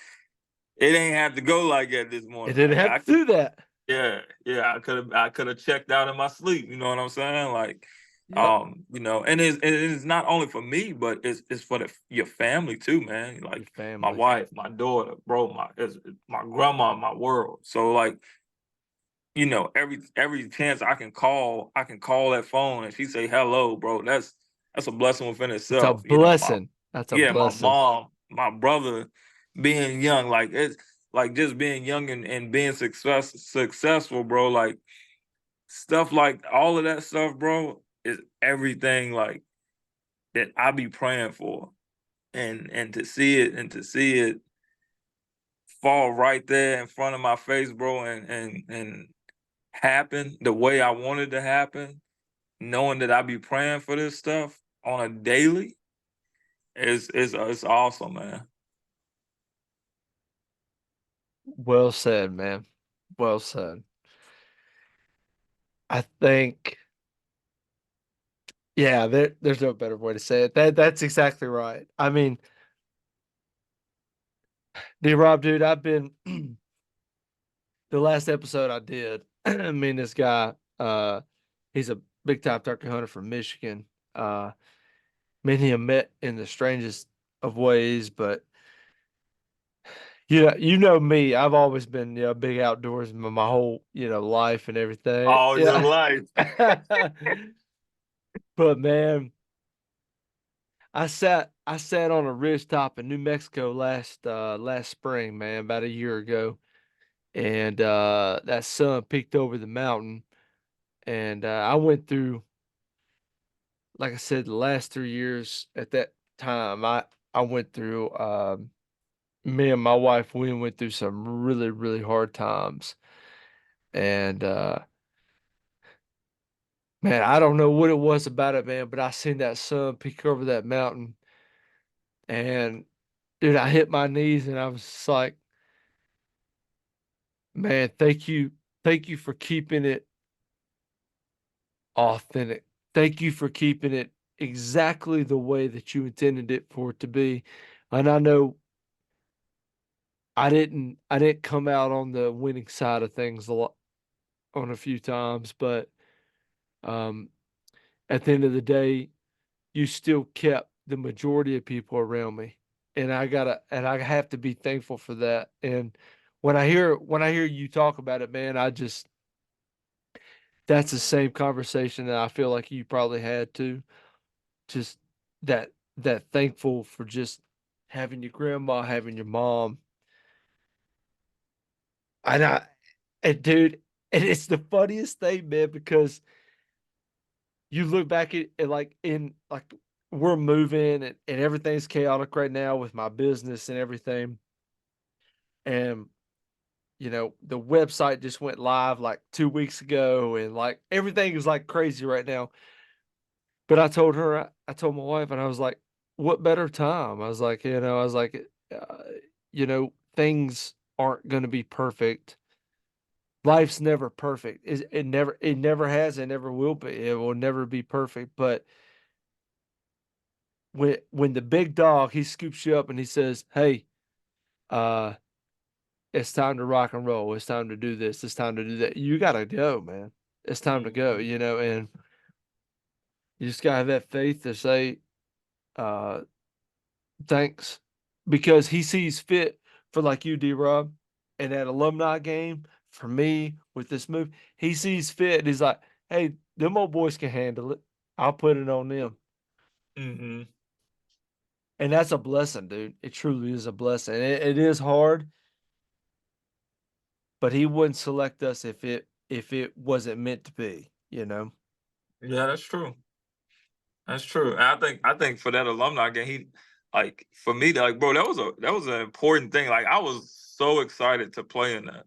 it ain't have to go like that this It morning. didn't Like have I to could do that. Yeah, yeah, I could have checked out in my sleep, you know what I'm saying? Like, Yep. and it's not only for me, but it's for your family too, man. Your Like my family. wife, my daughter, bro, my grandma, my world. So like, every chance I can call that phone and she say hello, bro. That's a blessing within It's a itself. My blessing. That's a yeah, my blessing. mom, my brother, being young, like it's like just being young and being successful, bro. Like stuff like all of that stuff, bro, is everything like that I be praying for. And to see it fall right there in front of my face, bro, and happen the way I wanted to happen, knowing that I be praying for this stuff on a daily, it's awesome, man. Well said, man. Well said. I think, yeah, there's no better way to say it. That's exactly right. I mean, D Rob, dude, I've been the last episode I did, me and this guy, he's a big time turkey hunter from Michigan. Me and him met in the strangest of ways, but you know me, I've always been, a big outdoors my whole, life and everything. All your Yeah. life. But man, I sat on a ridge top in New Mexico last spring, man, about a year ago. And that sun peeked over the mountain. And I went through, like I said, the last 3 years at that time, I went through me and my wife, we went through some really, really hard times. And man, I don't know what it was about it, man, but I seen that sun peek over that mountain. And dude, I hit my knees and I was just like, man, thank you. Thank you for keeping it authentic. Thank you for keeping it exactly the way that you intended it for it to be. And I know I didn't come out on the winning side of things a lot on a few times, but um at the end of the day, you still kept the majority of people around me. And I have to be thankful for that. And when I hear you talk about it, man, that's the same conversation that I feel like you probably had too. Just that thankful for just having your grandma, having your mom. And dude, and it's the funniest thing, man, because you look back at like in like we're moving and everything's chaotic right now with my business and everything. And the website just went live like 2 weeks ago and like everything is like crazy right now. But I told my wife, and I was like, what better time? I was like, things aren't going to be perfect. Life's never perfect. It never has, it never will be. It will never be perfect. But when the big dog, he scoops you up and he says, hey, uh, it's time to rock and roll. It's time to do this. It's time to do that. You gotta go, man. It's time to go, Mhm. and you just gotta have that faith to say, uh, thanks. Because he sees fit for like you, D Rob, and that alumni game, for me with this move, he sees fit and he's like, hey, them old boys can handle it. I'll put it on them. Mhm. And that's a blessing, dude. It truly is a blessing. It is hard, but he wouldn't select us if it wasn't meant to be. Yeah, that's true. That's true. And I think for that alumni game, he like for me, like bro, that was an important thing. Like I was so excited to play in that.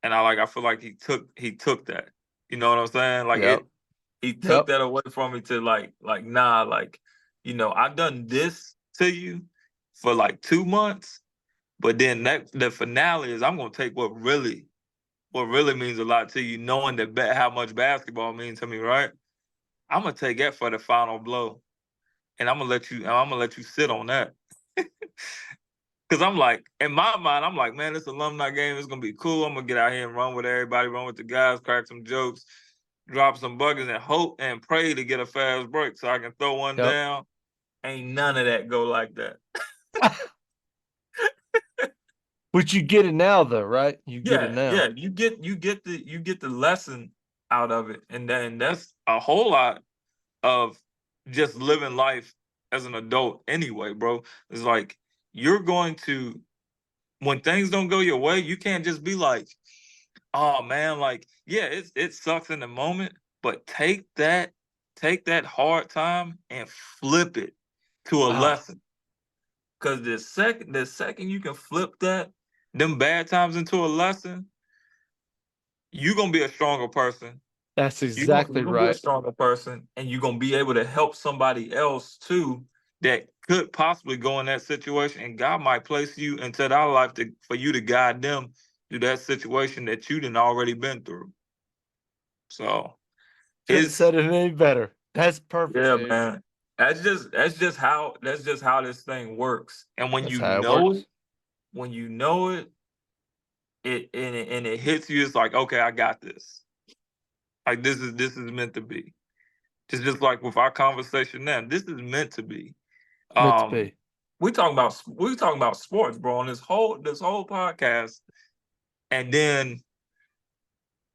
And I feel like he took that. You know what I'm saying? Like Yep. he took Yep. that away from me to like nah, like, I done this to you for like 2 months, but then that the finale is I'm gonna take what really means a lot to you, knowing that how much basketball means to me, right? I'm gonna take that for the final blow, and I'm gonna let you sit on that. Because Cause I'm like, in my mind, I'm like, man, this alumni game is gonna be cool. I'm gonna get out here and run with everybody, run with the guys, crack some jokes, drop some buggers, and hope and pray to get a fast break so I can throw one Yep. down. Ain't none of that go like that. But you get it now though, right? You get it Yeah, now. yeah. You get the lesson out of it. And then that's a whole lot of just living life as an adult anyway, bro. It's like you're going to when things don't go your way, you can't just be like, oh man, like, yeah, it sucks in the moment, but take that hard time and flip it to a Ah, lesson. Cause the second you can flip them bad times into a lesson, you're gonna be a stronger person. that's You're gonna, exactly you're gonna be a right. stronger person, and you're gonna be able to help somebody else too that could possibly go in that situation. And God might place you into that life for you to guide them through that situation that you didn't already been through. So Couldn't have it's said it any better. That's perfect, yeah, dude. man. That's just how this thing works. And when That's you how it know it, works. when you know it, it hits you. It's like, okay, I got this. Like this is meant to be. It's just like with our conversation now. This is meant to be. Meant to Um, be. we talking about sports, bro, on this whole podcast, and then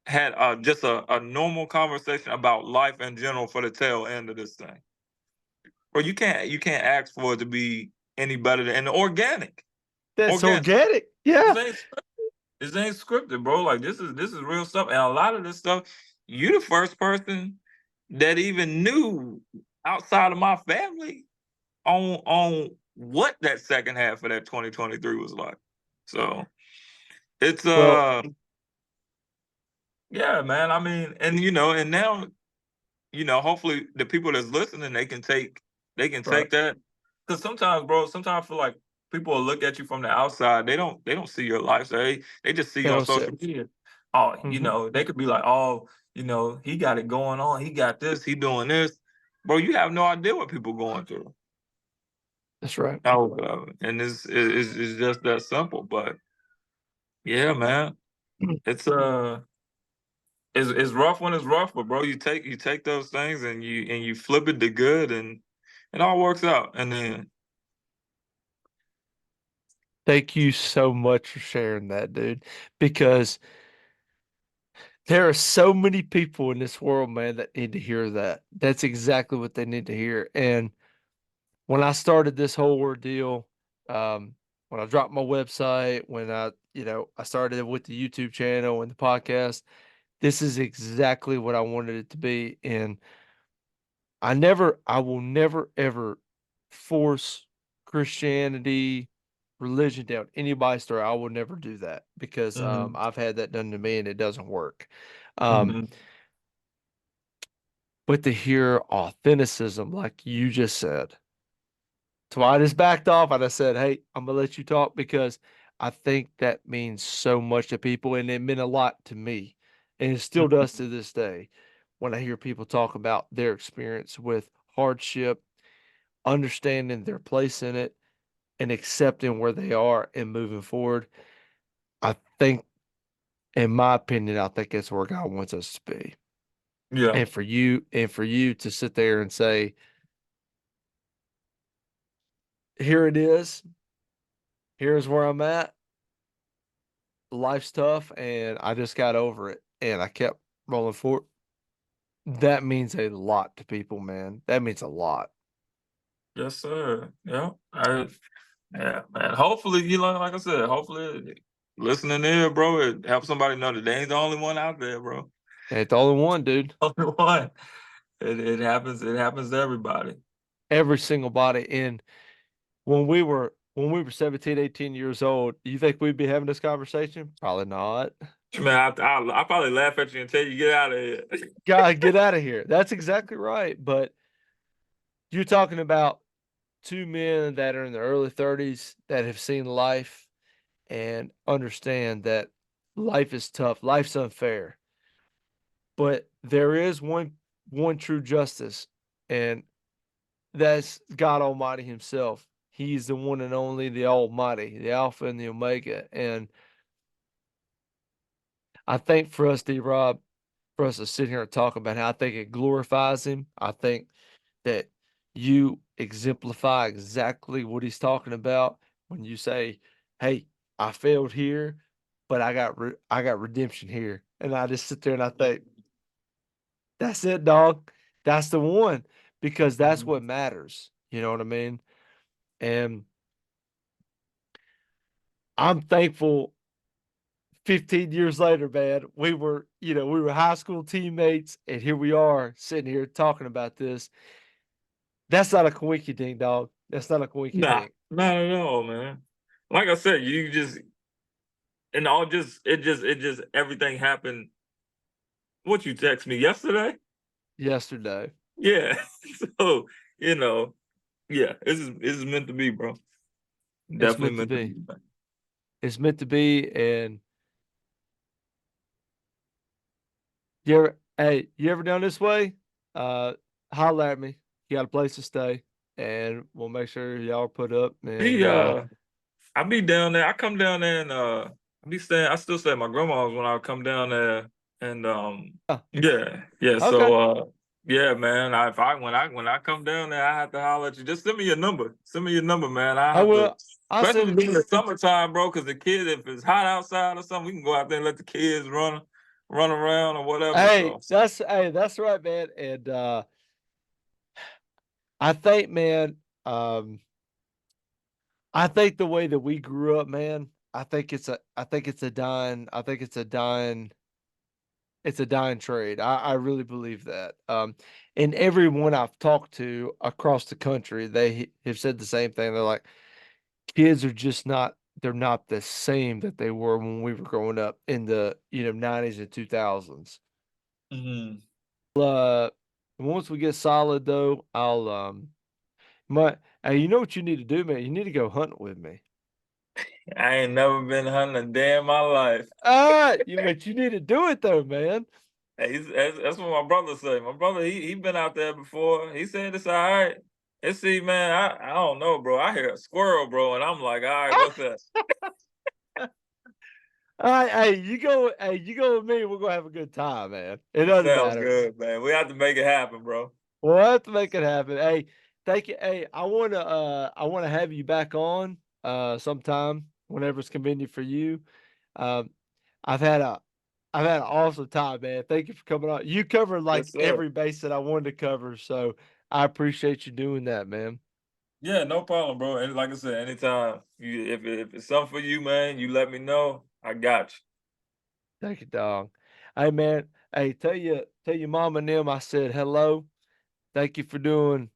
had just a normal conversation about life in general for the tail end of this thing. Bro, you can't ask for it to be any better than and organic. That's Organic. organic. This Yeah. ain't this ain't scripted, bro. Like this is real stuff, and a lot of this stuff, you the first person that even knew outside of my family on what that second half of that 2023 was like. So it's Well, yeah, man. I mean, and now hopefully the people that's listening they can take right. that because sometimes, bro, sometimes I feel like people will look at you from the outside. They don't see your life. So they just see They you on don't say social it. media. Oh, Hmm. they could be like, oh, he got it going on. He got this. He doing this. Bro, you have no idea what people going through. That's right. Oh, and it's just that simple. But yeah, man, it's it's rough when it's rough, but bro, you take those things and you flip it to good, and it all works out. And then Thank you so much for sharing that, dude. Because there are so many people in this world, man, that need to hear that. That's exactly what they need to hear. And when I started this whole ordeal, um, when I dropped my website, when I started with the YouTube channel and the podcast, this is exactly what I wanted it to be. And I will never ever force Christianity, religion down anybody's throat. I will never do that because mhm, I've had that done to me and it doesn't work. Um, mhm, but to hear authenticism, like you just said, so I just backed off and I said, "Hey, I'm gonna let you talk because I think that means so much to people, and it meant a lot to me, and it still does mhm. to this day when I hear people talk about their experience with hardship, understanding their place in it, and accepting where they are and moving forward. I think, in my opinion, I think that's where God wants us to be. Yeah, And for you to sit there and say, here it is, here's where I'm at. Life's tough, and I just got over it, and I kept rolling forward. That means a lot to people, man. That means a lot. yes, sir. Yeah, yeah, man. Hopefully, like I said, hopefully, listening there, bro, it helps somebody know that they ain't the only one out there, bro. And it's all in one, dude. Only one. It happens. It happens to everybody. Every single body. And when we were 17, 18 years old, you think we'd be having this conversation? Probably not. Man, I probably laugh at you and tell you get out of here. God, get out of here. That's exactly right. But you're talking about two men that are in their early 30s that have seen life and understand that life is tough, life's unfair, but there is one true justice, and that's God Almighty Himself. He's the one and only, the Almighty, the Alpha and the Omega. And I think for us, D Rob, for us to sit here and talk about how I think it glorifies him, I think that you exemplify exactly what he's talking about when you say, "Hey, I failed here, but I got redemption here." And I just sit there and I think, "That's it, dog. That's the one," because that's Mhm. what matters. You know what I mean? And I'm thankful 15 years later, man, we were high school teammates, and here we are sitting here talking about this. That's not a coinky ding, dog. That's not a coinky Nah, dink. not at all, man. Like I said, you just and all just it just everything happened. What you text me yesterday? Yesterday. Yeah. So, you know, yeah, this is meant to be, bro. It's Definitely meant to meant to be. be, man. It's meant to be, and you ever down this way? Uh, Holler at me. You got a place to stay, and we'll make sure y'all are put up, and, He I be down there. I come down there and I still stay at my grandma's when I come down there and oh, yeah, yeah. okay. So yeah, man. If I when I come down there, I have to holler at you. Just send me your number. Send me your number, man. I I have to will. I'll send especially it to during you. the summertime, bro, because the kids, if it's hot outside or something, we can go out there and let the kids run around or whatever. So That's right, man, and, I think, man, um I think the way that we grew up, man, I think it's a dying it's a dying trade. I really believe that. And everyone I've talked to across the country, they have said the same thing. They're like, kids are just not they're not the same that they were when we were growing up in the, 90s and 2000s. mhm. Uh Once we get solid though, I'll my hey, you know what you need to do, man? You need to go hunting with me. I ain't never been hunting a day in my life. But you need to do it though, man. Hey, that's what my brother say. My brother, he been out there before. He said it's all right. And see, man, I don't know, bro. I hear a squirrel, bro, and I'm like, all right, what's that? Alright, hey, you go with me, we're gonna have a good time, man. It It doesn't sounds matter. good, man. We have to make it happen, bro. We'll have to make it happen. Hey, thank you. Hey, I wanna have you back on sometime whenever it's convenient for you. Um I've had a I've had an awesome time, man. Thank you for coming on. You covered like Yes, sir. every base that I wanted to cover, so I appreciate you doing that, man. Yeah, no problem, bro. And like I said, anytime if it's something for you, man, you let me know. I got you. Thank you, dog. Hey, man. Hey, tell your mom and them I said hello. Thank you for doing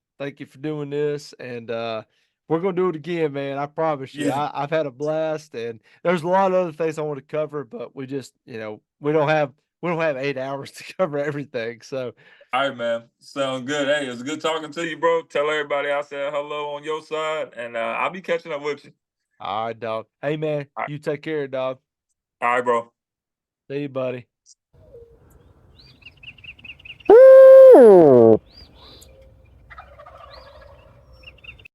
this, and we're gonna do it again, man. I promise you. Yeah. I've had a blast, and there's a lot of other things I want to cover, but we just, we don't have 8 hours to cover everything. So, All right, man. Sounds good. Hey, it's good talking to you, bro. Tell everybody I said hello on your side, and I'll be catching up with you. all right, dog. Hey, man, All right, you take care, dog. all right, bro. See you, buddy.